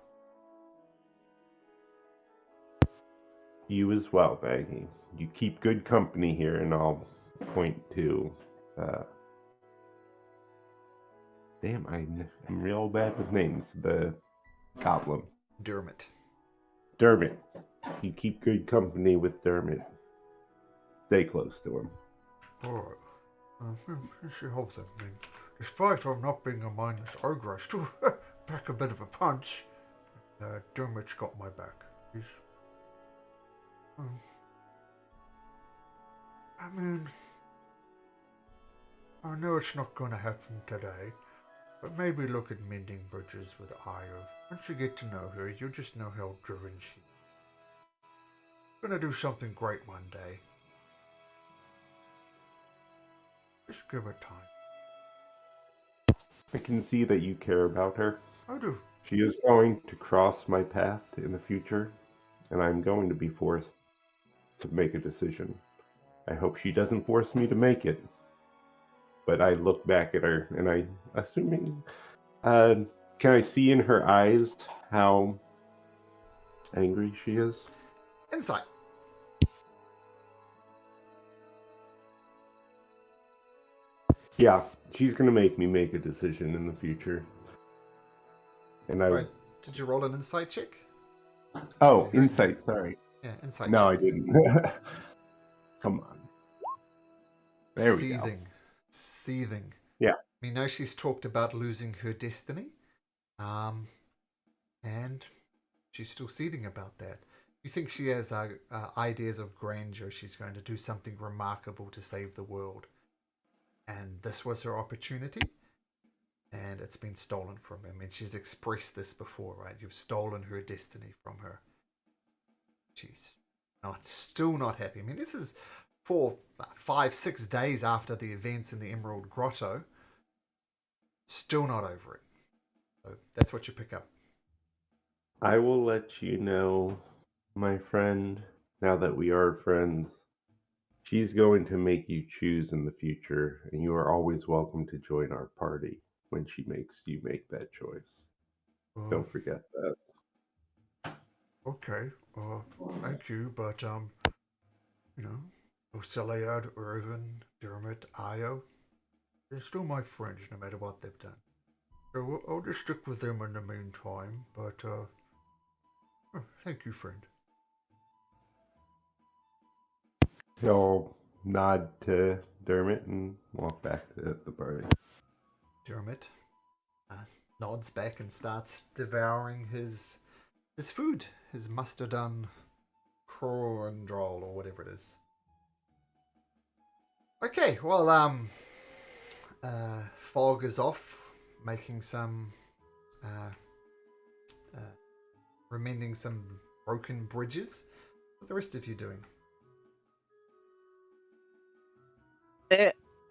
You as well, Maggie. You keep good company here, and I'll point to. Damn, I'm real bad with names. The goblin.
Dermot.
Dermot. You keep good company with Dermot. Stay close to him.
Alright. I should hope that. I mean, despite I'm not being a mindless ogre, I still pack a bit of a punch. Dermot's got my back. He's. I mean, I know it's not going to happen today, but maybe look at mending bridges with Io. Once you get to know her, you'll just know how driven she is. Gonna do something great one day. Just give it time.
I can see that you care about her.
I do.
She is going to cross my path in the future, and I'm going to be forced to make a decision. I hope she doesn't force me to make it. But I look back at her, and can I see in her eyes how angry she is?
Insight.
Yeah, she's going to make me make a decision in the future. And I...
Right. Did you roll an insight check?
Oh, insight, sorry.
Yeah, insight
No,
check.
I didn't. Come on. There we go.
Seething.
Yeah.
We know she's talked about losing her destiny. And she's still seething about that. You think she has ideas of grandeur. She's going to do something remarkable to save the world. And this was her opportunity. And it's been stolen from her. I mean, she's expressed this before, right? You've stolen her destiny from her. She's still not happy. I mean, this is 4, 5, 6 days after the events in the Emerald Grotto. Still not over it. So that's what you pick up.
I will let you know, my friend, now that we are friends, she's going to make you choose in the future, and you are always welcome to join our party when she makes you make that choice. Don't forget that.
Okay. Thank you, but Oceliad, Irvin, Dermot, Io, they're still my friends no matter what they've done. So I'll just stick with them in the meantime, but thank you, friend.
He'll nod to Dermot and walk back to the party.
Dermot nods back and starts devouring his food, his mustard-done corndroll or whatever it is. Okay, well, Fog is off making some, remending some broken bridges. What are the rest of you doing?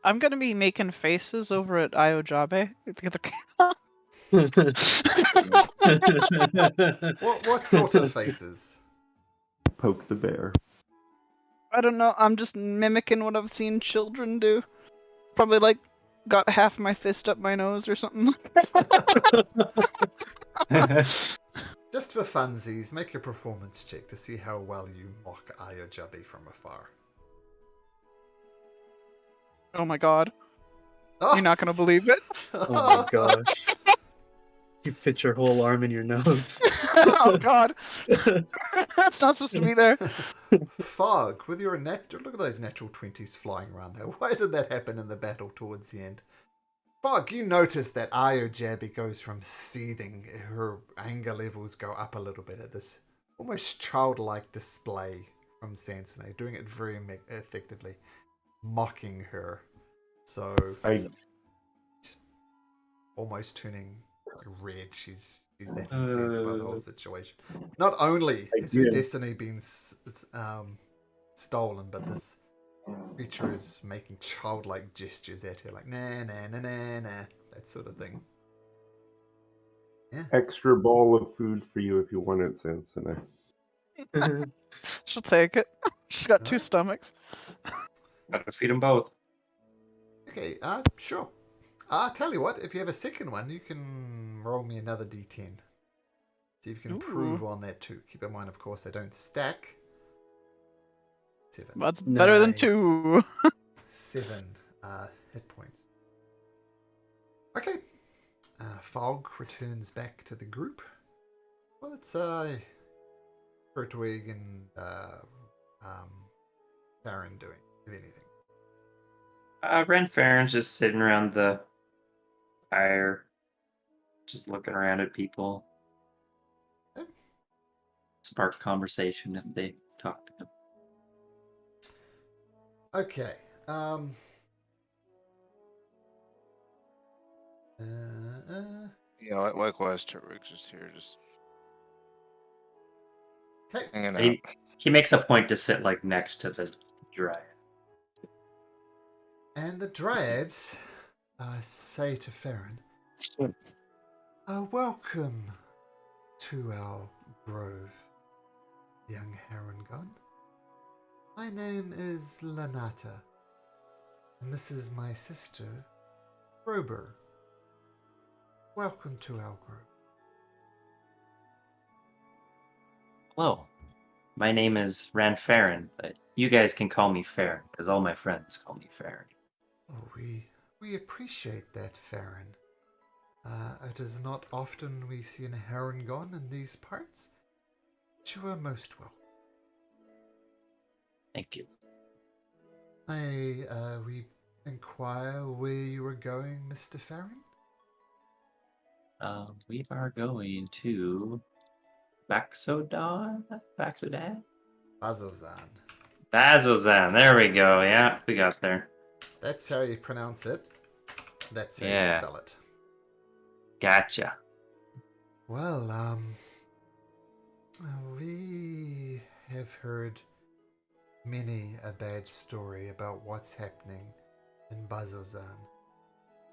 I'm gonna be making faces over at Iojabe.
What sort of faces?
Poke the bear.
I don't know. I'm just mimicking what I've seen children do. Probably like got half my fist up my nose or something.
Just for funsies, make a performance check to see how well you mock Iojabe from afar.
Oh my god.
Oh!
You're not gonna believe it.
Oh my gosh. You fit your whole arm in your nose.
Oh god. That's not supposed to be there.
Fog, with your look at those natural 20s flying around there. Why did that happen in the battle towards the end? Fog, you notice that Iojabe goes from seething, her anger levels go up a little bit at this almost childlike display from Sansone, doing it very effectively, mocking her. So, almost turning red. She's that incensed by the whole situation. Not only has her destiny been stolen, but this creature is making childlike gestures at her, like nah, nah, nah, nah, nah, that sort of thing. Yeah.
Extra bowl of food for you if you want it, Sansone.
She'll take it. She's got 2 stomachs.
Gotta feed them both.
Okay, sure. Tell you what, if you have a second one, you can roll me another d10. See if you can improve on that too. Keep in mind, of course, they don't stack. 7.
That's better than 2.
7 hit points. Okay. Fog returns back to the group. What's Kurtwig and Farron doing, if anything?
Ren Farron's just sitting around the fire, just looking around at people.
Okay.
Spark conversation if they talk to him.
Okay.
Yeah, likewise, Turtwig's just here, just
Okay.
hanging out.
He makes a point to sit like next to the dryad.
And the dryads say to Farron, welcome to our grove, young Harangon. My name is Lanata, and this is my sister, Rober. Welcome to our grove.
Hello, my name is Ranfarron, but you guys can call me Farron, because all my friends call me Farron.
Oh, we appreciate that, Farron. It is not often we see an Harangon in these parts, but you are most welcome.
Thank you.
We inquire where you are going, Mr. Farron?
We are going to Baxodan?
Bazozan.
Bazozan, there we go. Yeah, we got there.
That's how you pronounce it. That's how you
Yeah.
spell it.
Gotcha.
Well, we have heard many a bad story about what's happening in Bazozan.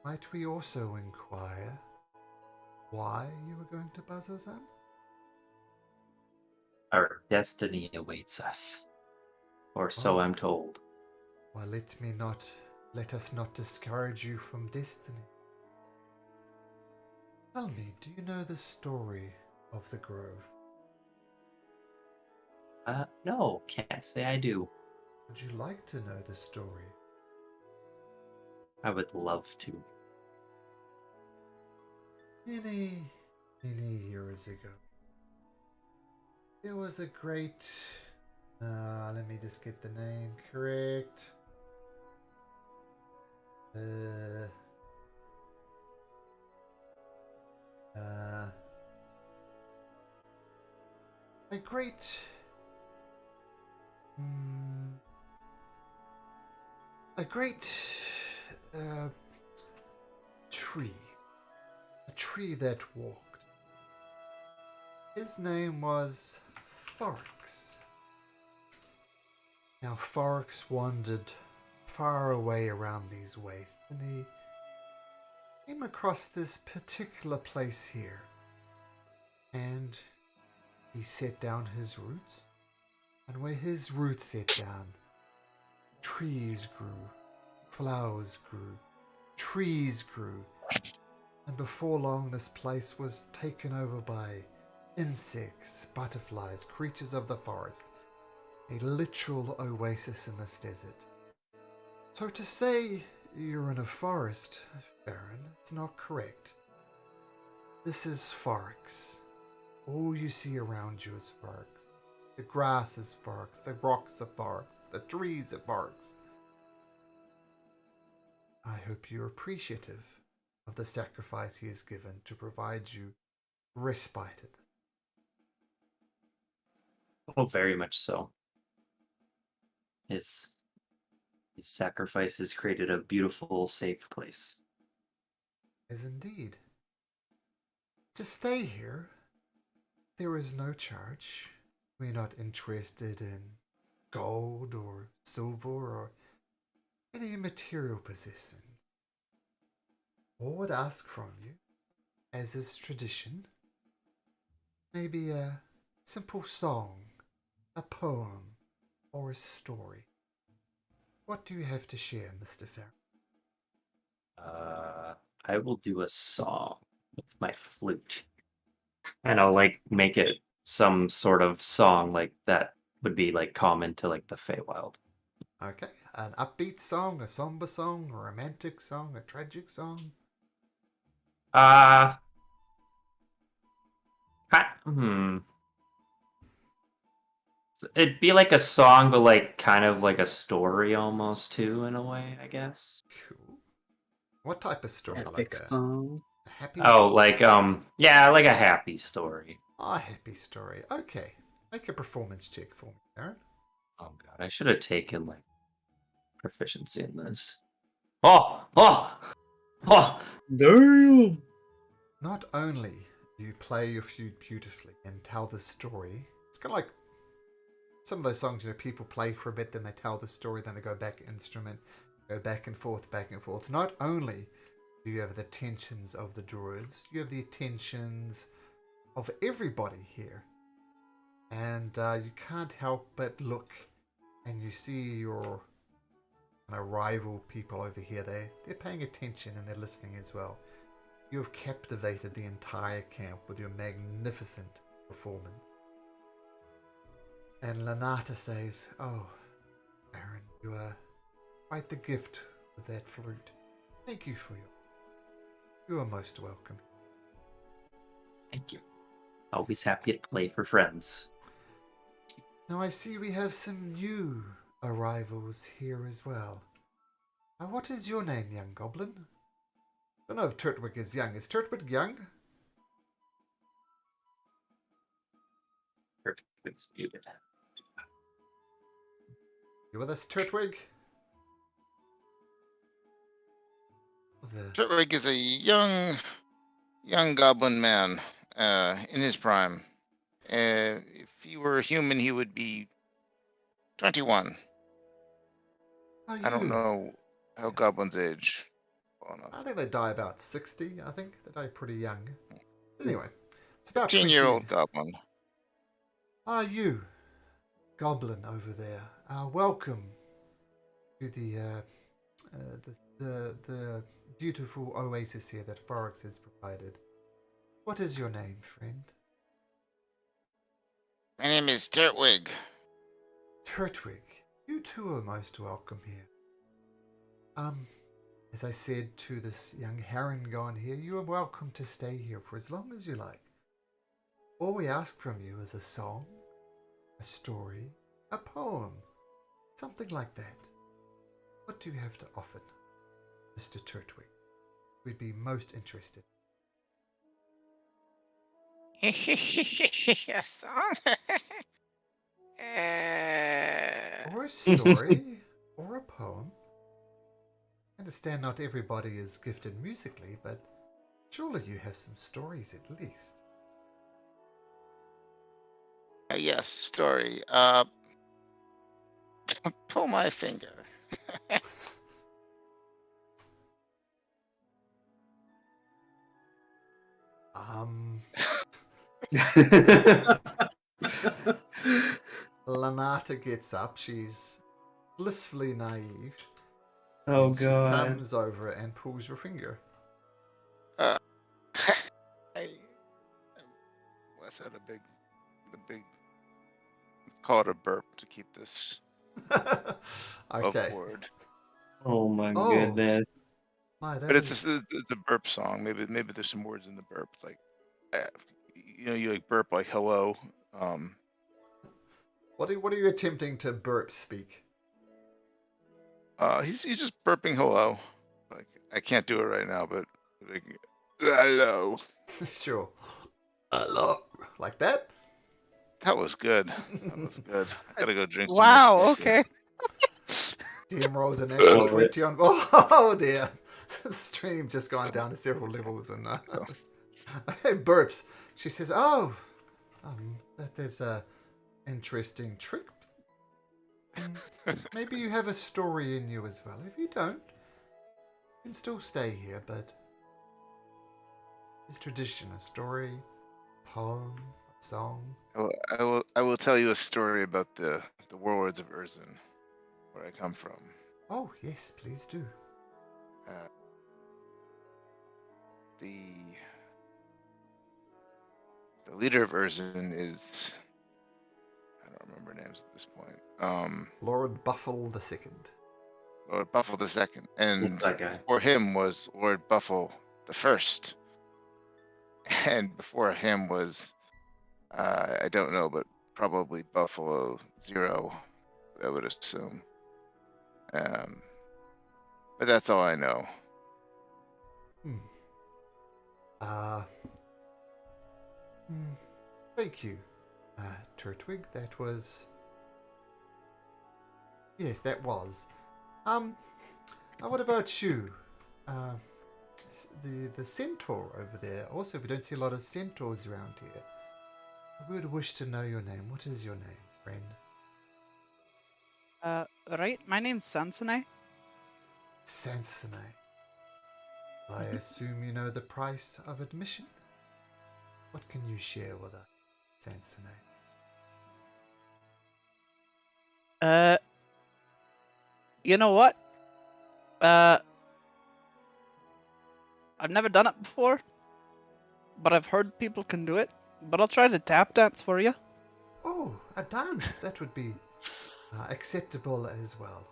Might we also inquire why you were going to Bazozan?
Our destiny awaits us. Or so
Oh.
I'm told.
Well, let us not discourage you from destiny. Tell me, do you know the story of the Grove?
No, can't say I do.
Would you like to know the story?
I would love to.
Many years ago, there was a great... let me just get the name correct. A great... a great... tree. A tree that walked. His name was Forax. Now Forax wandered far away around these wastes, and he came across this particular place here. And he set down his roots, and where his roots set down, trees grew, flowers grew, trees grew, and before long this place was taken over by insects, butterflies, creatures of the forest, a literal oasis in this desert. So to say you're in a forest, Baron, it's not correct. This is Forax. All you see around you is Forax. The grass is Forax, the rocks are Forax, the trees are Forax. I hope you're appreciative of the sacrifice he has given to provide you respite.
Oh, very much so. His sacrifice has created a beautiful, safe place.
Is indeed. To stay here, there is no charge. We're not interested in gold or silver or any material possessions. All would ask from you, as is tradition, maybe a simple song, a poem, or a story. What do you have to share, Mr. Farron?
I will do a song with my flute. And I'll like make it some sort of song like that would be like common to like the Feywild.
Okay, an upbeat song, a somber song, a romantic song, a tragic song?
It'd be like a song, but like kind of like a story almost too, in a way, I guess.
Cool. What type of story?
Epic
Like a
song.
happy?
Oh, like yeah, like a happy story.
A happy story. Okay. Make a performance check for me, Aaron.
Oh god, I should have taken like proficiency in this. Oh! Oh,
Damn.
Not only do you play your flute beautifully and tell the story, it's kind of like some of those songs, people play for a bit, then they tell the story, then they go back instrument, go back and forth, back and forth. Not only do you have the attentions of the druids, you have the attentions of everybody here. And you can't help but look, and you see your rival people over here. They're paying attention and they're listening as well. You have captivated the entire camp with your magnificent performance. And Lanata says, "Oh, Baron, you are quite the gift with that flute. Thank you for you are most welcome."
thank you. Always happy to play for friends.
Now I see we have some new arrivals here as well. What is your name, young goblin? I don't know if Turtwig is young. Is Turtwig young?
Perfect's muted.
You with us, Turtwig?
Turtwig is a young goblin man, in his prime. If he were a human, he would be 21. I don't know how goblins age. Well enough.
I think they die about 60, I think. They die pretty young. Anyway, it's about
15-year-old goblin.
You, goblin over there. Welcome to the beautiful oasis here that Forex has provided. What is your name, friend?
My name is Turtwig.
Turtwig, you too are most welcome here. As I said to this young Harengon here, you are welcome to stay here for as long as you like. All we ask from you is a song, a story, a poem, something like that. What do you have to offer, Mr. Turtwig? We'd be most interested.
A song?
Or a story, or a poem. I understand not everybody is gifted musically, but surely you have some stories at least.
Yes, story. Pull my finger.
Lanata gets up. She's blissfully naive.
Oh
and
god.
She comes over and pulls your finger.
What's that? The big. Call it a burp to keep this
Okay.
upward.
Oh my goodness.
But it's the burp song. Maybe there's some words in the burp, like you like burp like hello.
What are you attempting to burp speak?
He's just burping hello. Like I can't do it right now, but like, hello.
Sure. Hello. Like that?
That was good. That was good. I gotta go drink some
Wow,
more
okay.
DM rolls an natural 20 on. Oh dear. The stream just gone down to several levels and burps. She says, that is a interesting trick. Maybe you have a story in you as well. If you don't, you can still stay here, but it's tradition, a story, poem, a song.
I will tell you a story about the warlords of Urzen, where I come from.
Oh yes, please do.
The leader of Urzen is, I don't remember names at this point.
Lord Buffle II.
Lord Buffle II, and before him was Lord Buffle I, and before him was I don't know, but probably Buffalo Zero, I would assume. But that's all I know.
Thank you, Turtwig. That was... Yes, that was. What about you? the centaur over there. Also, we don't see a lot of centaurs around here. We would wish to know your name. What is your name, friend?
Right. My name's Sansone.
Sansone. I assume you know the price of admission? What can you share with us, Sansone?
You know what? I've never done it before, but I've heard people can do it. But I'll try to tap dance for you.
Oh, a dance. That would be acceptable as well.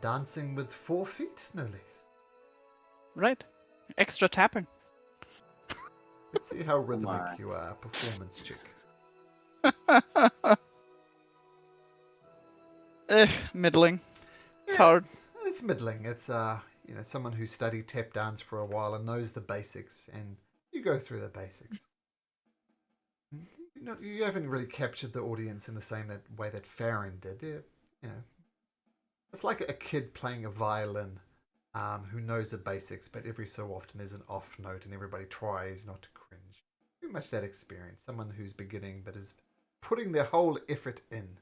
Dancing with 4 feet, no less.
Right. Extra tapping.
Let's see how rhythmic
my.
you are. Performance check.
Middling. It's
Yeah,
hard.
It's middling. It's someone who studied tap dance for a while and knows the basics, and you go through the basics. You haven't really captured the audience in the same way that Farron did. It's like a kid playing a violin, who knows the basics, but every so often there's an off note, and everybody tries not to cringe. Pretty much that experience. Someone who's beginning but is putting their whole effort in.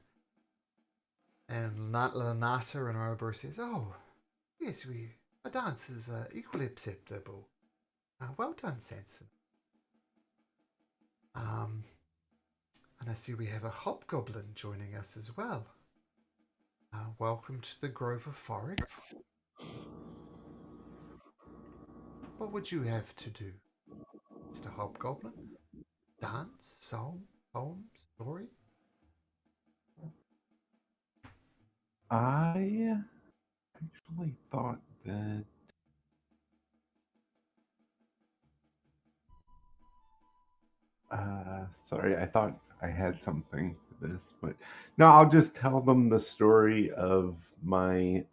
And Lanata and Ober says, "Oh, yes, a dance is equally acceptable. Well done, Sanson. And I see we have a hobgoblin joining us as well. Welcome to the Grove of Forest. What would you have to do, Mr. Hobgoblin? Dance, song, poem, story?"
I actually thought that. Sorry, I thought I had something for this, but no, I'll just tell them the story of my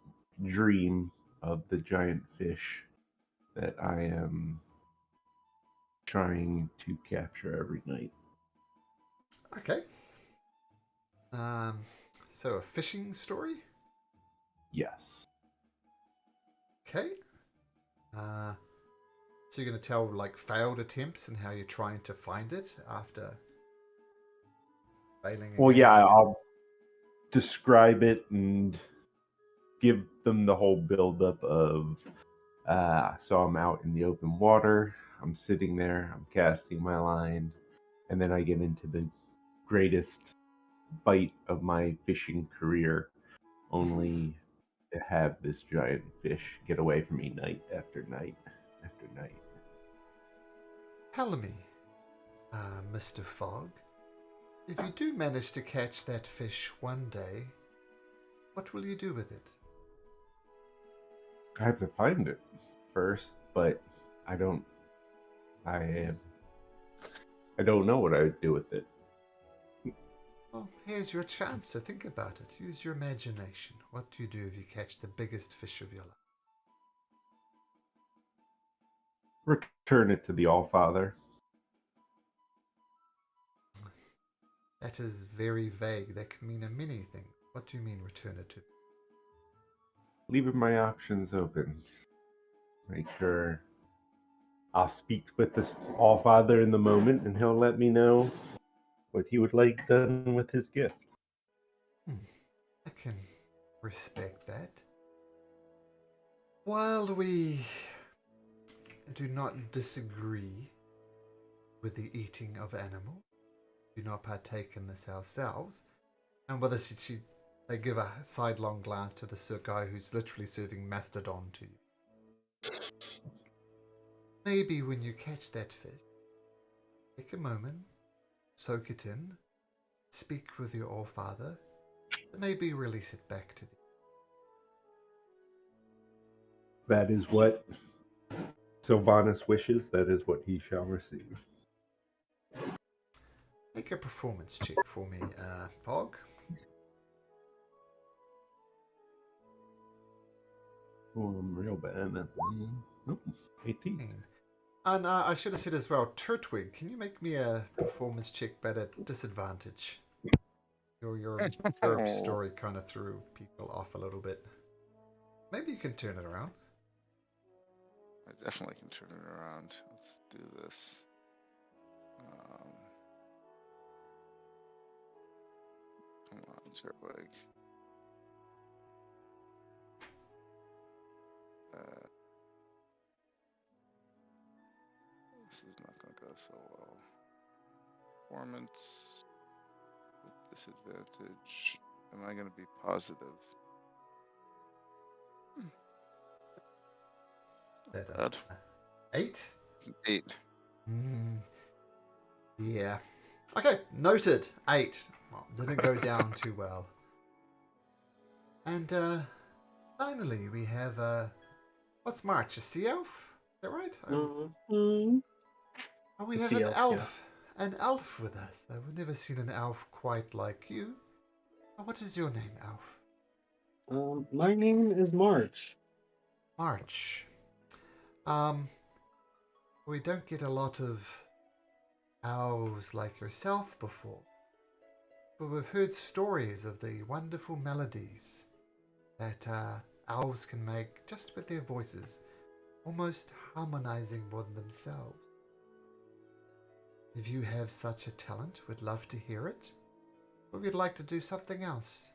dream of the giant fish that I am trying to capture every night.
Okay. So a fishing story?
Yes.
Okay. So you're going to tell like failed attempts and how you're trying to find it after failing again?
Well, yeah, I'll describe it and give them the whole buildup of. So I'm out in the open water. I'm sitting there. I'm casting my line, and then I get into the greatest bite of my fishing career, only to have this giant fish get away from me night after night after night.
Tell me, Mr. Fogg, if you do manage to catch that fish one day, what will you do with it?
I have to find it first, but I don't know what I would do with it.
Well, here's your chance to think about it. Use your imagination. What do you do if you catch the biggest fish of your life?
Return it to the Allfather.
That is very vague. That could mean a many things. What do you mean return it to?
Leaving my options open. Make sure I'll speak with the Allfather in the moment, and he'll let me know what he would like done with his gift.
I can respect that. While we do not disagree with the eating of animals, do not partake in this ourselves, and whether they give a sidelong glance to the guy who's literally serving mastodon to you. Maybe when you catch that fish, take a moment, soak it in, speak with your Allfather, and maybe release it back to the...
That is what Sylvanus wishes. That is what he shall receive.
Make a performance check for me, Fog.
Oh, I'm real bad at that. Oh, 18.
And I should have said as well, Turtwig, can you make me a performance check but at disadvantage? Your herb story kind of threw people off a little bit. Maybe you can turn it around.
I definitely can turn it around. Let's do this. Come on, Zerwig. This is not going to go so well. Performance with disadvantage. Am I going to be positive? Bad.
8?
8.
Yeah. Okay, noted. 8. Well, didn't go down too well. And finally, we have what's March? A sea elf? Is that right?
Mm-hmm.
Oh, we
A
have
sea
an
elf,
elf. An elf with us. I've never seen an elf quite like you. What is your name, elf?
My name is March.
March. We don't get a lot of elves like yourself before, but we've heard stories of the wonderful melodies that elves can make just with their voices, almost harmonizing with themselves. If you have such a talent, we'd love to hear it, or we'd like to do something else.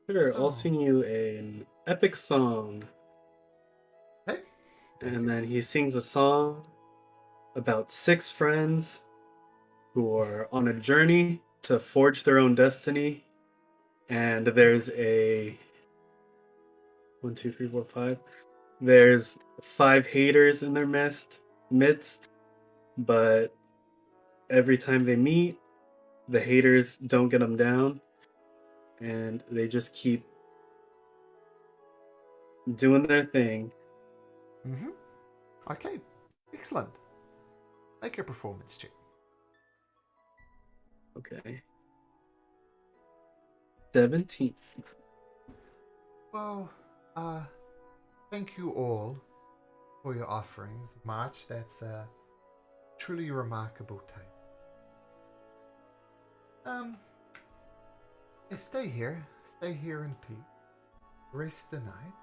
Sure, I'll
So-
sing you an epic song.
Hey.
And then he sings a song about 6 friends who are on a journey to forge their own destiny. And there's a 1, 2, 3, 4, 5. There's 5 haters in their midst, but every time they meet, the haters don't get them down, and they just keep doing their thing.
Okay, excellent. Make a performance check.
Okay. 17.
Well, thank you all for your offerings. March, that's a truly remarkable tale. Stay here. Stay here in peace. Rest the night.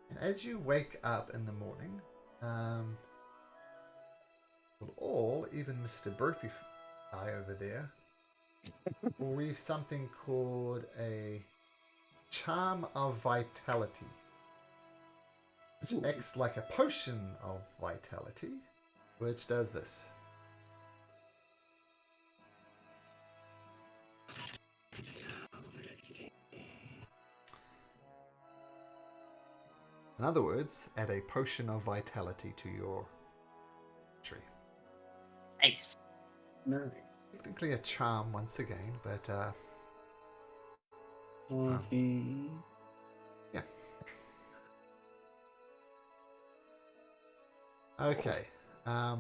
And as you wake up in the morning, will all, even Mr. Burpee Guy over there, will read something called a Charm of Vitality, which acts like a potion of vitality, which does this. In other words, add a potion of vitality to your tree.
Nice.
Nice.
Technically a charm once again, but yeah. Okay. So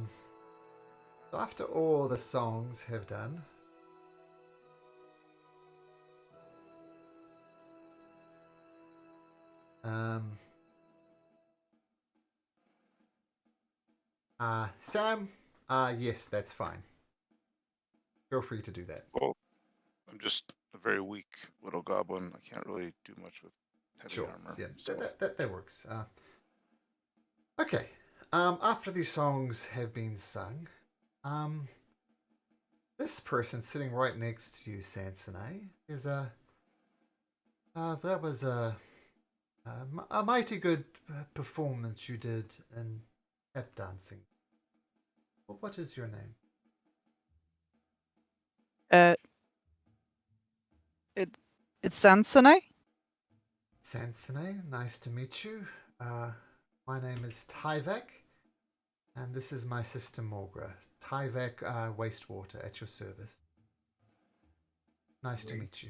after all the songs have done, Sam, yes, that's fine. Feel free to do that.
Well, I'm just a very weak little goblin. I can't really do much with heavy armor.
Yeah,
So.
that works. Okay. After these songs have been sung, this person sitting right next to you, Sansonay, is that was a mighty good performance you did in tap dancing. What is your name?
It's Sansonai.
Sansonay, nice to meet you. My name is Tyvek, and this is my sister Morgra. Tyvek Wastewater at your service. Nice to meet you.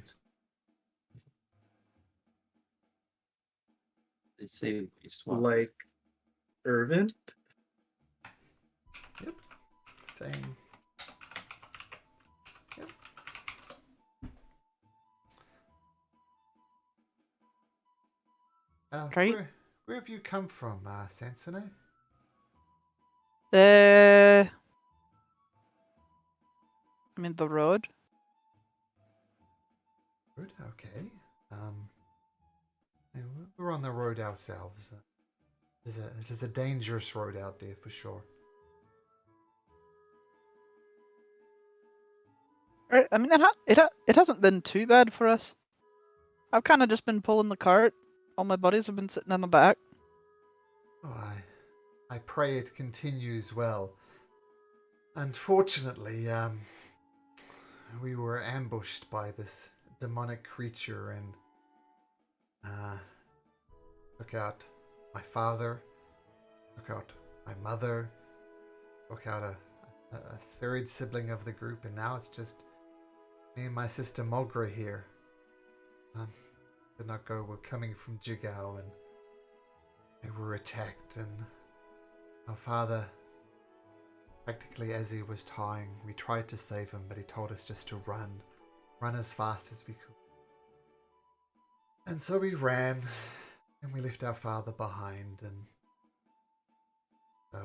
They say wastewater.
Like Irvin?
Yep. Same. Yep.
Great.
Where have you come from, Sansonay?
I mean the road.
Good. Okay. Yeah, we're on the road ourselves. It is a dangerous road out there for sure.
Right, I mean, it hasn't been too bad for us. I've kind of just been pulling the cart. All my buddies have been sitting in the back.
Oh, I pray it continues well. Unfortunately, we were ambushed by this demonic creature and took out my father, took out my mother, took out a third sibling of the group, and now it's just me and my sister Mogra here. Did not go. We're coming from Jigao, and they were attacked, and our father, practically as he was dying, we tried to save him, but he told us just to run as fast as we could. And so we ran, and we left our father behind, and so,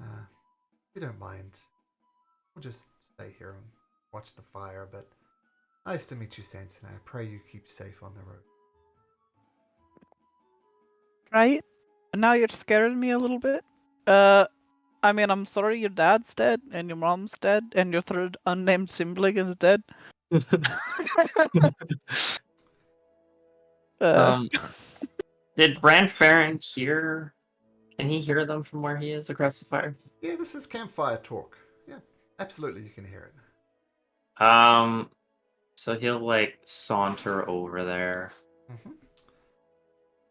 if you don't mind, we'll just stay here and watch the fire, but nice to meet you, Sanson. I pray you keep safe on the road.
Right? And now you're scaring me a little bit. I mean, I'm sorry your dad's dead, and your mom's dead, and your third unnamed sibling is dead.
Um, did Ranfarin hear? Can he hear them from where he is across the fire?
Yeah, this is campfire talk. Yeah, absolutely, you can hear it.
So he'll like saunter over there.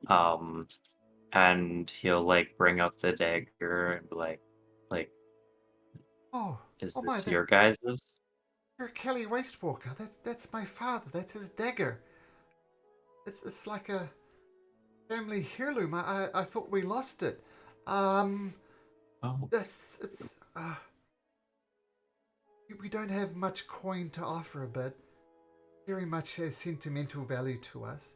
And he'll like bring up the dagger and be like,
Oh,
is
oh my,
this your guys's?
you're Kelly Wastewalker. That's my father. That's his dagger. It's like a family heirloom. I thought we lost it.
Oh.
We don't have much coin to offer, but very much has sentimental value to us.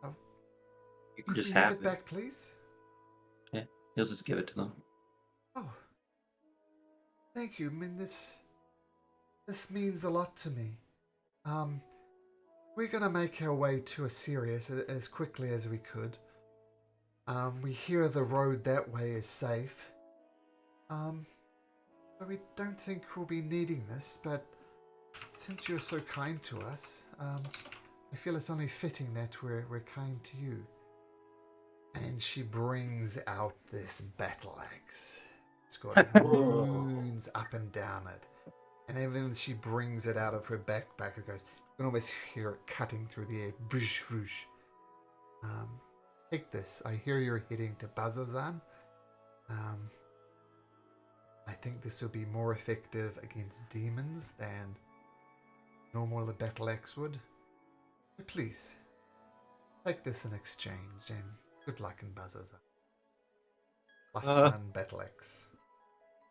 You can
Could
just
we
have
it back, please?
Yeah, he'll just give it to them.
Oh, thank you. I mean, this means a lot to me. We're gonna make our way to Assyrius as quickly as we could. We hear the road that way is safe. But we don't think we'll be needing this, but since you're so kind to us, I feel it's only fitting that we're kind to you. And she brings out this battle axe. It's got runes up and down it. And even she brings it out of her backpack, it goes, you can almost hear it cutting through the air. Whoosh, whoosh. Take this. I hear you're heading to Bazazan. I think this will be more effective against demons than normal battle axe would. But please, take this in exchange and good luck in Bazazan. +1 battle axe.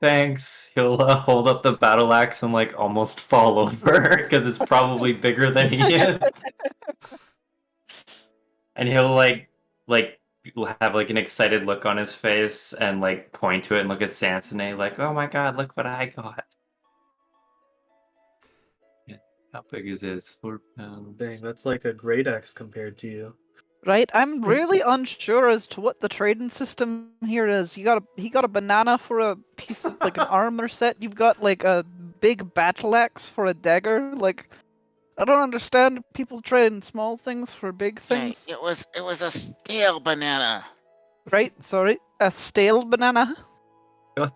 Thanks. He'll hold up the battle axe and like almost fall over because it's probably bigger than he is. And he'll like have like an excited look on his face and like point to it and look at Sansone like, oh my god, look what I got. Yeah. How big is it? 4 pounds.
Dang, that's like a great axe compared to you.
Right? I'm really unsure as to what the trading system here is. He got a banana for a piece of like an armor set. You've got like a big battle axe for a dagger. Like, I don't understand people trading small things for big things.
It was a stale banana.
Right? Sorry, a stale banana.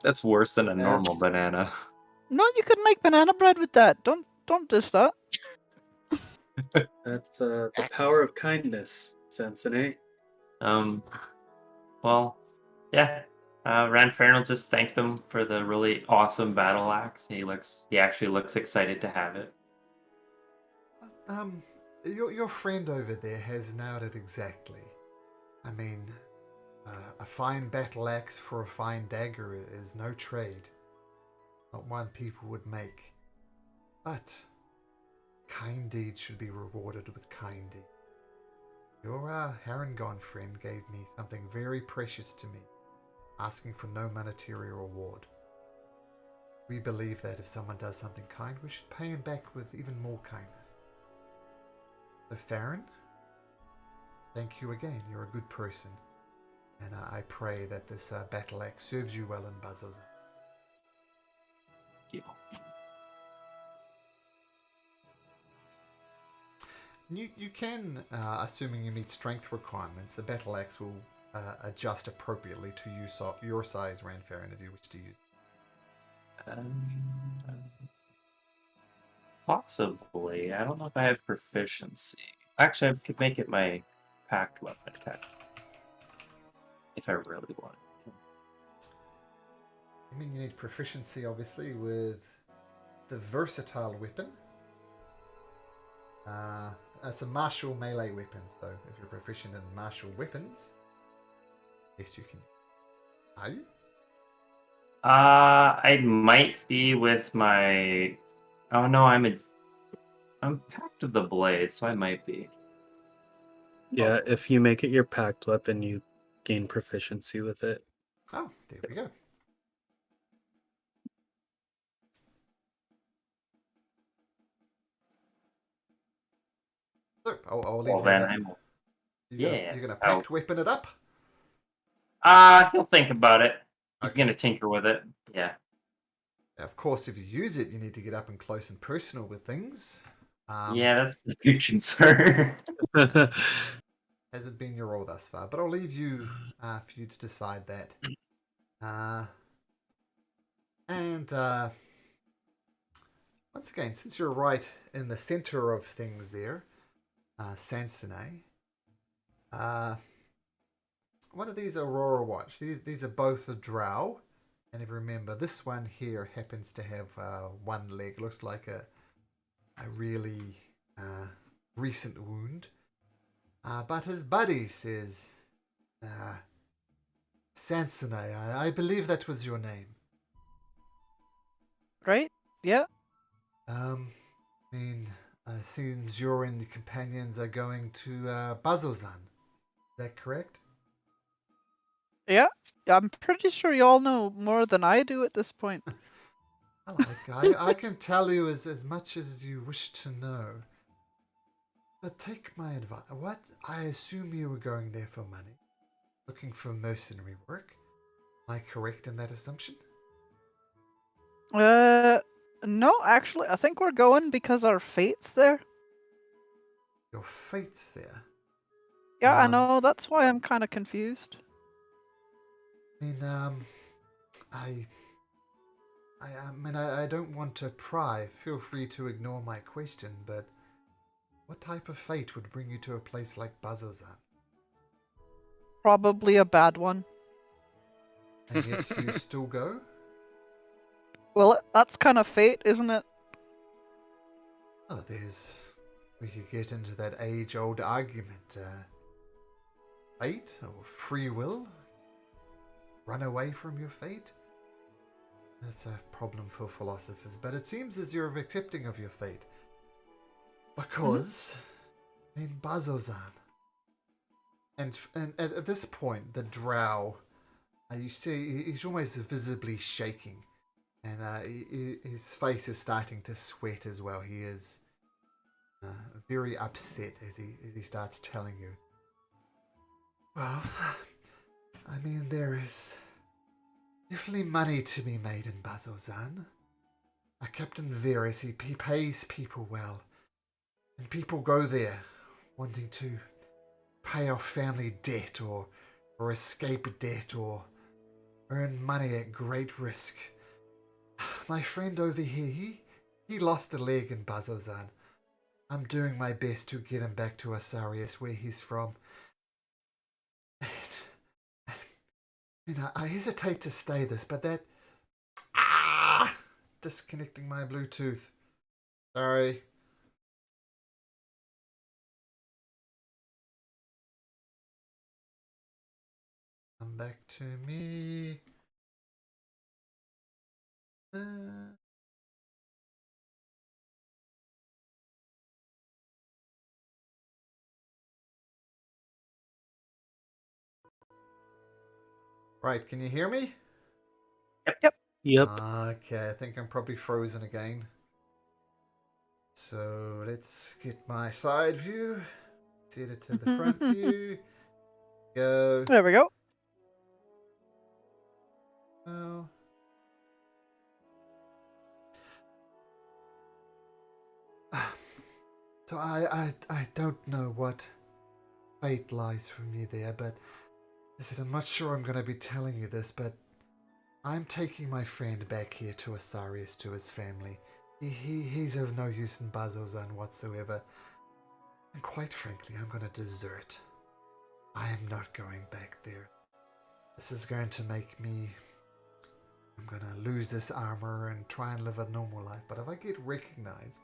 That's worse than a normal banana.
No, you could make banana bread with that. Don't diss that.
That's the power of kindness, Sansone.
Well, yeah. Ranfarin will just thank them for the really awesome battle axe. He actually looks excited to have it.
Your friend over there has nailed it exactly. I mean, a fine battle axe for a fine dagger is no trade. Not one people would make. But kind deeds should be rewarded with kind deeds. Your Harangon friend gave me something very precious to me, asking for no monetary reward. We believe that if someone does something kind, we should pay him back with even more kindness. So Farron, thank you again. You're a good person. And I pray that this battle axe serves you well in Bazzoxan.
You.
You can, assuming you meet strength requirements, the battle axe will adjust appropriately to your size, Ranfarin, if you wish to use it.
Possibly. I don't know if I have proficiency. Actually, I could make it my packed weapon attack. If I really want.
I mean, you need proficiency, obviously, with the versatile weapon. It's a martial melee weapon, so if you're proficient in martial weapons, yes, you can. Are you?
I might be with my. Oh no, I'm packed with the blade, so I might be.
Yeah, if you make it your packed weapon, you gain proficiency with it.
Oh, there we go. So, I'll leave
Well,
that
then
up.
I'm.
You're gonna
I'll-
packed weapon it up?
He'll think about it. He's
Okay.
gonna tinker with it. Yeah.
Of course, if you use it, you need to get up and close and personal with things.
Yeah, that's the big concern.
Has it been your role thus far? But I'll leave you for you to decide that. And once again, since you're right in the center of things there, Sansone, one of these Aurora Watch. These are both a drow. And if you remember, this one here happens to have one leg. Looks like a really recent wound. But his buddy says, Sansone, I believe that was your name.
Right? Yeah.
I mean, seems you and the companions are going to Bazzoxan. Is that correct?
Yeah. I'm pretty sure you all know more than I do at this point.
I can tell you as much as you wish to know. But take my advice. What? I assume you were going there for money. Looking for mercenary work. Am I correct in that assumption?
No, actually, I think we're going because our fate's there.
Your fate's there.
Yeah, I know. That's why I'm kind of confused.
I mean, I don't want to pry. Feel free to ignore my question, but what type of fate would bring you to a place like Bazzoxan?
Probably a bad one.
And yet you still go?
Well, that's kind of fate, isn't it?
Oh, we could get into that age-old argument. Fate or free will? Run away from your fate? That's a problem for philosophers, but it seems as you're accepting of your fate. Because in Bazzoxan, and at this point, the drow, you see he's almost visibly shaking, and his face is starting to sweat as well. He is very upset as he starts telling you. Well, I mean, there is definitely money to be made in Bazzoxan. Captain Varys, he pays people well. And people go there wanting to pay off family debt or escape debt or earn money at great risk. My friend over here, he lost a leg in Bazzoxan. I'm doing my best to get him back to Asarius, where he's from. I hesitate to say this, but that... Disconnecting my Bluetooth. Sorry. Come back to me. Right, can you hear me?
Yep.
Okay, I think I'm probably frozen again. So let's get my side view. Set it to the front view. Go.
There we go.
So I don't know what fate lies for me there, but listen, I'm not sure I'm going to be telling you this, but I'm taking my friend back here to Asarius, to his family. He's of no use in Bazozan whatsoever. And quite frankly, I'm going to desert. I am not going back there. This is going to make me... I'm going to lose this armor and try and live a normal life. But if I get recognized,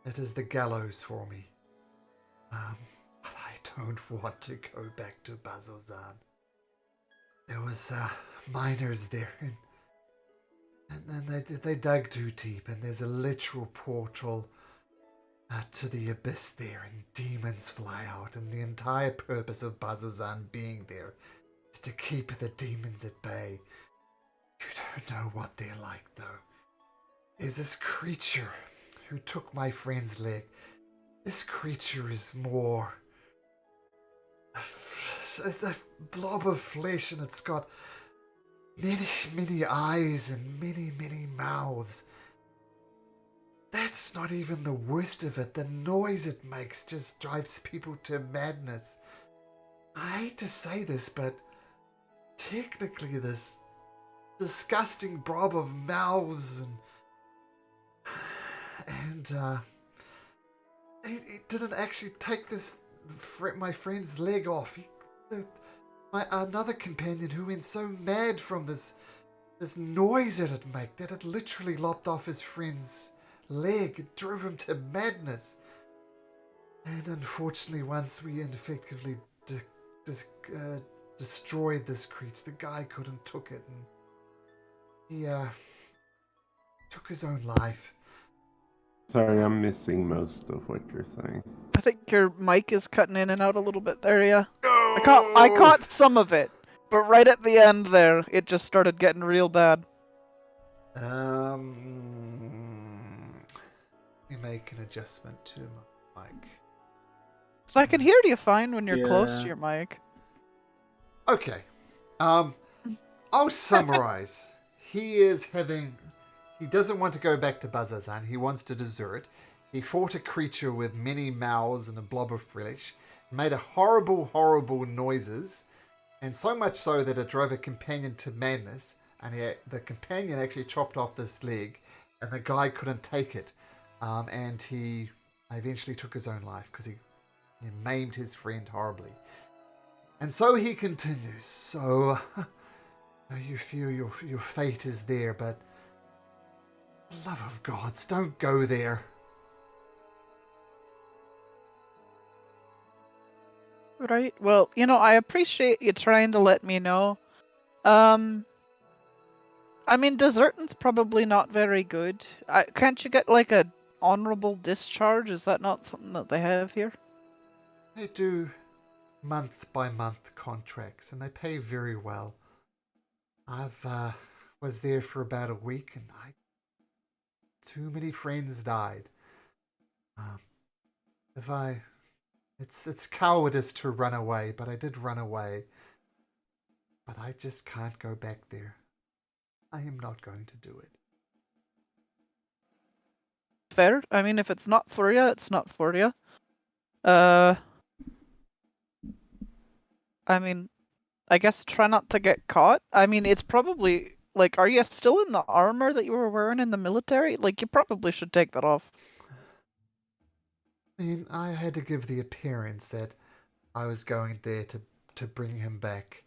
it is the gallows for me. But I don't want to go back to Bazozan. There was miners there, and they dug too deep, and there's a literal portal to the abyss there, and demons fly out, and the entire purpose of Bazozan being there is to keep the demons at bay. You don't know what they're like, though. There's this creature who took my friend's leg. This creature is more... It's a blob of flesh, and it's got many eyes and many mouths. That's not even the worst of it. The noise it makes just drives people to madness. I hate to say this, but technically this disgusting blob of mouths and he didn't actually take my friend's leg off. Another companion who went so mad from this noise that it made that it literally lopped off his friend's leg. It drove him to madness. And unfortunately, once we effectively destroyed this creature, the guy couldn't took it, and he took his own life.
Sorry, I'm missing most of what you're saying.
I think your mic is cutting in and out a little bit there, yeah. I caught some of it, but right at the end there, it just started getting real bad.
Let me make an adjustment to my mic.
So I can hear you fine when you're close to your mic.
Okay. I'll summarize. He doesn't want to go back to Bazozan. He wants to desert. He fought a creature with many mouths and a blob of flesh. Made a horrible noises. And so much so that it drove a companion to madness. And the companion actually chopped off this leg. And the guy couldn't take it. And he eventually took his own life because he maimed his friend horribly. And so he continues. So you feel your fate is there, but for the love of gods, don't go there.
Right. Well, I appreciate you trying to let me know. I mean, deserting's probably not very good. Can't you get like a honorable discharge? Is that not something that they have here?
They do month-by-month contracts, and they pay very well. I've was there for about a week, and too many friends died. It's cowardice to run away, but I did run away. But I just can't go back there. I am not going to do it.
Fair. I mean, if it's not for you, it's not for you. I mean, I guess try not to get caught. I mean, it's probably, like, are you still in the armor that you were wearing in the military? Like, you probably should take that off.
I mean, I had to give the appearance that I was going there to bring him back.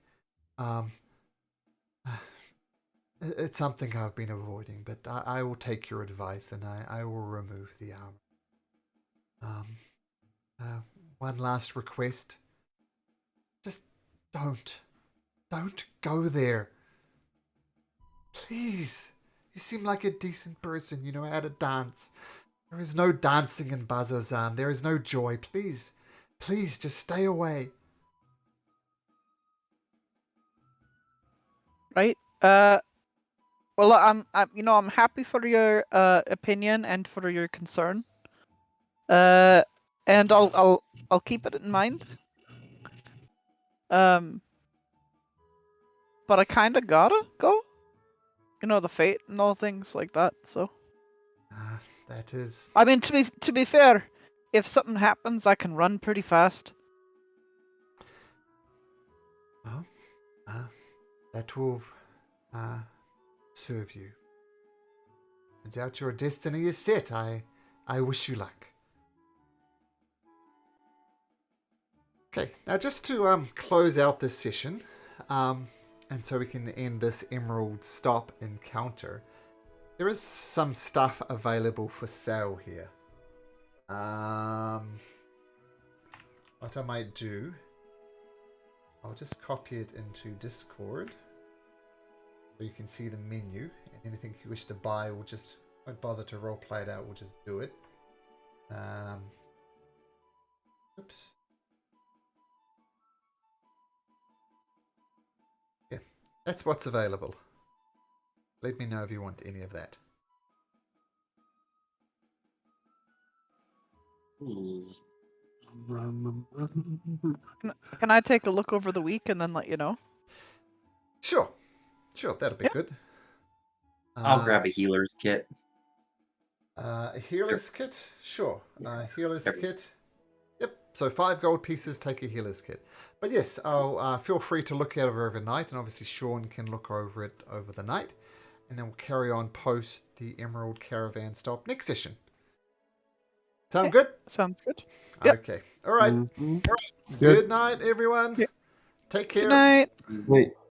It's something I've been avoiding, but I will take your advice and I will remove the armor. One last request. Just don't go there. Please. You seem like a decent person. You know how to dance. There is no dancing in Bazozan. There is no joy. Please, just stay away.
Right. Well, I'm happy for your opinion and for your concern. And I'll keep it in mind. But I kind of gotta go. The fate and all things like that. So.
that is.
I mean, to be fair, if something happens, I can run pretty fast.
Well, that will serve you. Turns out your destiny is set. I wish you luck. Okay, now just to close out this session, and so we can end this Emerald Stop encounter, there is some stuff available for sale here. What I might do, I'll just copy it into Discord so you can see the menu, and anything you wish to buy, we'll just, won't bother to roleplay it out, we'll just do it. Oops. Yeah, that's what's available. Let me know if you want any of that.
Can I take a look over the week and then let you know?
Sure, that'll be good.
I'll grab a healer's kit.
A healer's kit? Sure. Healer's kit. Yep. So 5 gold pieces, take a healer's kit. But yes, I'll feel free to look at it overnight, and obviously Sean can look over it over the night. And then we'll carry on post the Emerald Caravan stop next session. Sound good?
Sounds good. Yep.
Okay. All right. Good night, everyone.
Yep.
Take care.
Good night.
Wait.